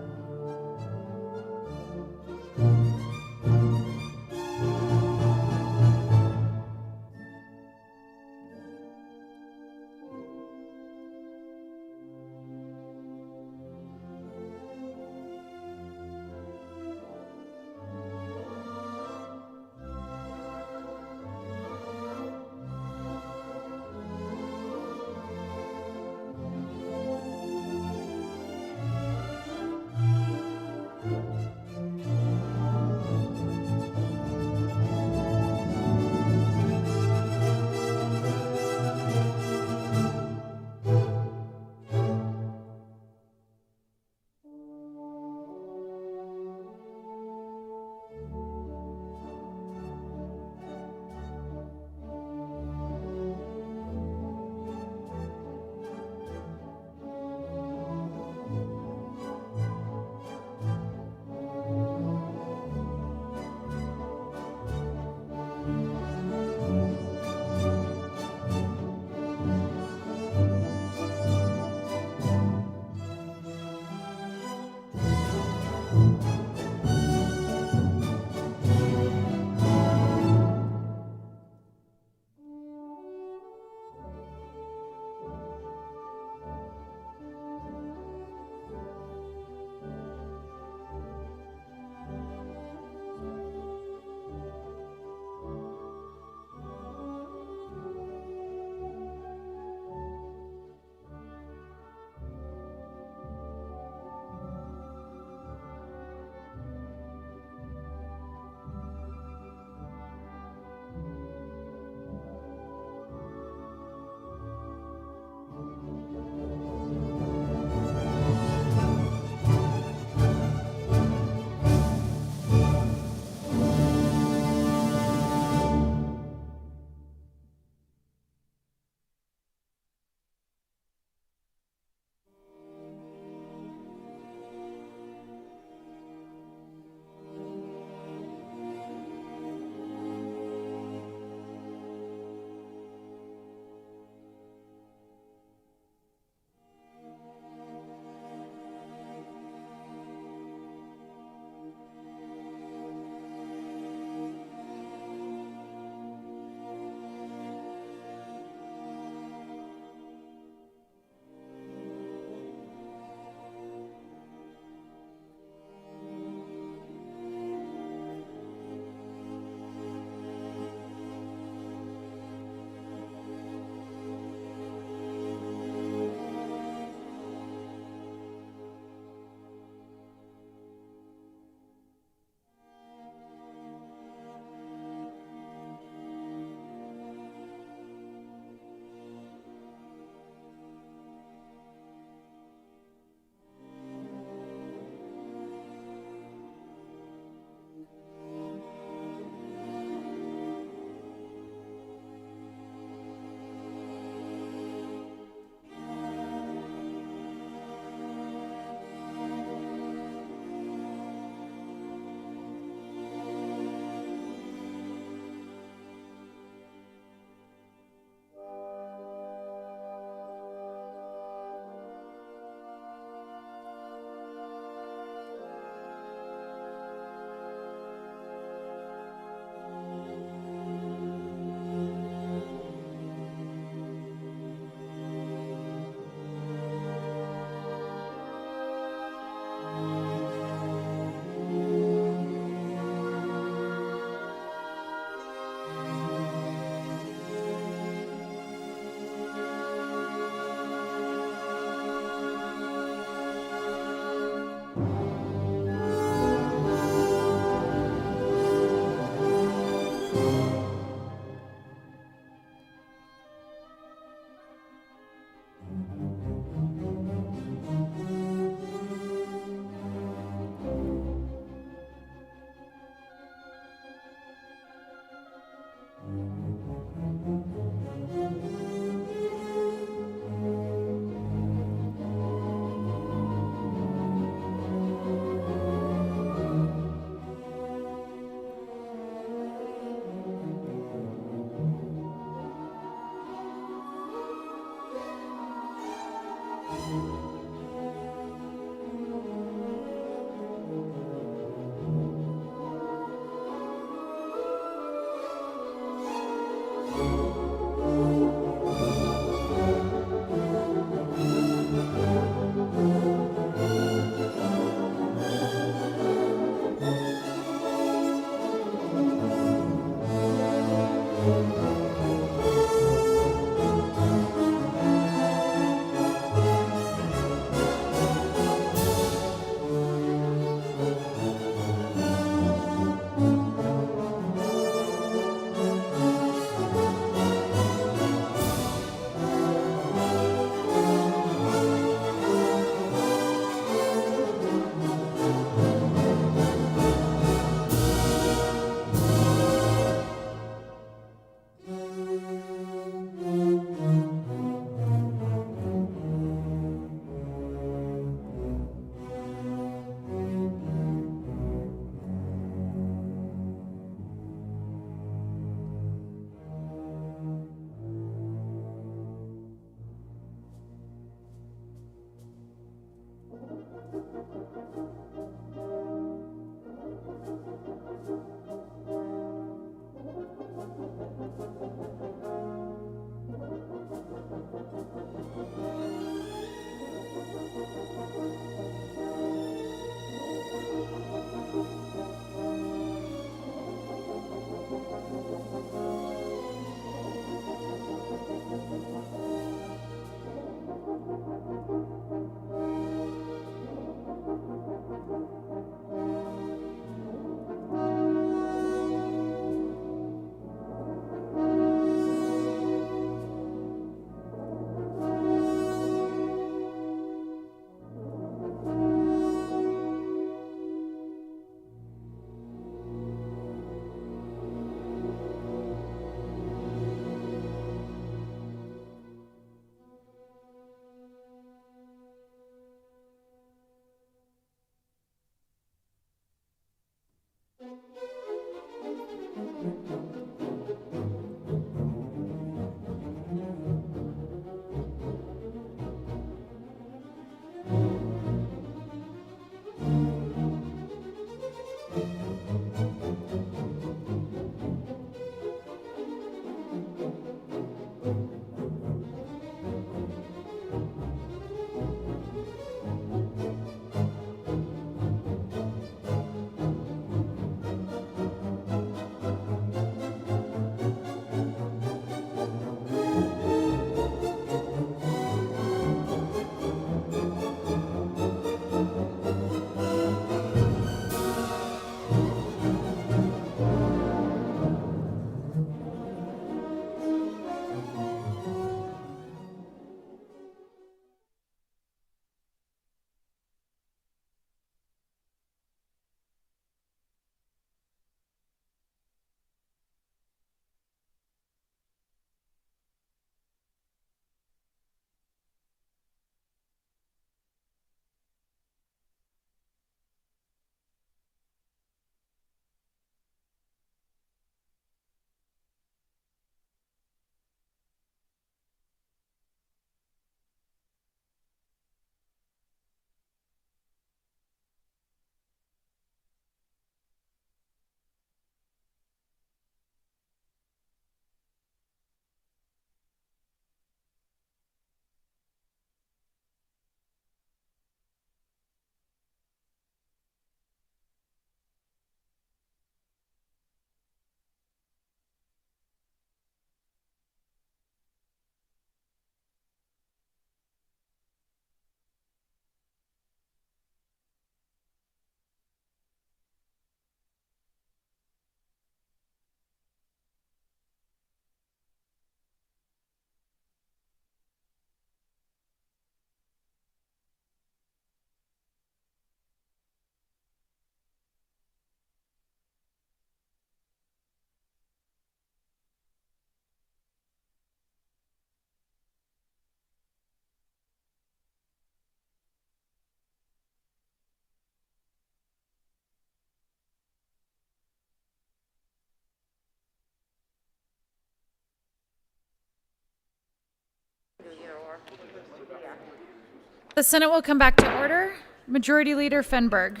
The Senate will come back to order. Majority Leader Fenberg.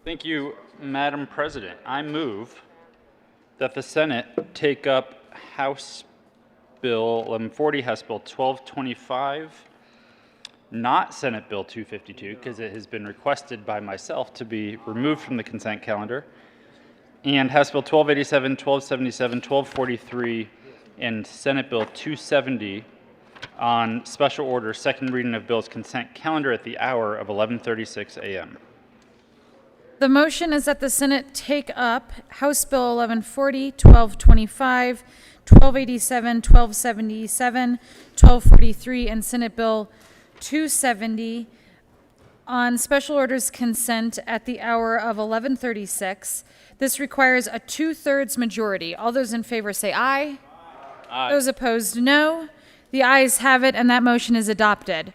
Thank you, Madam President. I move that the Senate take up House Bill 1140, House Bill 1225, not Senate Bill 252, because it has been requested by myself to be removed from the consent calendar, and House Bill 1287, 1277, 1243, and Senate Bill 270 on special order, second reading of bills consent calendar at the hour of 11:36 a.m. The motion is that the Senate take up House Bill 1140, 1225, 1287, 1277, 1243, and Senate Bill 270 on special orders consent at the hour of 11:36. This requires a 2/3 majority. All those in favor say aye. Aye. Those opposed, no. The ayes have it, and that motion is adopted.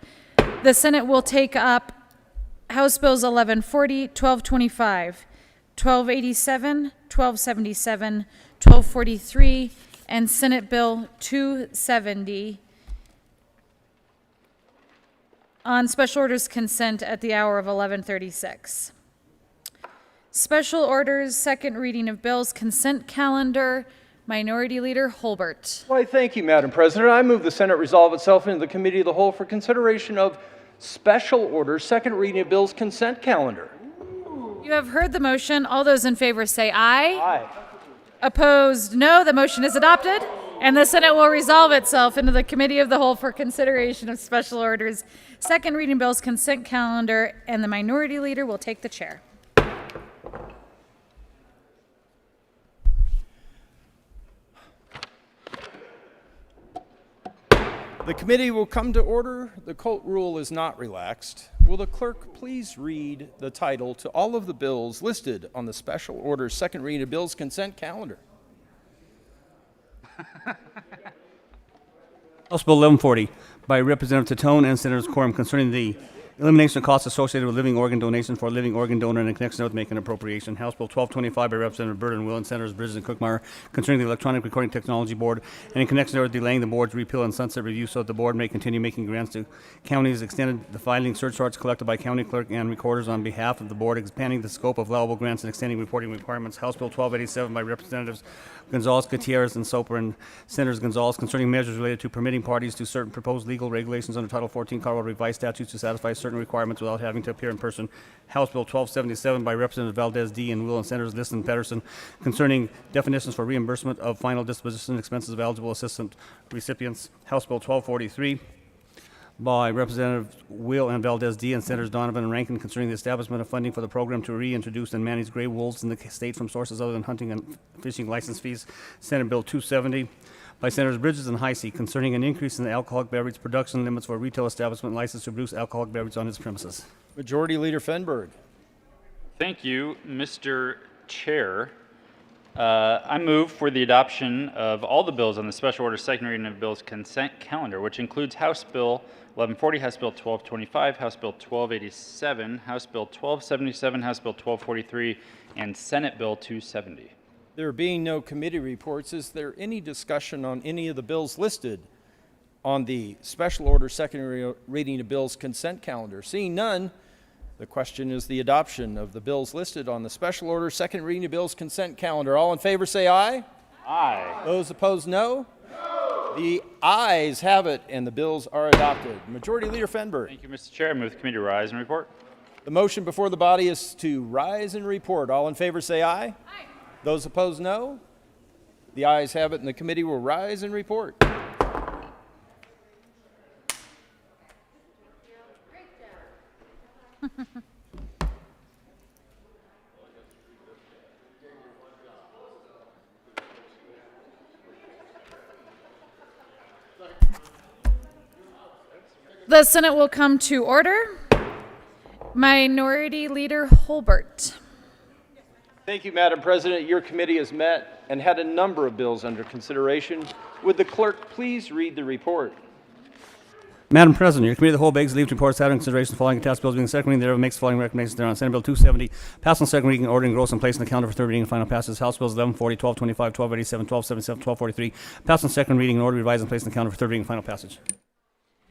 The Senate will take up House Bills 1140, 1225, 1287, 1277, 1243, and Senate Bill 270 on special orders consent at the hour of 11:36. Special orders, second reading of bills, consent calendar, Minority Leader Holbert. Why, thank you, Madam President. I move the Senate resolve itself into the Committee of the Whole for consideration of special orders, second reading of bills, consent calendar. You have heard the motion. All those in favor say aye. Aye. Opposed, no. The motion is adopted, and the Senate will resolve itself into the Committee of the Whole for consideration of special orders, second reading bills, consent calendar, and the Minority Leader will take the chair. The committee will come to order. The Colt rule is not relaxed. Will the clerk please read the title to all of the bills listed on the special order second reading of bills consent calendar? House Bill 1140 by Representative Tatone and Senators Quorum concerning the elimination of costs associated with living organ donation for a living organ donor in connection with making an appropriation. House Bill 1225 by Representative Burden Will and Senators Bridges and Cookmeyer concerning the Electronic Recording Technology Board and in connection with delaying the board's repeal and sunset review so that the board may continue making grants to counties, extended the filing surcharge collected by county clerk and recorders on behalf of the board, expanding the scope of allowable grants and extending reporting requirements. House Bill 1287 by Representatives Gonzalez, Gutierrez, and Soper and Senators Gonzalez concerning measures related to permitting parties to certain proposed legal regulations under Title 14 Colorado Revised Statutes to satisfy certain requirements without having to appear in person. House Bill 1277 by Representative Valdez D. and Will and Senators List and Pedersen concerning definitions for reimbursement of final disposition expenses of eligible assistance recipients. House Bill 1243 by Representative Will and Valdez D. and Senators Donovan and Rankin concerning the establishment of funding for the program to reintroduce and manage gray wolves in the state from sources other than hunting and fishing license fees. Senate Bill 270 by Senators Bridges and Heisey concerning an increase in the alcoholic beverage production limits for a retail establishment licensed to produce alcoholic beverage on its premises. Majority Leader Fenberg. Thank you, Mr. Chair. I move for the adoption of all the bills on the special order second reading of bills consent calendar, which includes House Bill 1140, House Bill 1225, House Bill 1287, House Bill 1277, House Bill 1243, and Senate Bill 270. There being no committee reports, is there any discussion on any of the bills listed on the special order second reading of bills consent calendar? Seeing none, the question is the adoption of the bills listed on the special order second reading of bills consent calendar. All in favor say aye. Aye. Those opposed, no. The ayes have it, and the bills are adopted. Majority Leader Fenberg. Thank you, Mr. Chair. I move the committee to rise and report. The motion before the body is to rise and report. All in favor say aye. Aye. Those opposed, no. The ayes have it, and the committee will rise and report. The Senate will come to order. Minority Leader Holbert. Thank you, Madam President. Your committee has met and had a number of bills under consideration. Would the clerk please read the report? Madam President, your committee of the whole begs leave to report having consideration of the following tax bills being second reading thereof makes the following recommendations thereon. Senate Bill 270, passed on second reading, ordering gross and placing the calendar for third reading and final passage. House Bills 1140, 1225, 1287, 1277, 1243, passed on second reading and order revised and placed in the calendar for third reading and final passage.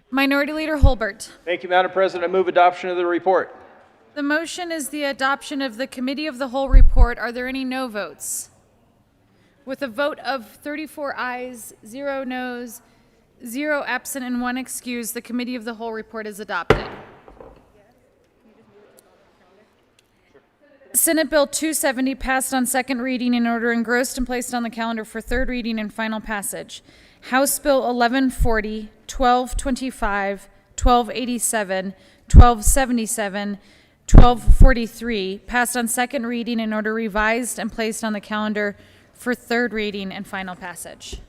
Minority Leader Holbert. Thank you, Madam President. I move adoption of the report. The motion is the adoption of the Committee of the Whole report. Are there any no votes? With a vote of 34 ayes, 0 noes, 0 absent, and 1 excused, the Committee of the Whole report is adopted. Senate Bill 270 passed on second reading in order engrossed and placed on the calendar for third reading and final passage. House Bill 1140, 1225, 1287, 1277, 1243 passed on second reading in order revised and placed on the calendar for third reading and final passage.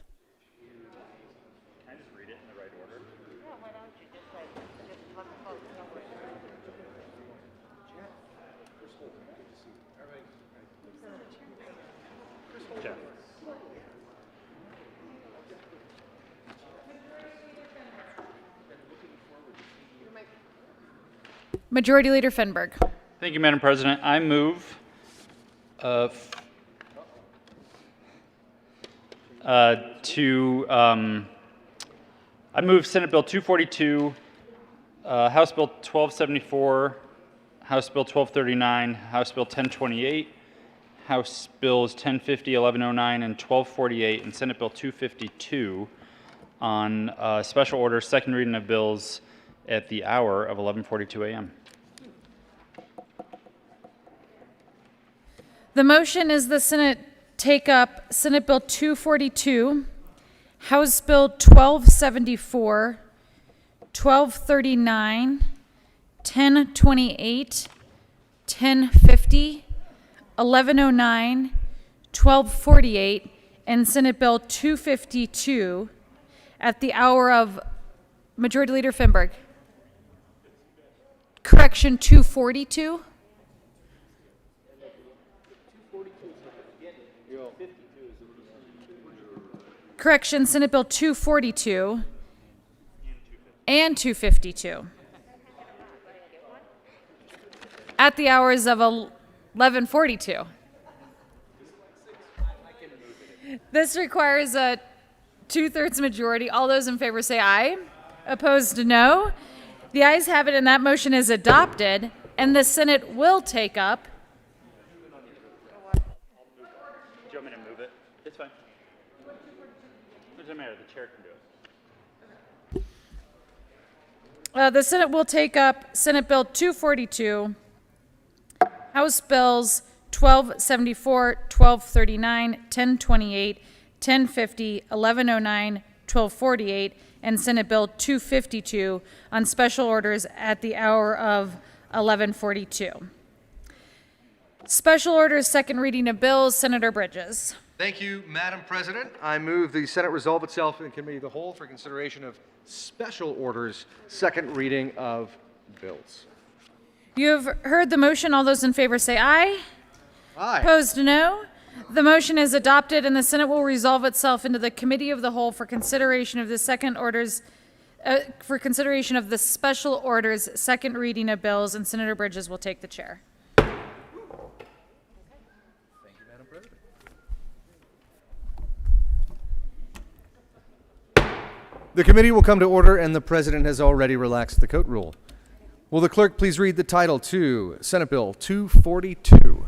Majority Leader Finberg. Thank you, Madam President. I move I move Senate Bill 242, House Bill 1274, House Bill 1239, House Bill 1028, House Bills 1050, 1109, and 1248, and Senate Bill 252 on special order second reading of bills at the hour of 11:42 a.m. The motion is the Senate take up Senate Bill 242, House Bill 1274, 1239, 1028, 1050, 1109, 1248, and Senate Bill 252 at the hour of Majority Leader Finberg. Correction, 242. Correction, Senate Bill 242 and 252 at the hours of 11:42. This requires a 2/3 majority. All those in favor say aye. Opposed, no. The ayes have it, and that motion is adopted, and the Senate will take up. Do you want me to move it? It's fine. It doesn't matter. The chair can do it. The Senate will take up Senate Bill 242, House Bills 1274, 1239, 1028, 1050, 1109, 1248, and Senate Bill 252 on special orders at the hour of 11:42. Special orders, second reading of bills, Senator Bridges. Thank you, Madam President. I move the Senate resolve itself in Committee of the Whole for consideration of special orders, second reading of bills. You have heard the motion. All those in favor say aye. Aye. Opposed, no. The motion is adopted, and the Senate will resolve itself into the Committee of the Whole for consideration of the special orders, second reading of bills, and Senator Bridges will take the chair. Thank you, Madam President. The committee will come to order, and the President has already relaxed the coat rule. Will the clerk please read the title to Senate Bill 242?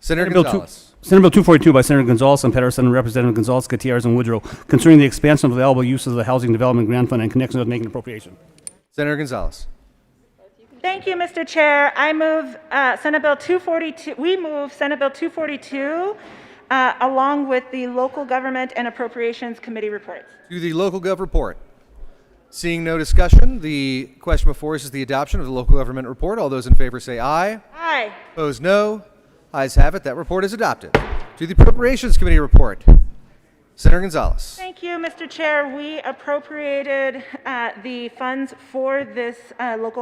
Senator Gonzalez. Senate Bill 242 by Senator Gonzalez and Pedersen, Representative Gonzalez, Gutierrez, and Woodrow, concerning the expansion of available uses of the Housing Development Grant Fund in connection with making appropriation. Senator Gonzalez. Thank you, Mr. Chair. I move Senate Bill 242. We move Senate Bill 242 along with the Local Government and Appropriations Committee reports. To the local gov report. Seeing no discussion, the question before us is the adoption of the local government report. All those in favor say aye. Aye. Opposed, no. Ayes have it. That report is adopted. To the Appropriations Committee report. Senator Gonzalez. Thank you, Mr. Chair. We appropriated the funds for this the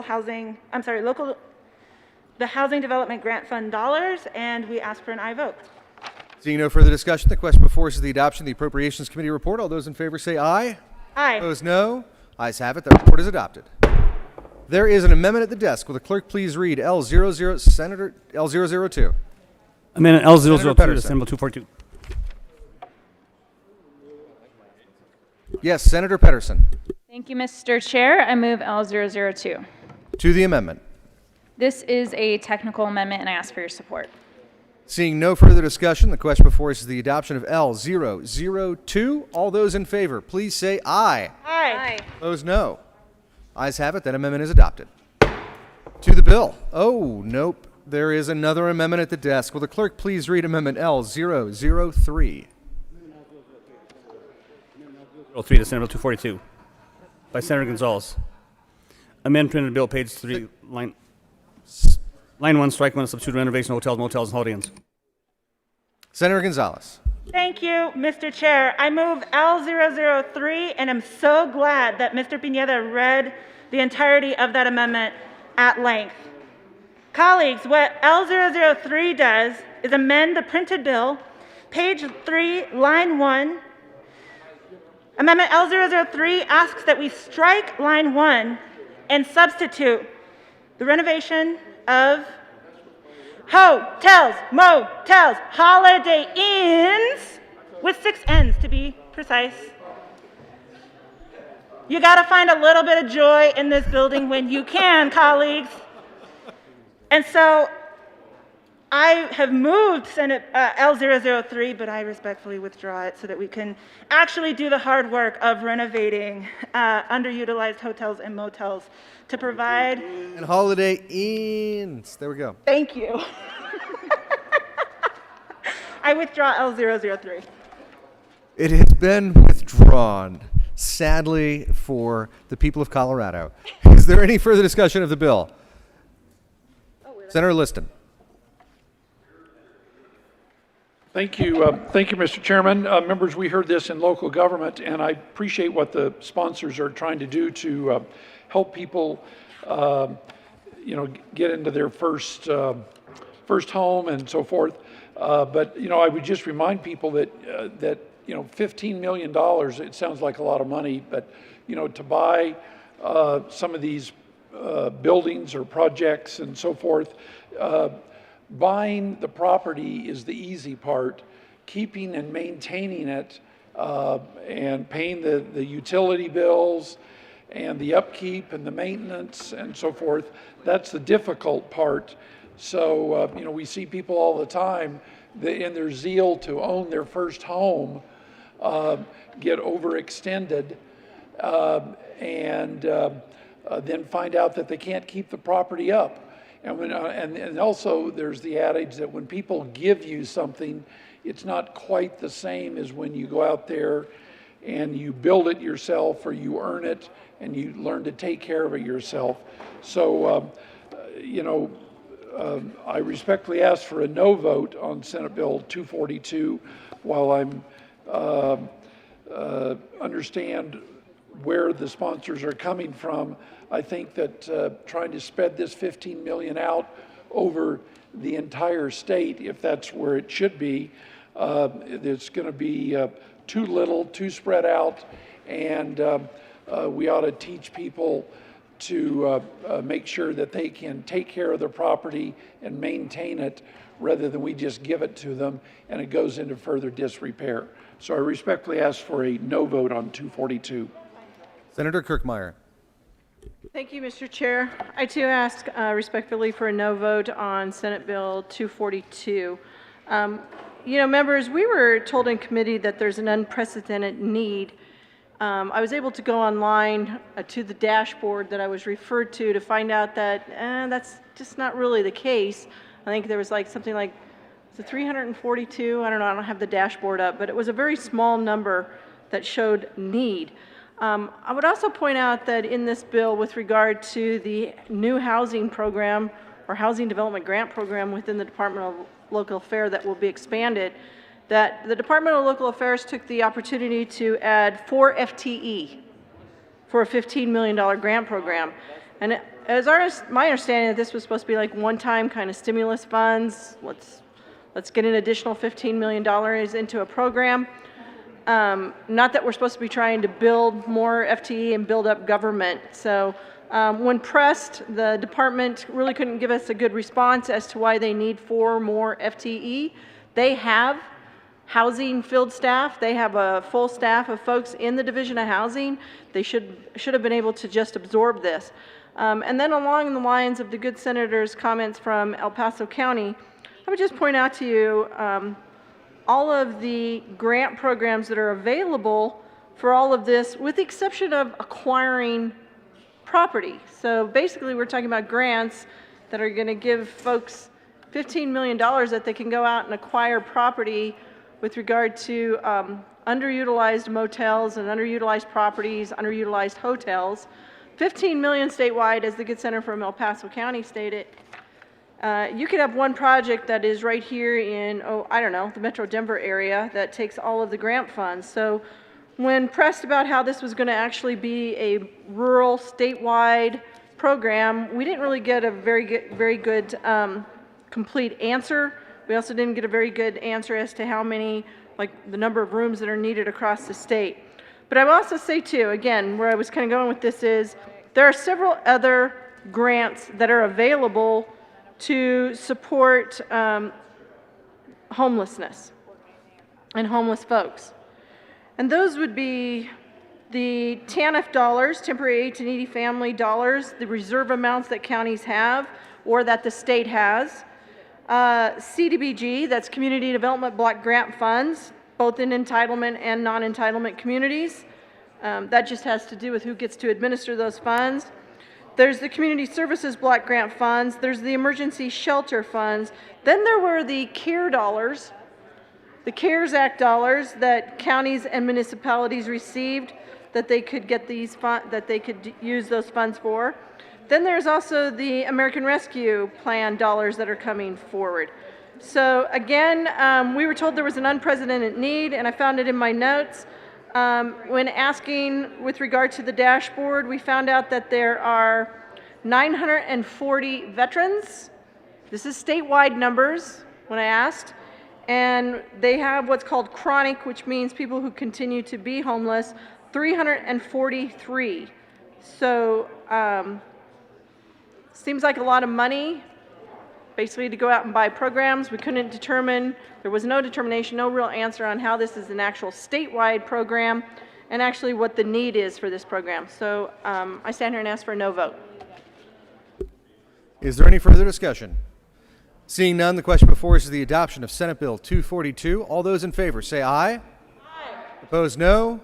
Housing Development Grant Fund dollars, and we ask for an aye vote. Seeing no further discussion, the question before us is the adoption of the Appropriations Committee report. All those in favor say aye. Aye. Opposed, no. Ayes have it. That report is adopted. There is an amendment at the desk. Will the clerk please read L00, Senator L002? Amendment L002 Senator to Pedersen. Senate Bill 242. Yes, Senator Pedersen. Thank you, Mr. Chair. I move L002. To the amendment. This is a technical amendment, and I ask for your support. Seeing no further discussion, the question before us is the adoption of L002. All those in favor, please say aye. Aye. Opposed, no. Ayes have it. That amendment is adopted. To the bill. Oh, nope. There is another amendment at the desk. Will the clerk please read Amendment L003? 03 to Senate Bill 242 by Senator Gonzalez. Amend printed bill, page 3, line 1, strike 1, substitute renovation hotels, motels, and holiday inns. Senator Gonzalez. Thank you, Mr. Chair. I move L003, and I'm so glad that Mr. Pineda read the entirety of that amendment at length. Colleagues, what L003 does is amend the printed bill, page 3, line 1. Amendment L003 asks that we strike line 1 and substitute the renovation of hotels, motels, holiday inns, with 6 N's to be precise. You gotta find a little bit of joy in this building when you can, colleagues. And so I have moved Senate L003, but I respectfully withdraw it so that we can actually do the hard work of renovating underutilized hotels and motels to provide. And holiday inns. There we go. Thank you. I withdraw L003. It has been withdrawn, sadly, for the people of Colorado. Is there any further discussion of the bill? Senator Liston. Thank you, Mr. Chairman. Members, we heard this in local government, and I appreciate what the sponsors are trying to do to help people, get into their first home and so forth. But I would just remind people that $15 million. It sounds like a lot of money, but to buy some of these buildings or projects and so forth. Buying the property is the easy part. Keeping and maintaining it and paying the utility bills and the upkeep and the maintenance and so forth, that's the difficult part. So, we see people all the time that in their zeal to own their first home get overextended and then find out that they can't keep the property up. And, and also there's the adage that when people give you something, it's not quite the same as when you go out there and you build it yourself or you earn it and you learn to take care of it yourself. So, I respectfully ask for a no vote on Senate Bill 242 while I'm understand where the sponsors are coming from. I think that trying to spread this $15 million out over the entire state, if that's where it should be, it's going to be too little, too spread out, and we ought to teach people to make sure that they can take care of their property and maintain it rather than we just give it to them and it goes into further disrepair. So I respectfully ask for a no vote on 242. Senator Kirkmeyer. Thank you, Mr. Chair. I too ask respectfully for a no vote on Senate Bill 242. Members, we were told in committee that there's an unprecedented need. I was able to go online to the dashboard that I was referred to find out that that's just not really the case. I think there was something like 342. I don't know. I don't have the dashboard up, but it was a very small number that showed need. I would also point out that in this bill, with regard to the new housing program or housing development grant program within the Department of Local Affairs that will be expanded, that the Department of Local Affairs took the opportunity to add 4 FTE for a $15 million grant program. And as my understanding, that this was supposed to be like one-time kind of stimulus funds. Let's get an additional $15 million into a program. Not that we're supposed to be trying to build more FTE and build up government. So When pressed, the department really couldn't give us a good response as to why they need 4 more FTE. They have housing field staff. They have a full staff of folks in the Division of Housing. They should have been able to just absorb this. And then along the lines of the good senator's comments from El Paso County, I would just point out to you all of the grant programs that are available for all of this, with the exception of acquiring property. So basically, we're talking about grants that are going to give folks $15 million that they can go out and acquire property with regard to underutilized motels and underutilized properties, underutilized hotels. $15 million statewide, as the good senator from El Paso County stated. You could have one project that is right here in, the Metro Denver area that takes all of the grant funds. So when pressed about how this was going to actually be a rural, statewide program, we didn't really get a very good complete answer. We also didn't get a very good answer as to how many, like the number of rooms that are needed across the state. But I will also say too, again, where I was kind of going with this is, there are several other grants that are available to support homelessness and homeless folks. And those would be the TANF dollars, temporary aid to needy family dollars, the reserve amounts that counties have or that the state has. CDBG, that's Community Development Block Grant Funds, both in entitlement and non-entitlement communities. That just has to do with who gets to administer those funds. There's the Community Services Block Grant Funds. There's the Emergency Shelter Funds. Then there were the CARE dollars, the CARES Act dollars that counties and municipalities received that they could get these that they could use those funds for. Then there's also the American Rescue Plan dollars that are coming forward. So again, we were told there was an unprecedented need, and I found it in my notes. When asking with regard to the dashboard, we found out that there are 940 veterans. This is statewide numbers when I asked. And they have what's called chronic, which means people who continue to be homeless, 343. So seems like a lot of money, basically to go out and buy programs. We couldn't determine, there was no determination, no real answer on how this is an actual statewide program and actually what the need is for this program. So I stand here and ask for a no vote. Is there any further discussion? Seeing none, the question before us is the adoption of Senate Bill 242. All those in favor say aye. Aye. Opposed, no.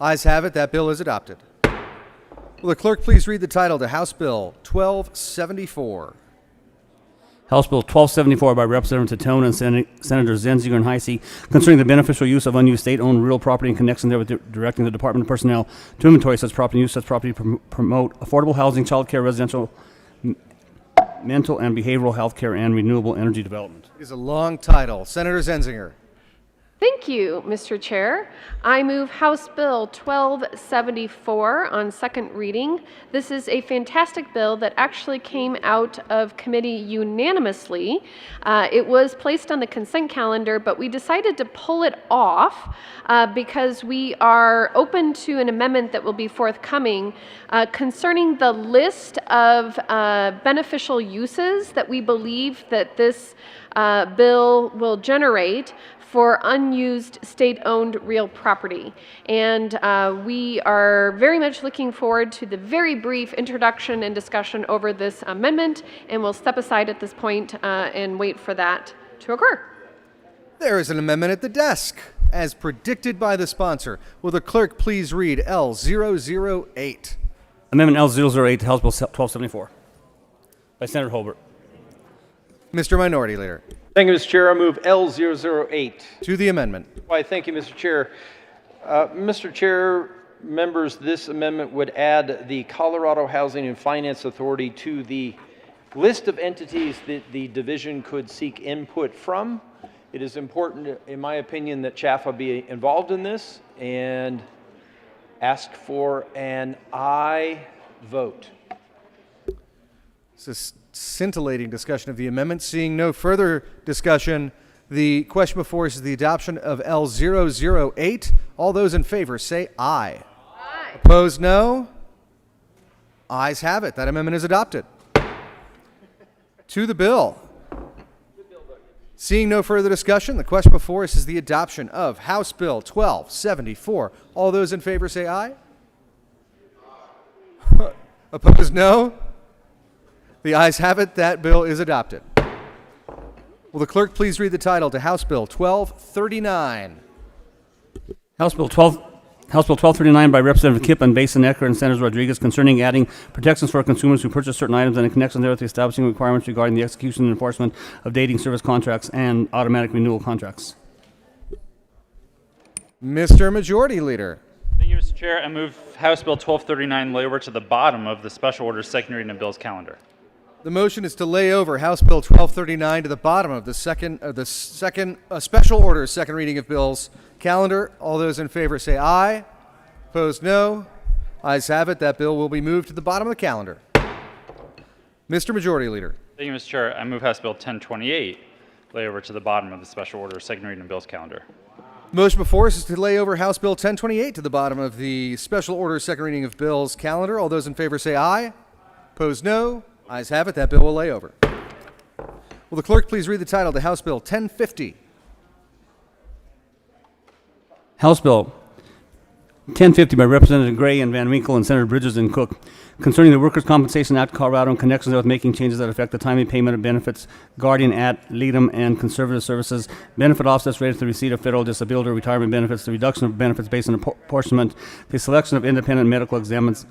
Ayes have it. That bill is adopted. Will the clerk please read the title to House Bill 1274? House Bill 1274 by Representatives Tatone and Senators Zenziger and Heisey, concerning the beneficial use of unused state-owned real property in connection therewith, directing the Department of Personnel to inventory such property and use such property to promote affordable housing, child care, residential, mental and behavioral health care, and renewable energy development. It is a long title. Senator Zenziger. Thank you, Mr. Chair. I move House Bill 1274 on second reading. This is a fantastic bill that actually came out of committee unanimously. It was placed on the consent calendar, but we decided to pull it off because we are open to an amendment that will be forthcoming concerning the list of beneficial uses that we believe that this bill will generate for unused state-owned real property. And we are very much looking forward to the very brief introduction and discussion over this amendment, and we'll step aside at this point and wait for that to occur. There is an amendment at the desk, as predicted by the sponsor. Will the clerk please read L008? Amendment L008 to House Bill 1274 by Senator Holbert. Mr. Minority Leader. Thank you, Mr. Chair. I move L008. To the amendment. Why, thank you, Mr. Chair. Mr. Chair, members, this amendment would add the Colorado Housing and Finance Authority to the list of entities that the division could seek input from. It is important, in my opinion, that CHAFA be involved in this and ask for an aye vote. This is scintillating discussion of the amendment. Seeing no further discussion, the question before us is the adoption of L008. All those in favor say aye. Aye. Opposed, no. Ayes have it. That amendment is adopted. To the bill. Seeing no further discussion, the question before us is the adoption of House Bill 1274. All those in favor say aye. Opposed, no. The ayes have it. That bill is adopted. Will the clerk please read the title to House Bill 1239? House Bill 1239 by Representative Kipp and Basin Ecker and Senators Rodriguez concerning adding protections for consumers who purchase certain items and in connection therewith establishing requirements regarding the execution and enforcement of dating service contracts and automatic renewal contracts. Mr. Majority Leader. Thank you, Mr. Chair. I move House Bill 1239 lay over to the bottom of the special order second reading of bills calendar. The motion is to lay over House Bill 1239 to the bottom of the special order second reading of bills calendar. All those in favor say aye. Opposed, no. Ayes have it. That bill will be moved to the bottom of the calendar. Mr. Majority Leader. Thank you, Mr. Chair. I move House Bill 1028 lay over to the bottom of the special order second reading of bills calendar. The motion before us is to lay over House Bill 1028 to the bottom of the special order second reading of bills calendar. All those in favor say aye. Opposed, no. Ayes have it. That bill will lay over. Will the clerk please read the title to House Bill 1050? House Bill 1050 by Representative Gray and Van Winkle and Senator Bridges and Cook concerning the Workers' Compensation Act, Colorado, in connection with making changes that affect the timely payment of benefits, guardian ad litem, and conservative services, benefit offsets related to the receipt of federal disability or retirement benefits, the reduction of benefits based on apportionment, the selection of independent medical examiners,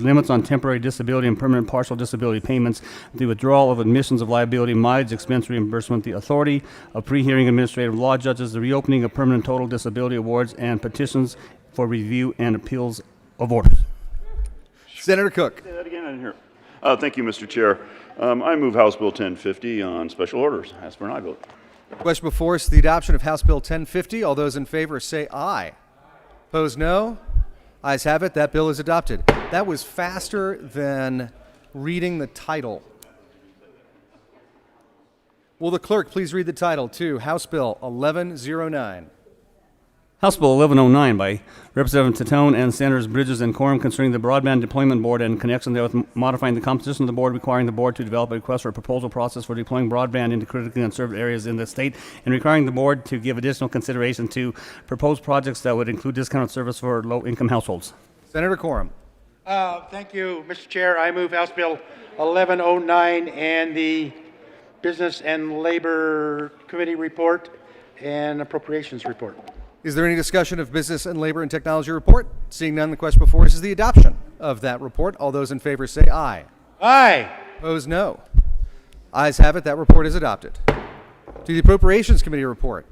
limits on temporary disability and permanent partial disability payments, the withdrawal of admissions of liability, mileage expense reimbursement, the authority of pre-hearing administrative law judges, the reopening of permanent total disability awards, and petitions for review and appeals of orders. Senator Cook. Say that again in here. Thank you, Mr. Chair. I move House Bill 1050 on special orders. Ask for an aye vote. Question before us, the adoption of House Bill 1050. All those in favor say aye. Opposed, no. Ayes have it. That bill is adopted. That was faster than reading the title. Will the clerk please read the title to House Bill 1109? House Bill 1109 by Representative Tatone and Senators Bridges and Coram concerning the Broadband Deployment Board and in connection therewith modifying the composition of the board, requiring the board to develop a request for a proposal process for deploying broadband into critically unserved areas in the state, and requiring the board to give additional consideration to proposed projects that would include discounted service for low-income households. Senator Coram. Thank you, Mr. Chair. I move House Bill 1109 and the Business and Labor Committee report and Appropriations report. Is there any discussion of Business and Labor and Technology report? Seeing none, the question before us is the adoption of that report. All those in favor say aye. Aye. Opposed, no. Ayes have it. That report is adopted. To the Appropriations Committee report.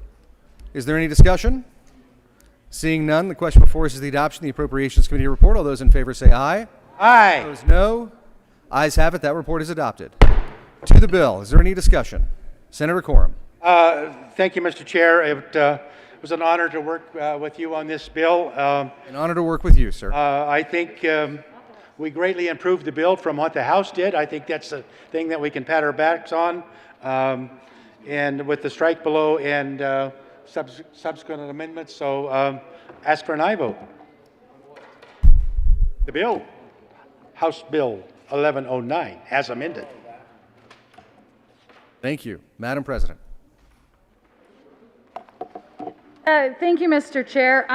Is there any discussion? Seeing none, the question before us is the adoption of the Appropriations Committee report. All those in favor say aye. Aye. Opposed, no. Ayes have it. That report is adopted. To the bill. Is there any discussion? Senator Coram. Thank you, Mr. Chair. It was an honor to work with you on this bill. An honor to work with you, sir. I think we greatly improved the bill from what the House did. I think that's a thing that we can pat our backs on. And with the strike below and subsequent amendments, so ask for an aye vote. The bill, House Bill 1109, as amended. Thank you, Madam President. Thank you, Mr. Chair.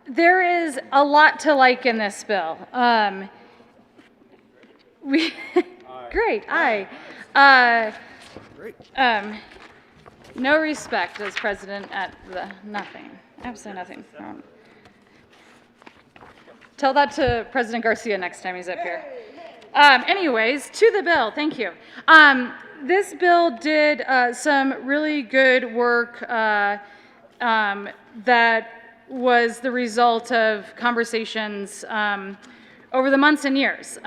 There is a lot to like in this bill. Great, aye. No respect as president at the nothing. Absolutely nothing. Tell that to President Garcia next time he's up here. Anyways, to the bill. Thank you. This bill did some really good work that was the result of conversations over the months and years.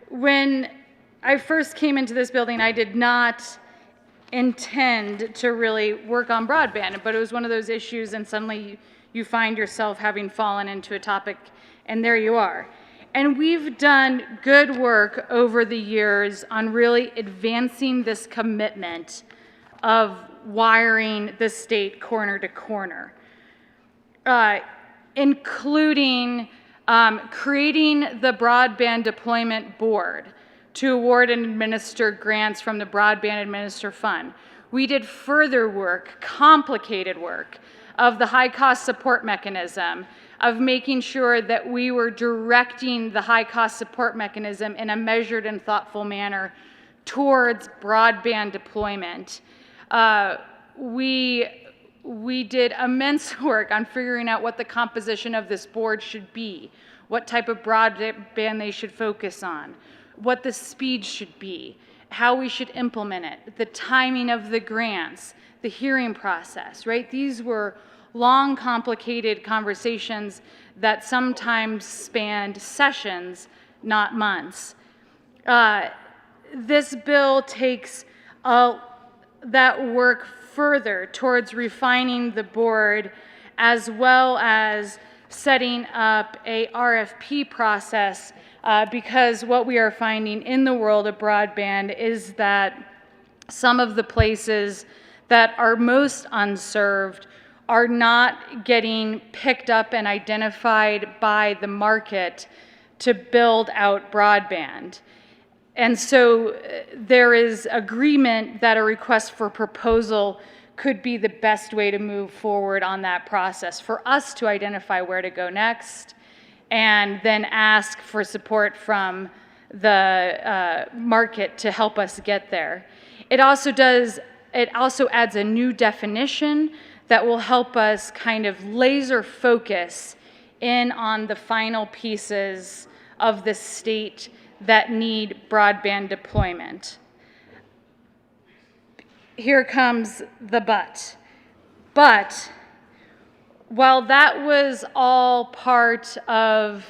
When I first came into this building, I did not intend to really work on broadband, but it was one of those issues, and suddenly you find yourself having fallen into a topic, and there you are. And we've done good work over the years on really advancing this commitment of wiring the state corner to corner, including creating the Broadband Deployment Board to award and administer grants from the Broadband Administer Fund. We did further work, complicated work, of the high-cost support mechanism, of making sure that we were directing the high-cost support mechanism in a measured and thoughtful manner towards broadband deployment. We did immense work on figuring out what the composition of this board should be, what type of broadband they should focus on, what the speed should be, how we should implement it, the timing of the grants, the hearing process, right? These were long, complicated conversations that sometimes spanned sessions, not months. This bill takes that work further towards refining the board, as well as setting up a RFP process, because what we are finding in the world of broadband is that some of the places that are most unserved are not getting picked up and identified by the market to build out broadband. And so there is agreement that a request for proposal could be the best way to move forward on that process, for us to identify where to go next and then ask for support from the market to help us get there. It also adds a new definition that will help us kind of laser focus in on the final pieces of the state that need broadband deployment. Here comes the but. But while that was all part of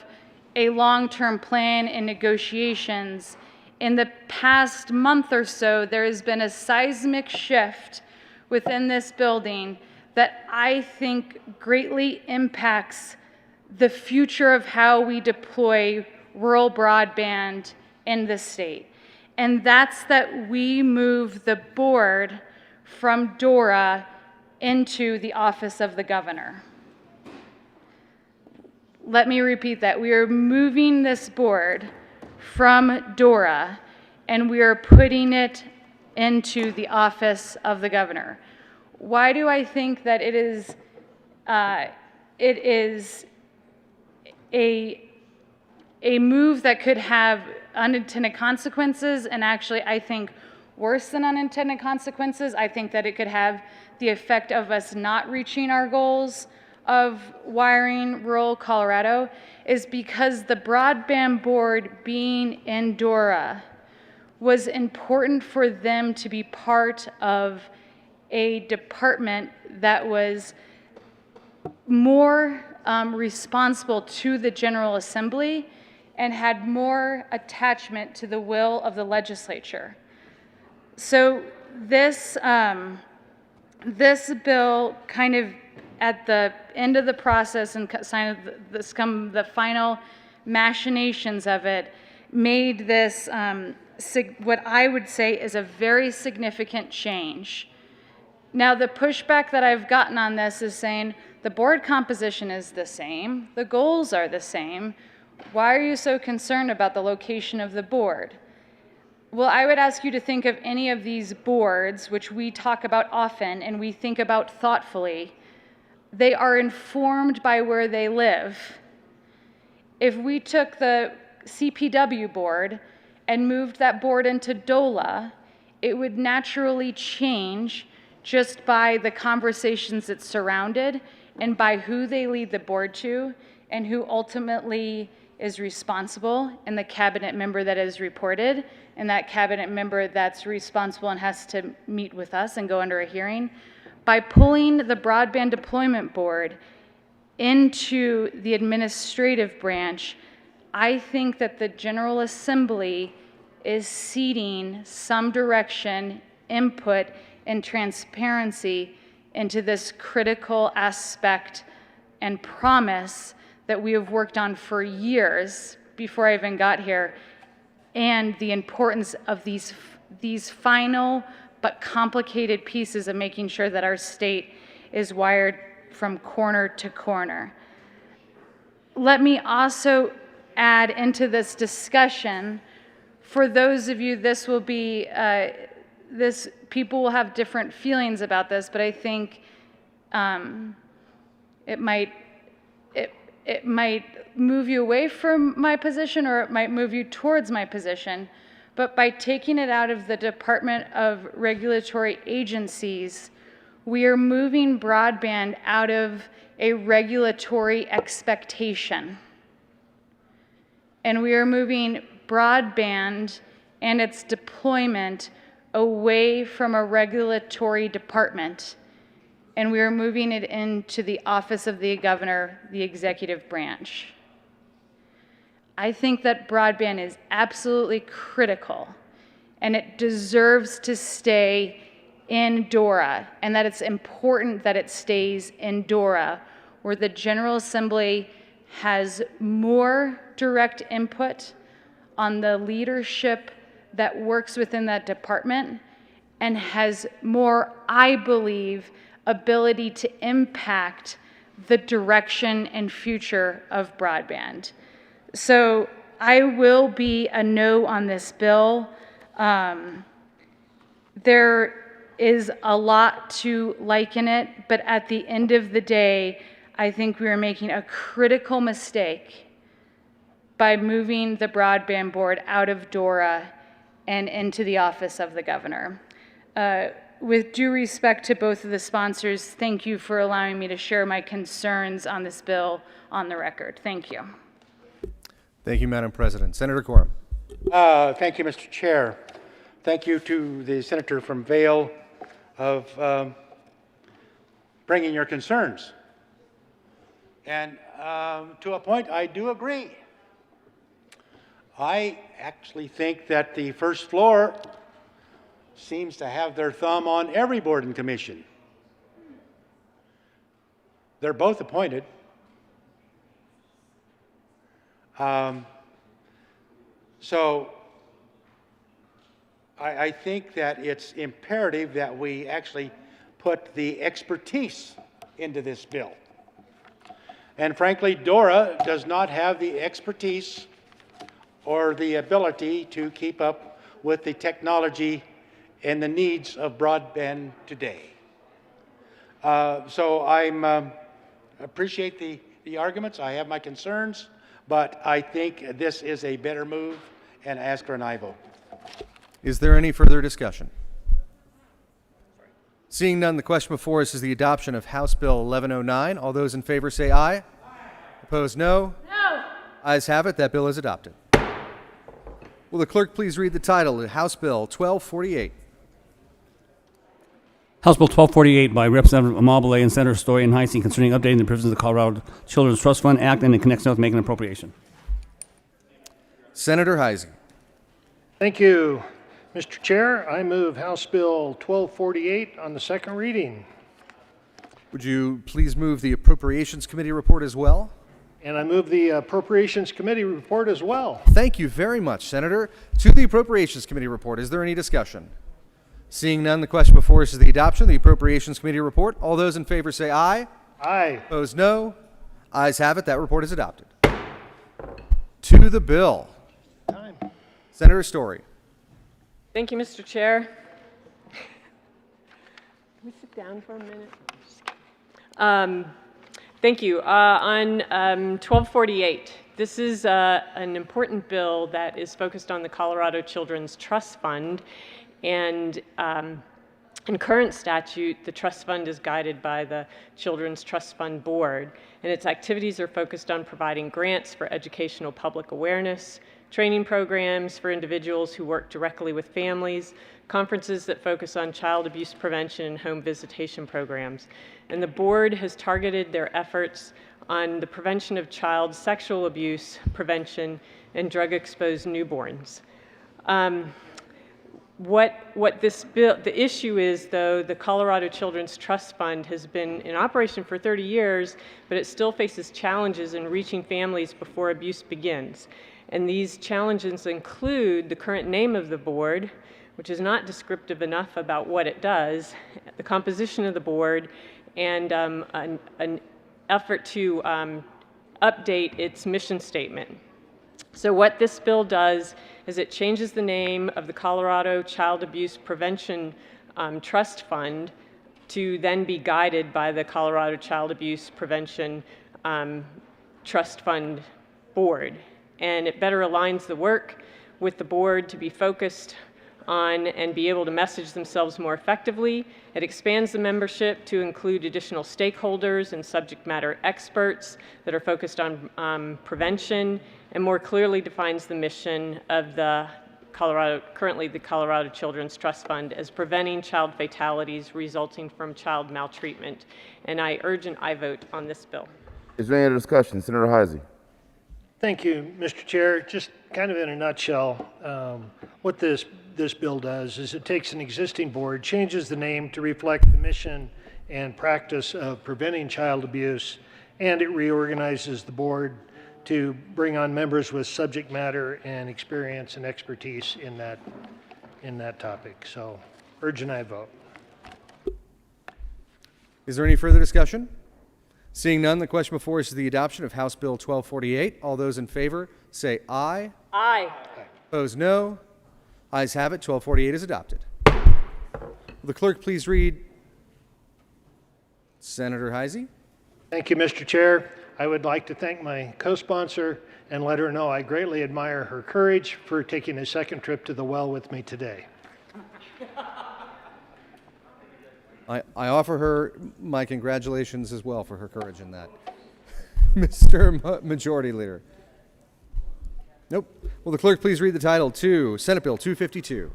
a long-term plan and negotiations, in the past month or so, there has been a seismic shift within this building that I think greatly impacts the future of how we deploy rural broadband in the state. And that's that we move the board from DORA into the office of the governor. Let me repeat that. We are moving this board from DORA and we are putting it into the office of the governor. Why do I think that it is a move that could have unintended consequences, and actually I think worse than unintended consequences? I think that it could have the effect of us not reaching our goals of wiring rural Colorado, is because the broadband board being in DORA was important for them to be part of a department that was more responsible to the General Assembly and had more attachment to the will of the legislature. So this bill, kind of at the end of the process and come the final machinations of it, made this what I would say is a very significant change. Now, the pushback that I've gotten on this is saying the board composition is the same, the goals are the same. Why are you so concerned about the location of the board? Well, I would ask you to think of any of these boards, which we talk about often and we think about thoughtfully. They are informed by where they live. If we took the CPW board and moved that board into DOLA, it would naturally change just by the conversations it surrounded and by who they lead the board to and who ultimately is responsible, and the cabinet member that is reported, and that cabinet member that's responsible and has to meet with us and go under a hearing. By pulling the broadband deployment board into the administrative branch, I think that the General Assembly is ceding some direction, input, and transparency into this critical aspect and promise that we have worked on for years before I even got here, and the importance of these final but complicated pieces of making sure that our state is wired from corner to corner. let me also add into this discussion, for those of you, this will be, people will have different feelings about this, but I think it might move you away from my position, or it might move you towards my position. But by taking it out of the Department of Regulatory Agencies, we are moving broadband out of a regulatory expectation. And we are moving broadband and its deployment away from a regulatory department. And we are moving it into the office of the governor, the executive branch. I think that broadband is absolutely critical, and it deserves to stay in DORA, and that it's important that it stays in DORA, where the General Assembly has more direct input on the leadership that works within that department, and has more, I believe, ability to impact the direction and future of broadband. So I will be a no on this bill. There is a lot to like in it, but at the end of the day, I think we are making a critical mistake by moving the broadband board out of DORA and into the office of the governor. With due respect to both of the sponsors, thank you for allowing me to share my concerns on this bill on the record. Thank you. Thank you, Madam President. Senator Quorum. Thank you, Mr. Chair. Thank you to the senator from Vail of bringing your concerns. And to a point, I do agree. I actually think that the first floor seems to have their thumb on every board and commission. They're both appointed. So I think that it's imperative that we actually put the expertise into this bill. And frankly, DORA does not have the expertise or the ability to keep up with the technology and the needs of broadband today. So I appreciate the arguments. I have my concerns, but I think this is a better move, and ask for an aye vote. Is there any further discussion? Seeing none, the question before us is the adoption of House Bill 1109. All those in favor say aye. Aye. Opposed, no. No. Ayes have it. That bill is adopted. Will the clerk please read the title of House Bill 1248? House Bill 1248 by Representative Amabile and Senator Story and Heising concerning updating the provisions of the Colorado Children's Trust Fund Act and in connection with making an appropriation. Senator Heising. Thank you, Mr. Chair. I move House Bill 1248 on the second reading. Would you please move the Appropriations Committee report as well? And I move the Appropriations Committee report as well. Thank you very much, Senator. To the Appropriations Committee report, is there any discussion? Seeing none, the question before us is the adoption of the Appropriations Committee report. All those in favor say aye. Aye. Opposed, no. Ayes have it. That report is adopted. To the bill. Time. Senator Story. Thank you, Mr. Chair. Can we sit down for a minute? Thank you. On 1248, this is an important bill that is focused on the Colorado Children's Trust Fund. And in current statute, the trust fund is guided by the Children's Trust Fund Board, and its activities are focused on providing grants for educational public awareness, training programs for individuals who work directly with families, conferences that focus on child abuse prevention and home visitation programs. And the board has targeted their efforts on the prevention of child sexual abuse prevention and drug-exposed newborns. What this bill, the issue is, though, the Colorado Children's Trust Fund has been in operation for 30 years, but it still faces challenges in reaching families before abuse begins. And these challenges include the current name of the board, which is not descriptive enough about what it does, the composition of the board, and an effort to update its mission statement. So what this bill does is it changes the name of the Colorado Child Abuse Prevention Trust Fund to then be guided by the Colorado Child Abuse Prevention Trust Fund Board. And it better aligns the work with the board to be focused on and be able to message themselves more effectively. It expands the membership to include additional stakeholders and subject matter experts that are focused on prevention, and more clearly defines the mission of the currently the Colorado Children's Trust Fund as preventing child fatalities resulting from child maltreatment. And I urge an aye vote on this bill. Is there any other discussion? Senator Heisey. Thank you, Mr. Chair. Just kind of in a nutshell, what this bill does is it takes an existing board, changes the name to reflect the mission and practice of preventing child abuse, and it reorganizes the board to bring on members with subject matter and experience and expertise in that topic. So, urge an aye vote. Is there any further discussion? Seeing none, the question before us is the adoption of House Bill 1248. All those in favor say aye. Aye. Opposed, no. Ayes have it. 1248 is adopted. Will the clerk please read Senator Heisey? Thank you, Mr. Chair. I would like to thank my co-sponsor and let her know I greatly admire her courage for taking a second trip to the well with me today. I offer her my congratulations as well for her courage in that. Mr. Majority Leader. Nope. Will the clerk please read the title to Senate Bill 252?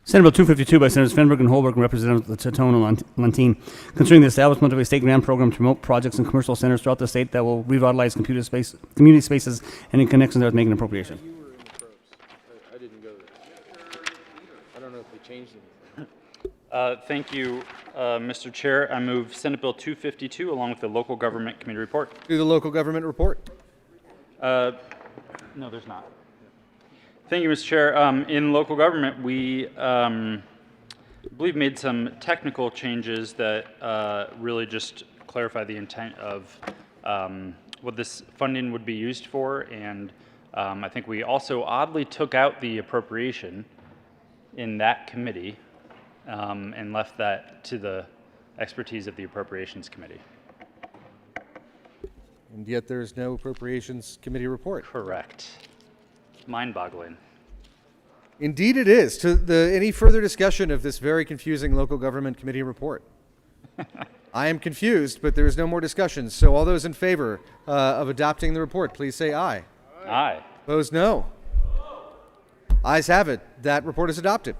Senate Bill 252 by Senators Fenberg and Holberg and Representatives Tatone and Lantine, concerning the establishment of a state grant program to promote projects in commercial centers throughout the state that will revitalize community spaces and in connection with making an appropriation. You were in the probes. I didn't go there. I don't know if they changed anything. Thank you, Mr. Chair. I move Senate Bill 252 along with the Local Government Committee report. Do the local government report. No, there's not. Thank you, Mr. Chair. In local government, we I believe made some technical changes that really just clarify the intent of what this funding would be used for, and I think we also oddly took out the appropriation in that committee and left that to the expertise of the Appropriations Committee. And yet there's no Appropriations Committee report. Correct. Mind-boggling. Indeed it is. Any further discussion of this very confusing local government committee report? I am confused, but there is no more discussion. So all those in favor of adopting the report, please say aye. Aye. Opposed, no. Ayes have it. That report is adopted.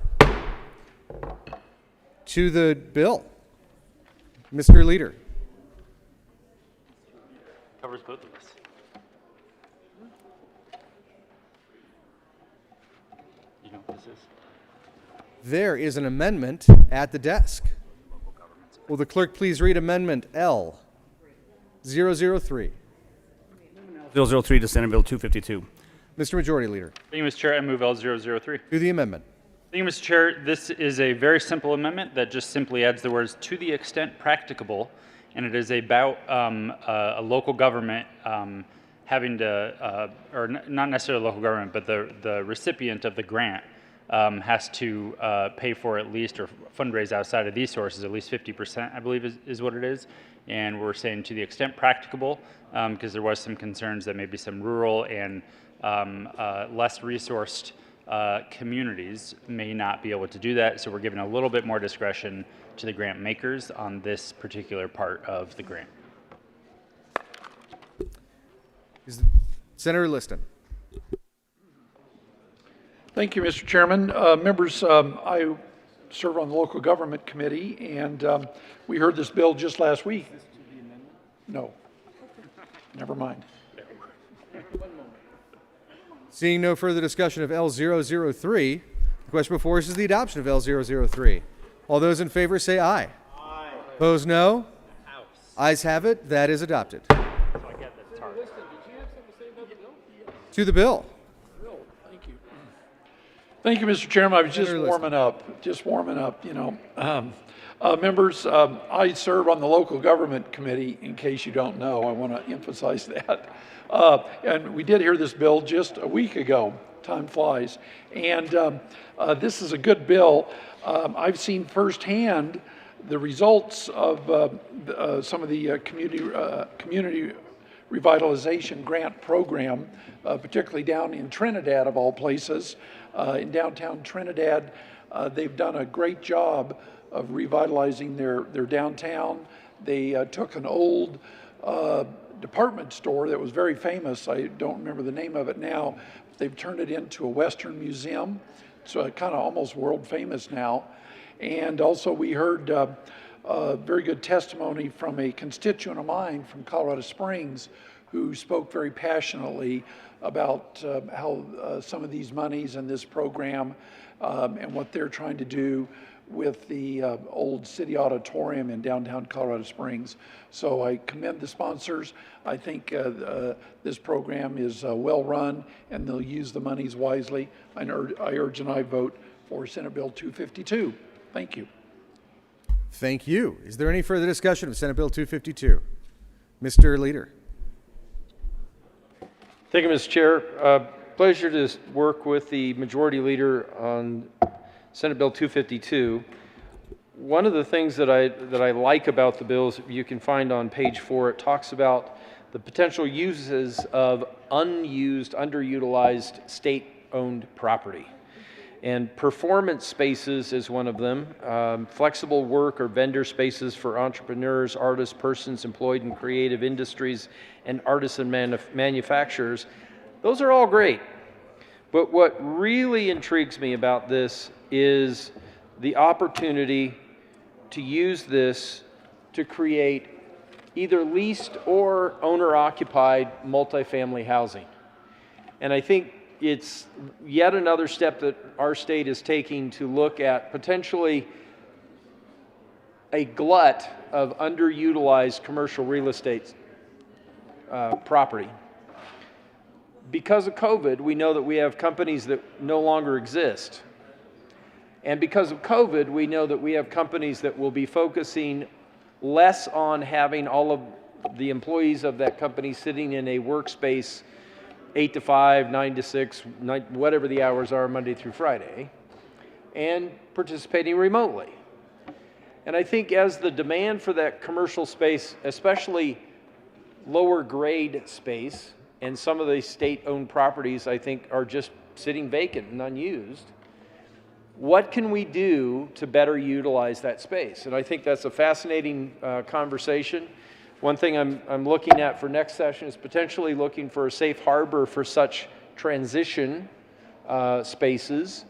To the bill. Mr. Leader. Covers both of us. You know what this is? There is an amendment at the desk. Will the clerk please read Amendment L 003? 003 to Senate Bill 252. Mr. Majority Leader. Thank you, Mr. Chair. I move L003. To the amendment. Thank you, Mr. Chair. This is a very simple amendment that just simply adds the words "to the extent practicable," and it is about a local government having to, or not necessarily local government, but the recipient of the grant has to pay for at least, or fundraise outside of these sources, at least 50%, I believe is what it is. And we're saying to the extent practicable, because there was some concerns that maybe some rural and less resourced communities may not be able to do that. So we're giving a little bit more discretion to the grant makers on this particular part of the grant. Senator Liston. Thank you, Mr. Chairman. Members, I serve on the Local Government Committee, and we heard this bill just last week. No. Never mind. Seeing no further discussion of L003, the question before us is the adoption of L003. All those in favor say aye. Aye. Opposed, no. Ayes have it. That is adopted. To the bill. Thank you, Mr. Chairman. I was just warming up, you know. Members, I serve on the local government committee, in case you don't know. I want to emphasize that. And we did hear this bill just a week ago. Time flies. And this is a good bill. I've seen firsthand the results of some of the community revitalization grant program, particularly down in Trinidad, of all places. In downtown Trinidad, they've done a great job of revitalizing their downtown. They took an old department store that was very famous. I don't remember the name of it now. They've turned it into a Western museum. It's kind of almost world famous now. And also we heard very good testimony from a constituent of mine from Colorado Springs who spoke very passionately about how some of these monies and this program and what they're trying to do with the old city auditorium in downtown Colorado Springs. So I commend the sponsors. I think this program is well run and they'll use the monies wisely. I urge and I vote for Senate Bill 252. Thank you. Thank you. Is there any further discussion of Senate Bill 252? Mr. Leader. Thank you, Mr. Chair. Pleasure to work with the Majority Leader on Senate Bill 252. One of the things that I like about the bill is you can find on page 4, it talks about the potential uses of unused, underutilized state-owned property. And performance spaces is one of them. Flexible work or vendor spaces for entrepreneurs, artists, persons employed in creative industries, and artisan manufacturers. Those are all great. But what really intrigues me about this is the opportunity to use this to create either leased or owner-occupied multifamily housing. And I think it's yet another step that our state is taking to look at potentially a glut of underutilized commercial real estate property. Because of COVID, we know that we have companies that no longer exist. And because of COVID, we know that we have companies that will be focusing less on having all of the employees of that company sitting in a workspace 8 to 5, 9 to 6, whatever the hours are, Monday through Friday, and participating remotely. And I think as the demand for that commercial space, especially lower grade space, and some of the state-owned properties I think are just sitting vacant and unused, what can we do to better utilize that space? And I think that's a fascinating conversation. One thing I'm looking at for next session is potentially looking for a safe harbor for such transition spaces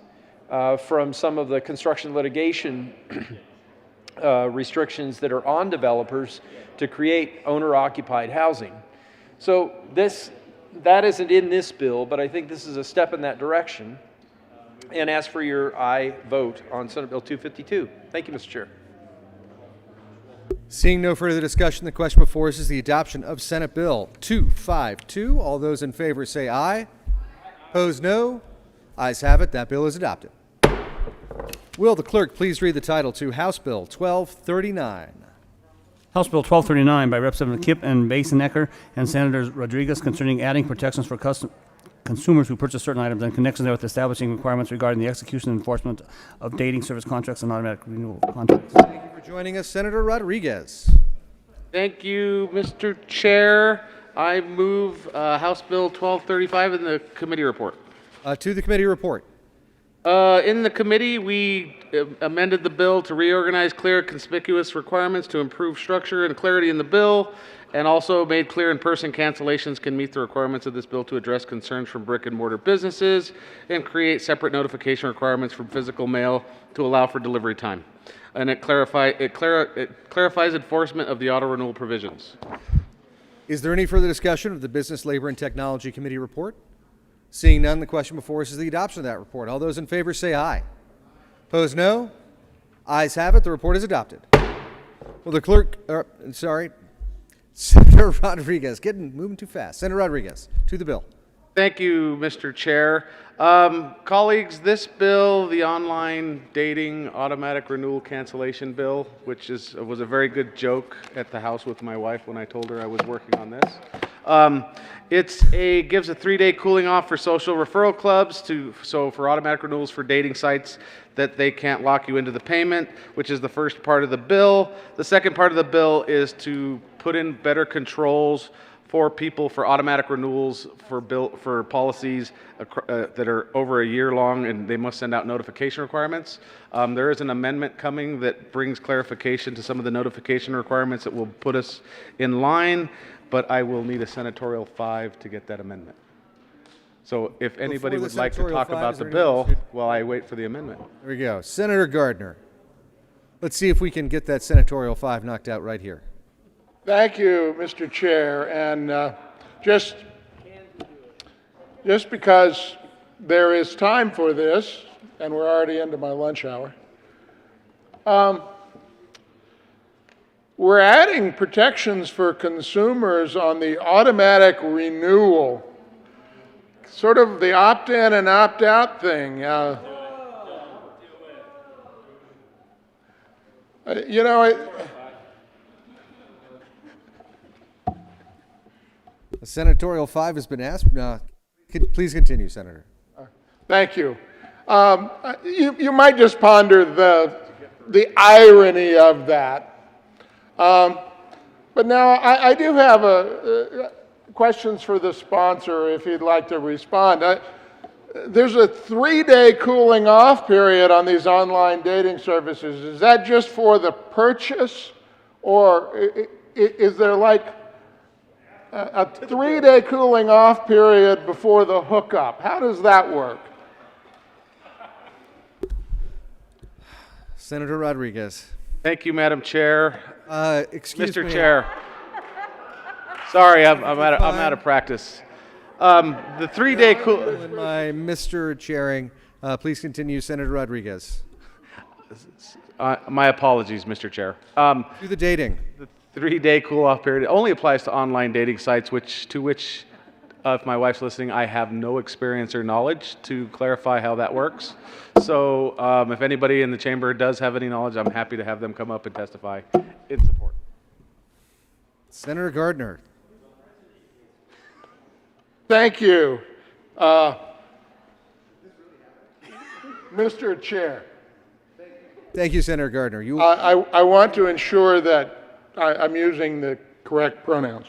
from some of the construction litigation restrictions that are on developers to create owner-occupied housing. So that isn't in this bill, but I think this is a step in that direction. And ask for your aye vote on Senate Bill 252. Thank you, Mr. Chair. Seeing no further discussion, the question before us is the adoption of Senate Bill 252. All those in favor say aye. Opposed, no. Ayes have it. That bill is adopted. Will the clerk please read the title to House Bill 1239? House Bill 1239 by Representative Kipp and Basin-Ecker and Senators Rodriguez concerning adding protections for consumers who purchase certain items in connection with establishing requirements regarding the execution and enforcement of dating service contracts and automatic renewal contracts. Thank you for joining us, Senator Rodriguez. Thank you, Mr. Chair. I move House Bill 1235 in the committee report. To the committee report. In the committee, we amended the bill to reorganize clear, conspicuous requirements to improve structure and clarity in the bill, and also made clear in-person cancellations can meet the requirements of this bill to address concerns from brick-and-mortar businesses and create separate notification requirements from physical mail to allow for delivery time. And it clarifies enforcement of the auto renewal provisions. Is there any further discussion of the Business, Labor, and Technology Committee report? Seeing none, the question before us is the adoption of that report. All those in favor say aye. Opposed, no. Ayes have it. The report is adopted. Will the clerk, Senator Rodriguez, moving too fast. Senator Rodriguez, to the bill. Thank you, Mr. Chair. Colleagues, this bill, the online dating automatic renewal cancellation bill, which was a very good joke at the house with my wife when I told her I was working on this. Gives a 3-day cooling off for social referral clubs so for automatic renewals for dating sites that they can't lock you into the payment, which is the first part of the bill. The second part of the bill is to put in better controls for people for automatic renewals for policies that are over a year long, and they must send out notification requirements. There is an amendment coming that brings clarification to some of the notification requirements that will put us in line, but I will need a senatorial 5 to get that amendment. So if anybody would like to talk about the bill while I wait for the amendment. There we go. Senator Gardner. Let's see if we can get that senatorial 5 knocked out right here. Thank you, Mr. Chair. And just because there is time for this, and we're already into my lunch hour, we're adding protections for consumers on the automatic renewal, sort of the opt-in and opt-out thing. You know, a senatorial 5 has been asked. Please continue, Senator. Thank you. You might just ponder the irony of that. But now I do have questions for the sponsor if he'd like to respond. There's a 3-day cooling off period on these online dating services. Is that just for the purchase, or is there like a 3-day cooling off period before the hookup? How does that work? Senator Rodriguez. Thank you, Madam Chair. Excuse me. Mr. Chair. Sorry, I'm out of practice. The 3-day cool. My Mr. Chairing, please continue, Senator Rodriguez. My apologies, Mr. Chair. Do the dating. The 3-day cool-off period only applies to online dating sites, to which, if my wife's listening, I have no experience or knowledge to clarify how that works. So if anybody in the chamber does have any knowledge, I'm happy to have them come up and testify in support. Senator Gardner. Thank you. Mr. Chair. Thank you, Senator Gardner. I want to ensure that I'm using the correct pronouns.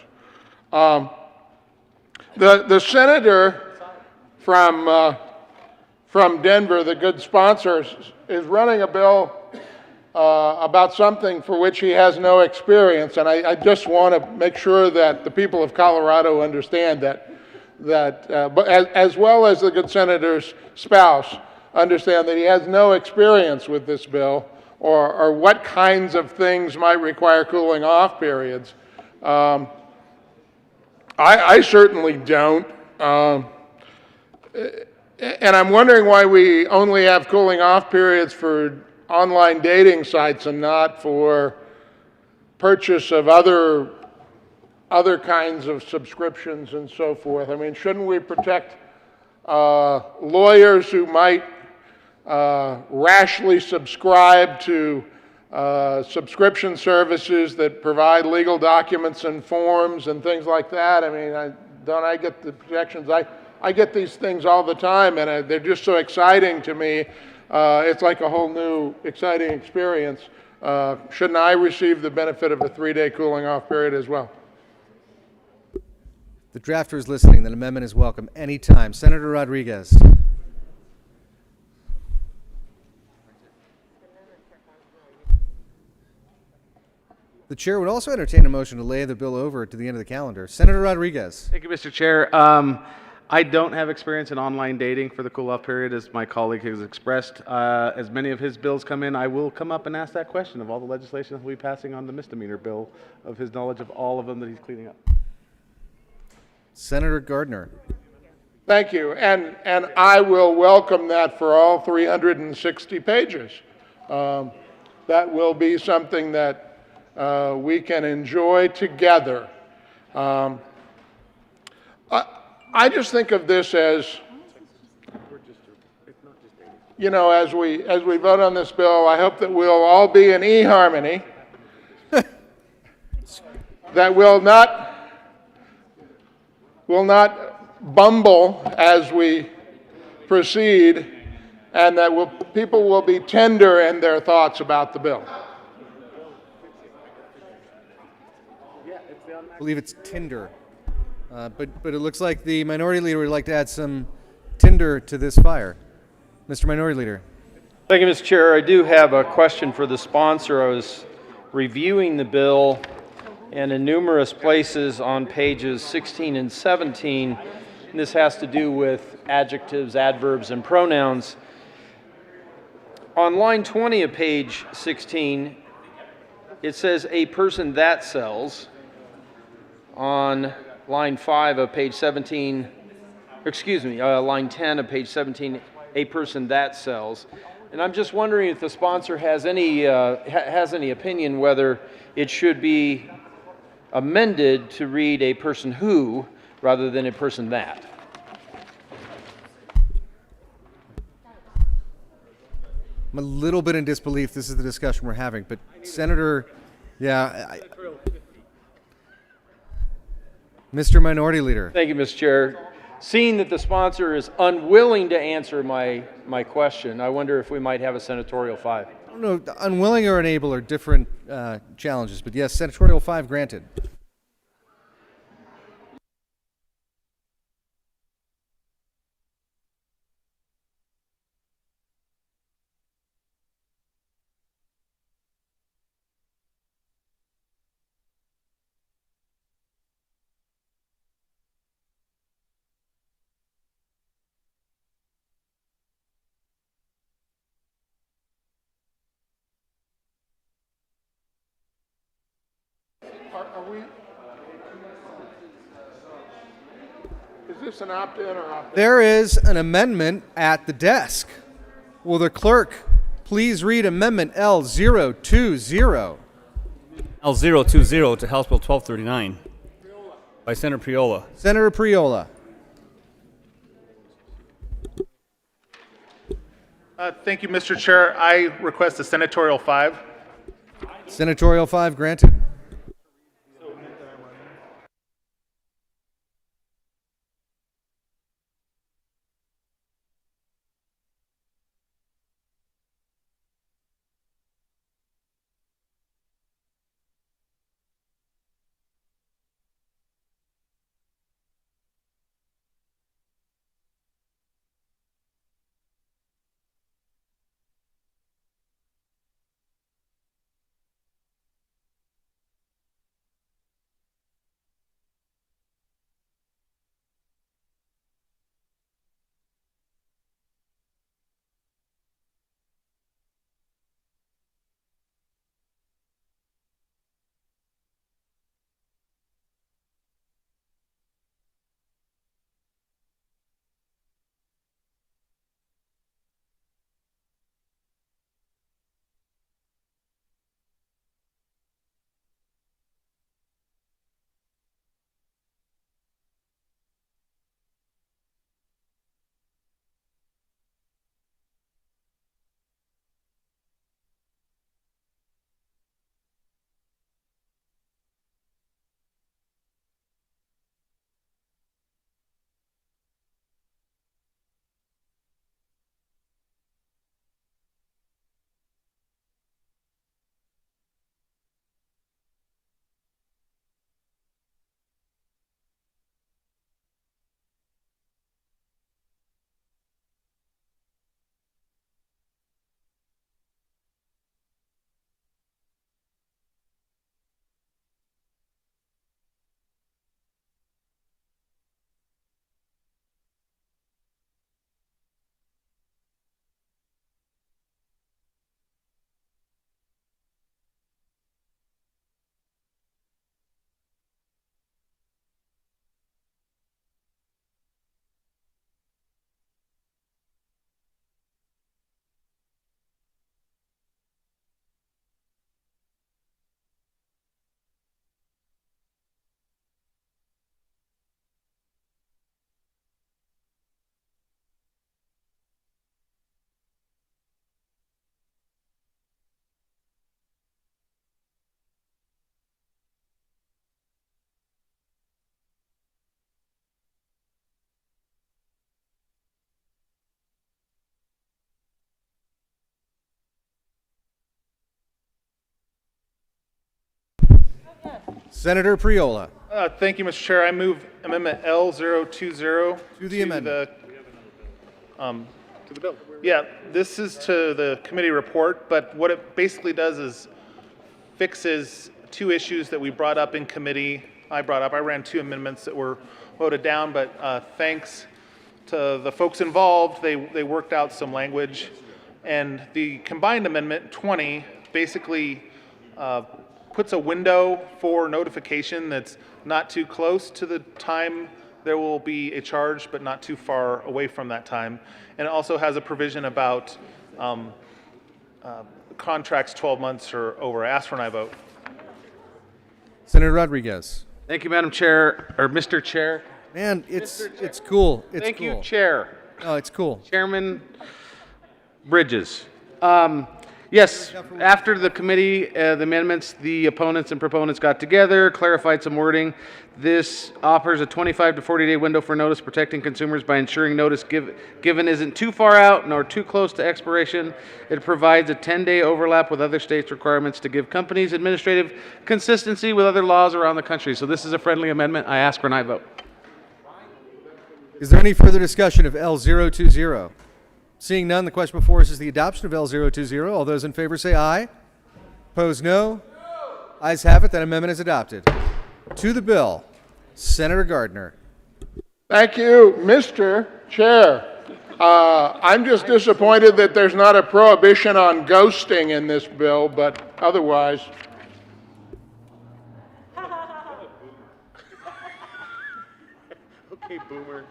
The senator from Denver, the good sponsor, is running a bill about something for which he has no experience, and I just want to make sure that the people of Colorado understand that but as well as the good senator's spouse, understand that he has no experience with this bill or what kinds of things might require cooling off periods. I certainly don't. And I'm wondering why we only have cooling off periods for online dating sites and not for purchase of other kinds of subscriptions and so forth. I mean, shouldn't we protect lawyers who might rashly subscribe to subscription services that provide legal documents and forms and things like that? I mean, don't I get the protections? I get these things all the time, and they're just so exciting to me. It's like a whole new exciting experience. Shouldn't I receive the benefit of a 3-day cooling off period as well? The drafter is listening. That amendment is welcome anytime. Senator Rodriguez. The chair would also entertain a motion to lay the bill over to the end of the calendar. Senator Rodriguez. Thank you, Mr. Chair. I don't have experience in online dating for the cool-off period, as my colleague has expressed. As many of his bills come in, I will come up and ask that question of all the legislation that we'll be passing on the misdemeanor bill, of his knowledge of all of them that he's cleaning up. Senator Gardner. Thank you, and I will welcome that for all 360 pages. That will be something that I just think of this as, you know, as we vote on this bill, I hope that we'll all be in e-harmony, that will not bumble as we proceed, and that people will be tender in their thoughts about the bill. I believe it's Tinder. But it looks like the minority leader would like to add some tinder to this fire. Mr. Minority Leader. Thank you, Mr. Chair. I do have a question for the sponsor. I was reviewing the bill, and in numerous places on pages 16 and 17, and this has to do with adjectives, adverbs, and pronouns. On line 20 of page 16, it says a person that sells. On line 5 of page 17, line 10 of page 17, a person that sells. And I'm just wondering if the sponsor has any opinion whether it should be amended to read a person who rather than a person that. I'm a little bit in disbelief this is the discussion we're having, but Senator, Mr. Minority Leader. Thank you, Mr. Chair. Seeing that the sponsor is unwilling to answer my question, I wonder if we might have a senatorial 5. I don't know, unwilling or unable are different challenges, but yes, senatorial 5 granted. Is this an opt-in or opt-out? There is an amendment at the desk. Will the clerk please read Amendment L020? L020 to House Bill 1239 by Senator Priola. Senator Priola. Thank you, Mr. Chair. I request a senatorial 5. Senatorial 5 granted. Senator Priola. Thank you, Mr. Chair. I move Amendment L020 To the amendment. To the bill. Yeah, this is to the committee report, but what it basically does is fixes two issues that we brought up in committee. I ran two amendments that were voted down, but thanks to the folks involved, they worked out some language. And the combined amendment, 20, basically puts a window for notification that's not too close to the time there will be a charge, but not too far away from that time. And it also has a provision about contracts 12 months or over. I ask for an aye vote. Senator Rodriguez. Thank you, Madam Chair, or Mr. Chair. Man, it's cool. It's Thank cool. you, Chair. Oh, it's cool. Chairman Bridges. Yes, after the committee, the amendments, the opponents and proponents got together, clarified some wording. This offers a 25 to 40-day window for notice, protecting consumers by ensuring notice given isn't too far out nor too close to expiration. It provides a 10-day overlap with other states' requirements to give companies administrative consistency with other laws around the country. So this is a friendly amendment. I ask for an aye vote. Is there any further discussion of L020? Seeing none, the question before us is the adoption of L020. All those in favor say aye. Opposed, no. Ayes have it. That amendment is adopted. To the bill, Senator Gardner. Thank you, Mr. Chair. I'm just disappointed that there's not a prohibition on ghosting in this bill, but otherwise. Okay, boomer.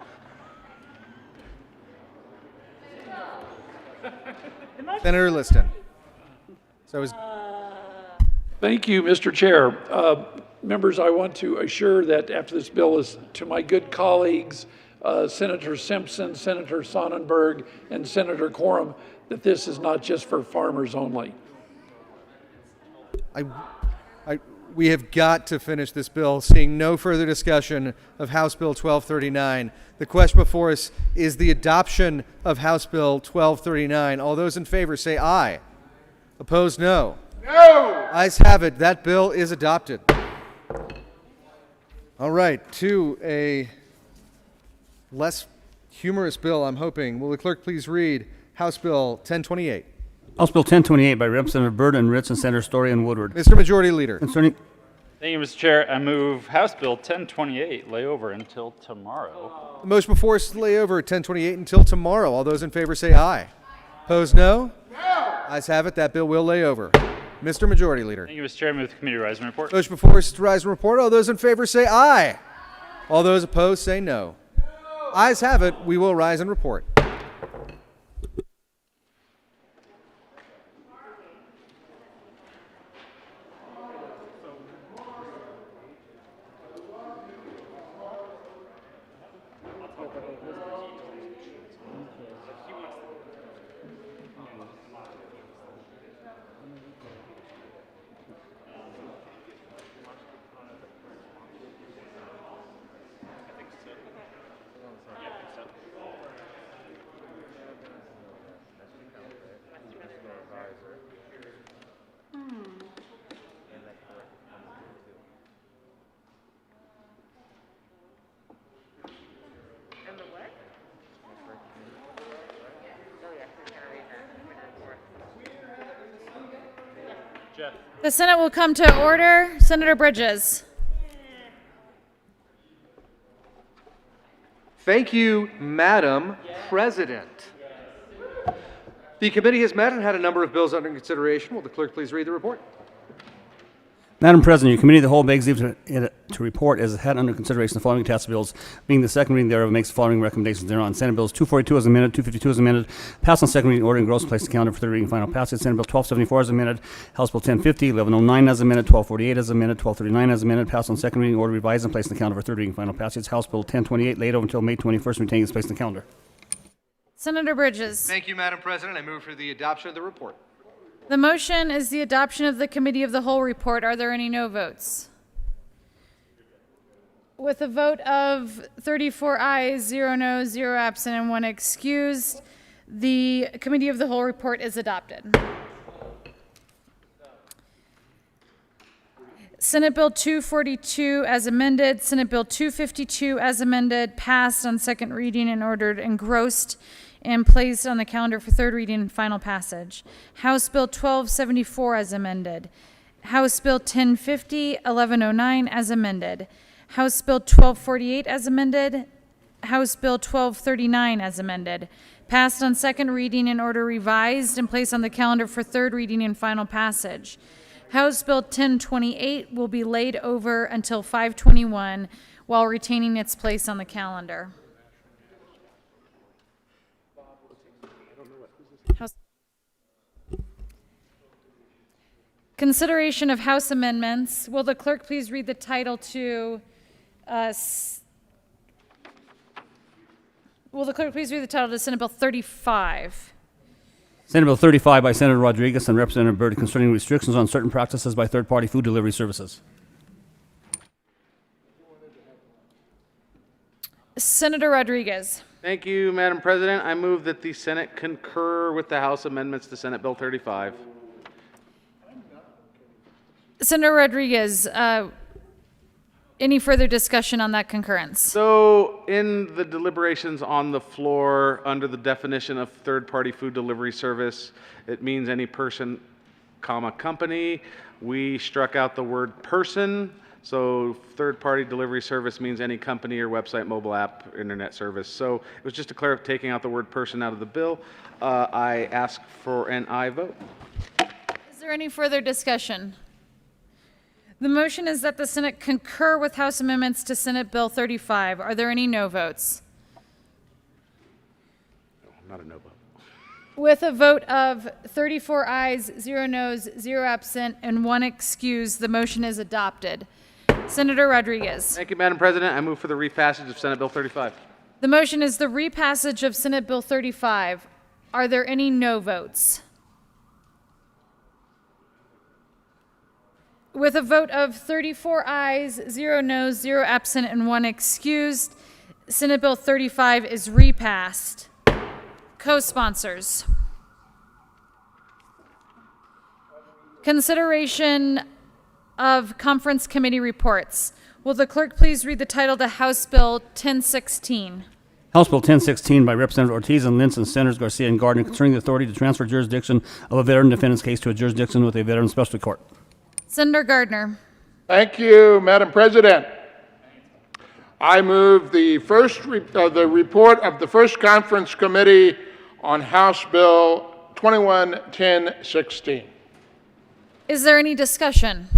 Senator Liston. So is Thank you, Mr. Chair. Members, I want to assure that after this bill is to my good colleagues, Senator Simpson, Senator Sonnenberg, and Senator Quorum, that this is not just for farmers only. we have got to finish this bill. Seeing no further discussion of House Bill 1239. The question before us is the adoption of House Bill 1239. All those in favor say aye. Opposed, no. No! Ayes have it. That bill is adopted. All right, to a less humorous bill, I'm hoping. Will the clerk please read House Bill 1028? House Bill 1028 by Representative Byrd and Ritz and Senator Story and Woodward. Mr. Majority Leader. Concerning Thank you, Mr. Chair. I move House Bill 1028 lay over until tomorrow. The motion before us to lay over 1028 until tomorrow. All those in favor say aye. Opposed, no? No! Ayes have it. That bill will lay over. Mr. Majority Leader. Thank you, Mr. Chair. I move the committee rise and report. Motion before us to rise and report. All those in favor say aye. All those opposed say no. Ayes have it. We will rise and report. The Senate will come to order. Senator Bridges. Thank you, Madam President. The committee has met and had a number of bills under consideration. Will the clerk please read the report? Madam President, your committee of the whole begs leave to report as it had under consideration the following tax bills, being the second reading thereof, makes the following recommendations thereon. Senate Bills 242 as amended, 252 as amended, passed on second reading, order and gross place the calendar for third reading and final passage. Senate Bill 1274 as amended, House Bill 1050, 1109 as amended, 1248 as amended, 1239 as amended, passed on second reading, order revised and placed in the calendar for third reading and final passage. House Bill 1028 laid over until May 21st, retaining its place in the calendar. Senator Bridges. Thank you, Madam President. I move for the adoption of the report. The motion is the adoption of the Committee of the Whole report. Are there any no votes? With a vote of 34 ayes, 0 noes, 0 absent, and 1 excused, the Committee of the Whole report is adopted. Senate Bill 242 as amended, Senate Bill 252 as amended, passed on second reading and ordered engrossed and placed on the calendar for third reading and final passage. House Bill 1274 as amended. House Bill 1050, 1109 as amended. House Bill 1248 as amended. House Bill 1239 as amended. Passed on second reading and order revised and placed on the calendar for third reading and final passage. House Bill 1028 will be laid over until 521 while retaining its place on the calendar. Consideration of House amendments. Will the clerk please read the title to Senate Bill 35? Senate Bill 35 by Senator Rodriguez and Representative Byrd concerning restrictions on certain practices by third-party food delivery services. Senator Rodriguez. Thank you, Madam President. I move that the Senate concur with the House amendments to Senate Bill 35. Senator Rodriguez, any further discussion on that concurrence? So, in the deliberations on the floor, under the definition of third-party food delivery service, it means any person, comma, company. We struck out the word person, so third-party delivery service means any company or website, mobile app, internet service. So it was just a taking out the word person out of the bill. I ask for an aye vote. Is there any further discussion? The motion is that the Senate concur with House amendments to Senate Bill 35. Are there any no votes? No, not a no vote. With a vote of 34 ayes, 0 noes, 0 absent, and 1 excuse, the motion is adopted. Senator Rodriguez. Thank you, Madam President. I move for the repassage of Senate Bill 35. The motion is the repassage of Senate Bill 35. Are there any no votes? With a vote of 34 ayes, 0 noes, 0 absent, and 1 excused, Senate Bill 35 is repassed. Co-sponsors. Consideration of conference committee reports. Will the clerk please read the title to House Bill 1016? House Bill 1016 by Representative Ortiz and Lentz and Senators Garcia and Gardner concerning the authority to transfer jurisdiction of a veteran defendant's case to a jurisdiction with a veteran specialty court. Senator Gardner. Thank you, Madam President. I move the report of the first conference committee on House Bill 21-1016. Is there any discussion?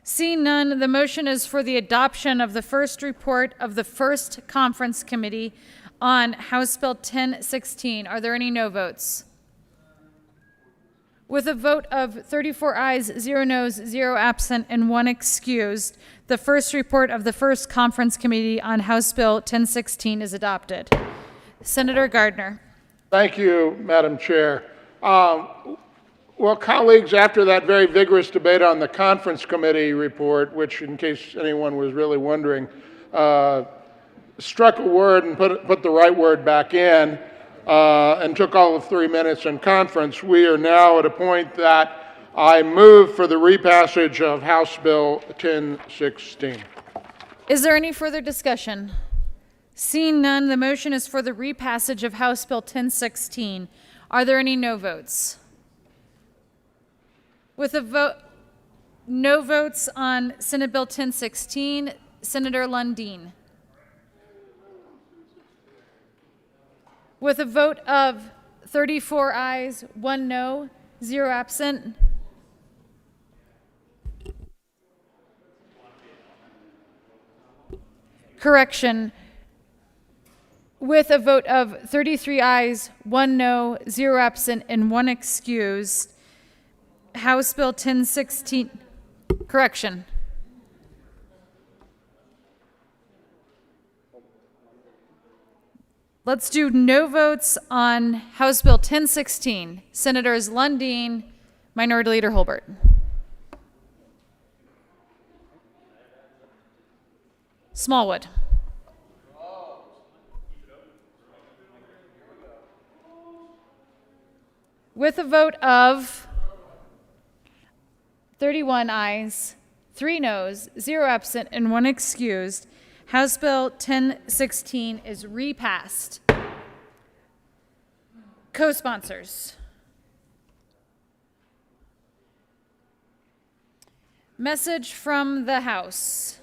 Seeing none, the motion is for the adoption of the first report of the first conference committee on House Bill 1016. Are there any no votes? With a vote of 34 ayes, 0 noes, 0 absent, and 1 excused, the first report of the first conference committee on House Bill 1016 is adopted. Senator Gardner. Thank you, Madam Chair. Well, colleagues, after that very vigorous debate on the conference committee report, which, in case anyone was really wondering, struck a word and put the right word back in, and took all of 3 minutes in conference, we are now at a point that I move for the repassage of House Bill 1016. Is there any further discussion? Seeing none, the motion is for the repassage of House Bill 1016. Are there any no votes? With a vote, no votes on Senate Bill 1016, Senator Lundin. With a vote of 34 ayes, 1 no, 0 absent. Correction. With a vote of 33 ayes, 1 no, 0 absent, and 1 excused, House Bill 1016, correction. Let's do no votes on House Bill 1016. Senators Lundin, Minority Leader Holbert. Smallwood. With a vote of 31 ayes, 3 noes, 0 absent, and 1 excused. House Bill 1016 is repassed. Co-sponsors. Message from the House.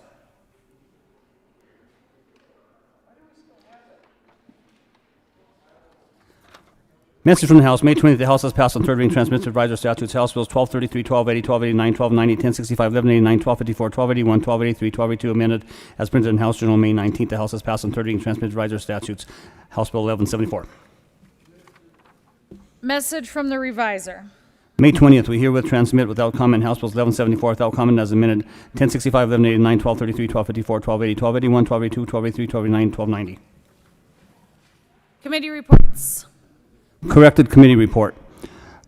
Message from the House, May 20th, the House has passed on third reading transmitted advisor statutes, House Bills 1233, 1280, 1289, 1290, 1065, 1189, 1254, 1281, 1283, 1282, amended as printed in House Journal, May 19th. The House has passed on third reading transmitted advisor statutes, House Bill 1174. Message from the Reviser. May 20th, we herewith transmit without comment House Bills 1174 without comment as amended, 1065, 1189, 1233, 1254, 1280, 1280, 1282, 1283, 1289, 1290. Committee reports. Corrected committee report.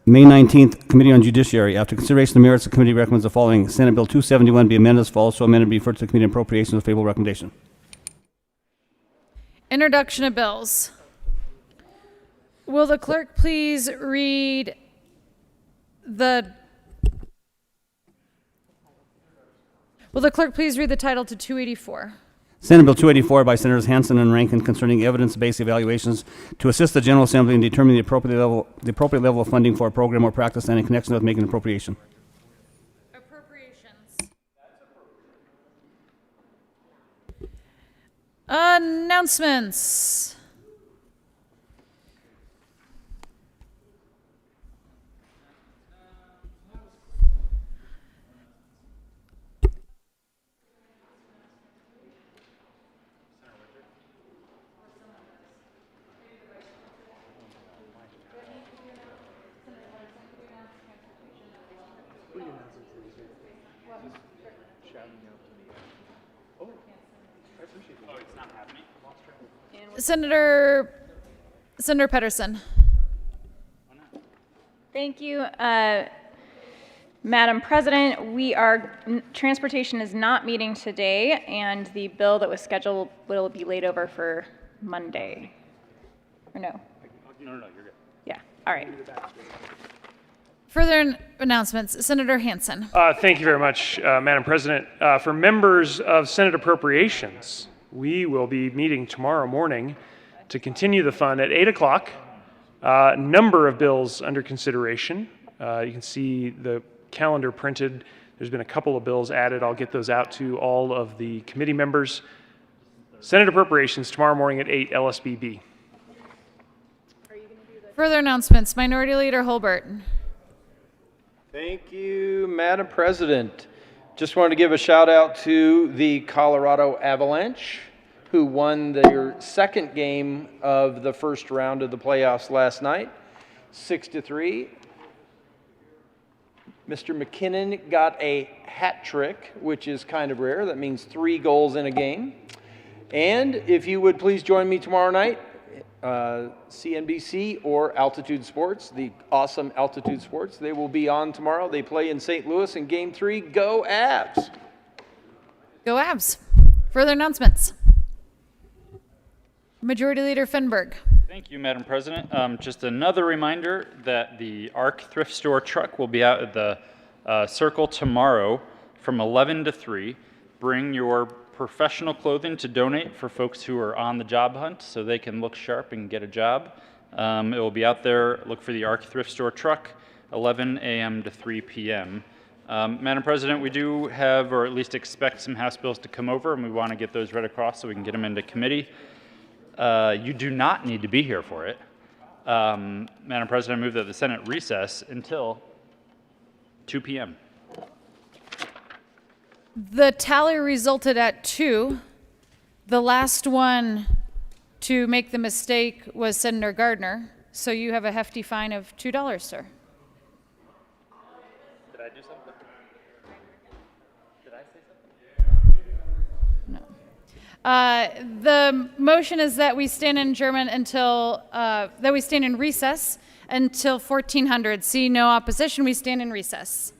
May 19th, Committee on Judiciary. After consideration of the merits, the committee recommends the following. Senate Bill 271 be amended as follows. So amended, be referred to the Committee on Appropriations with favorable recommendation. Introduction of bills. Will the clerk please read the title to 284? Senate Bill 284 by Senators Hansen and Rankin concerning evidence-based evaluations to assist the General Assembly in determining the appropriate level of funding for a program or practice and in connection with making an appropriation. Appropriations. Announcements. Senator Pedersen. Thank you, Madam President. Transportation is not meeting today, and the bill that was scheduled will be laid over for Monday. Or no? No, you're good. Yeah, all right. Further announcements. Senator Hansen. Thank you very much, Madam President. For members of Senate Appropriations, we will be meeting tomorrow morning to continue the fun at 8 o'clock. Number of bills under consideration. You can see the calendar printed. There's been a couple of bills added. I'll get those out to all of the committee members. Senate Appropriations tomorrow morning at 8 LSBB. Further announcements. Minority Leader Holbert. Thank you, Madam President. Just wanted to give a shout out to the Colorado Avalanche, who won their second game of the first round of the playoffs last night, 6-3. Mr. McKinnon got a hat trick, which is kind of rare. That means 3 goals in a game. And if you would please join me tomorrow night, CNBC or Altitude Sports, the awesome Altitude Sports. They will be on tomorrow. They play in St. Louis in Game 3. Go Avs! Go Avs. Further announcements. Majority Leader Finberg. Thank you, Madam President. Just another reminder that the ARC thrift store truck will be out at the Circle tomorrow from 11 to 3. Bring your professional clothing to donate for folks who are on the job hunt so they can look sharp and get a job. It will be out there. Look for the ARC thrift store truck, 11 a.m. to 3 p.m. Madam President, we do have, or at least expect, some House bills to come over, and we want to get those read across so we can get them into committee. You do not need to be here for it. Madam President, I move that the Senate recess until 2 p.m. The tally resulted at 2. The last one to make the mistake was Senator Gardner. So you have a hefty fine of $2, sir. Did I do something? Did I say something? No. The motion is that we stand in recess until 1400. See no opposition. We stand in recess.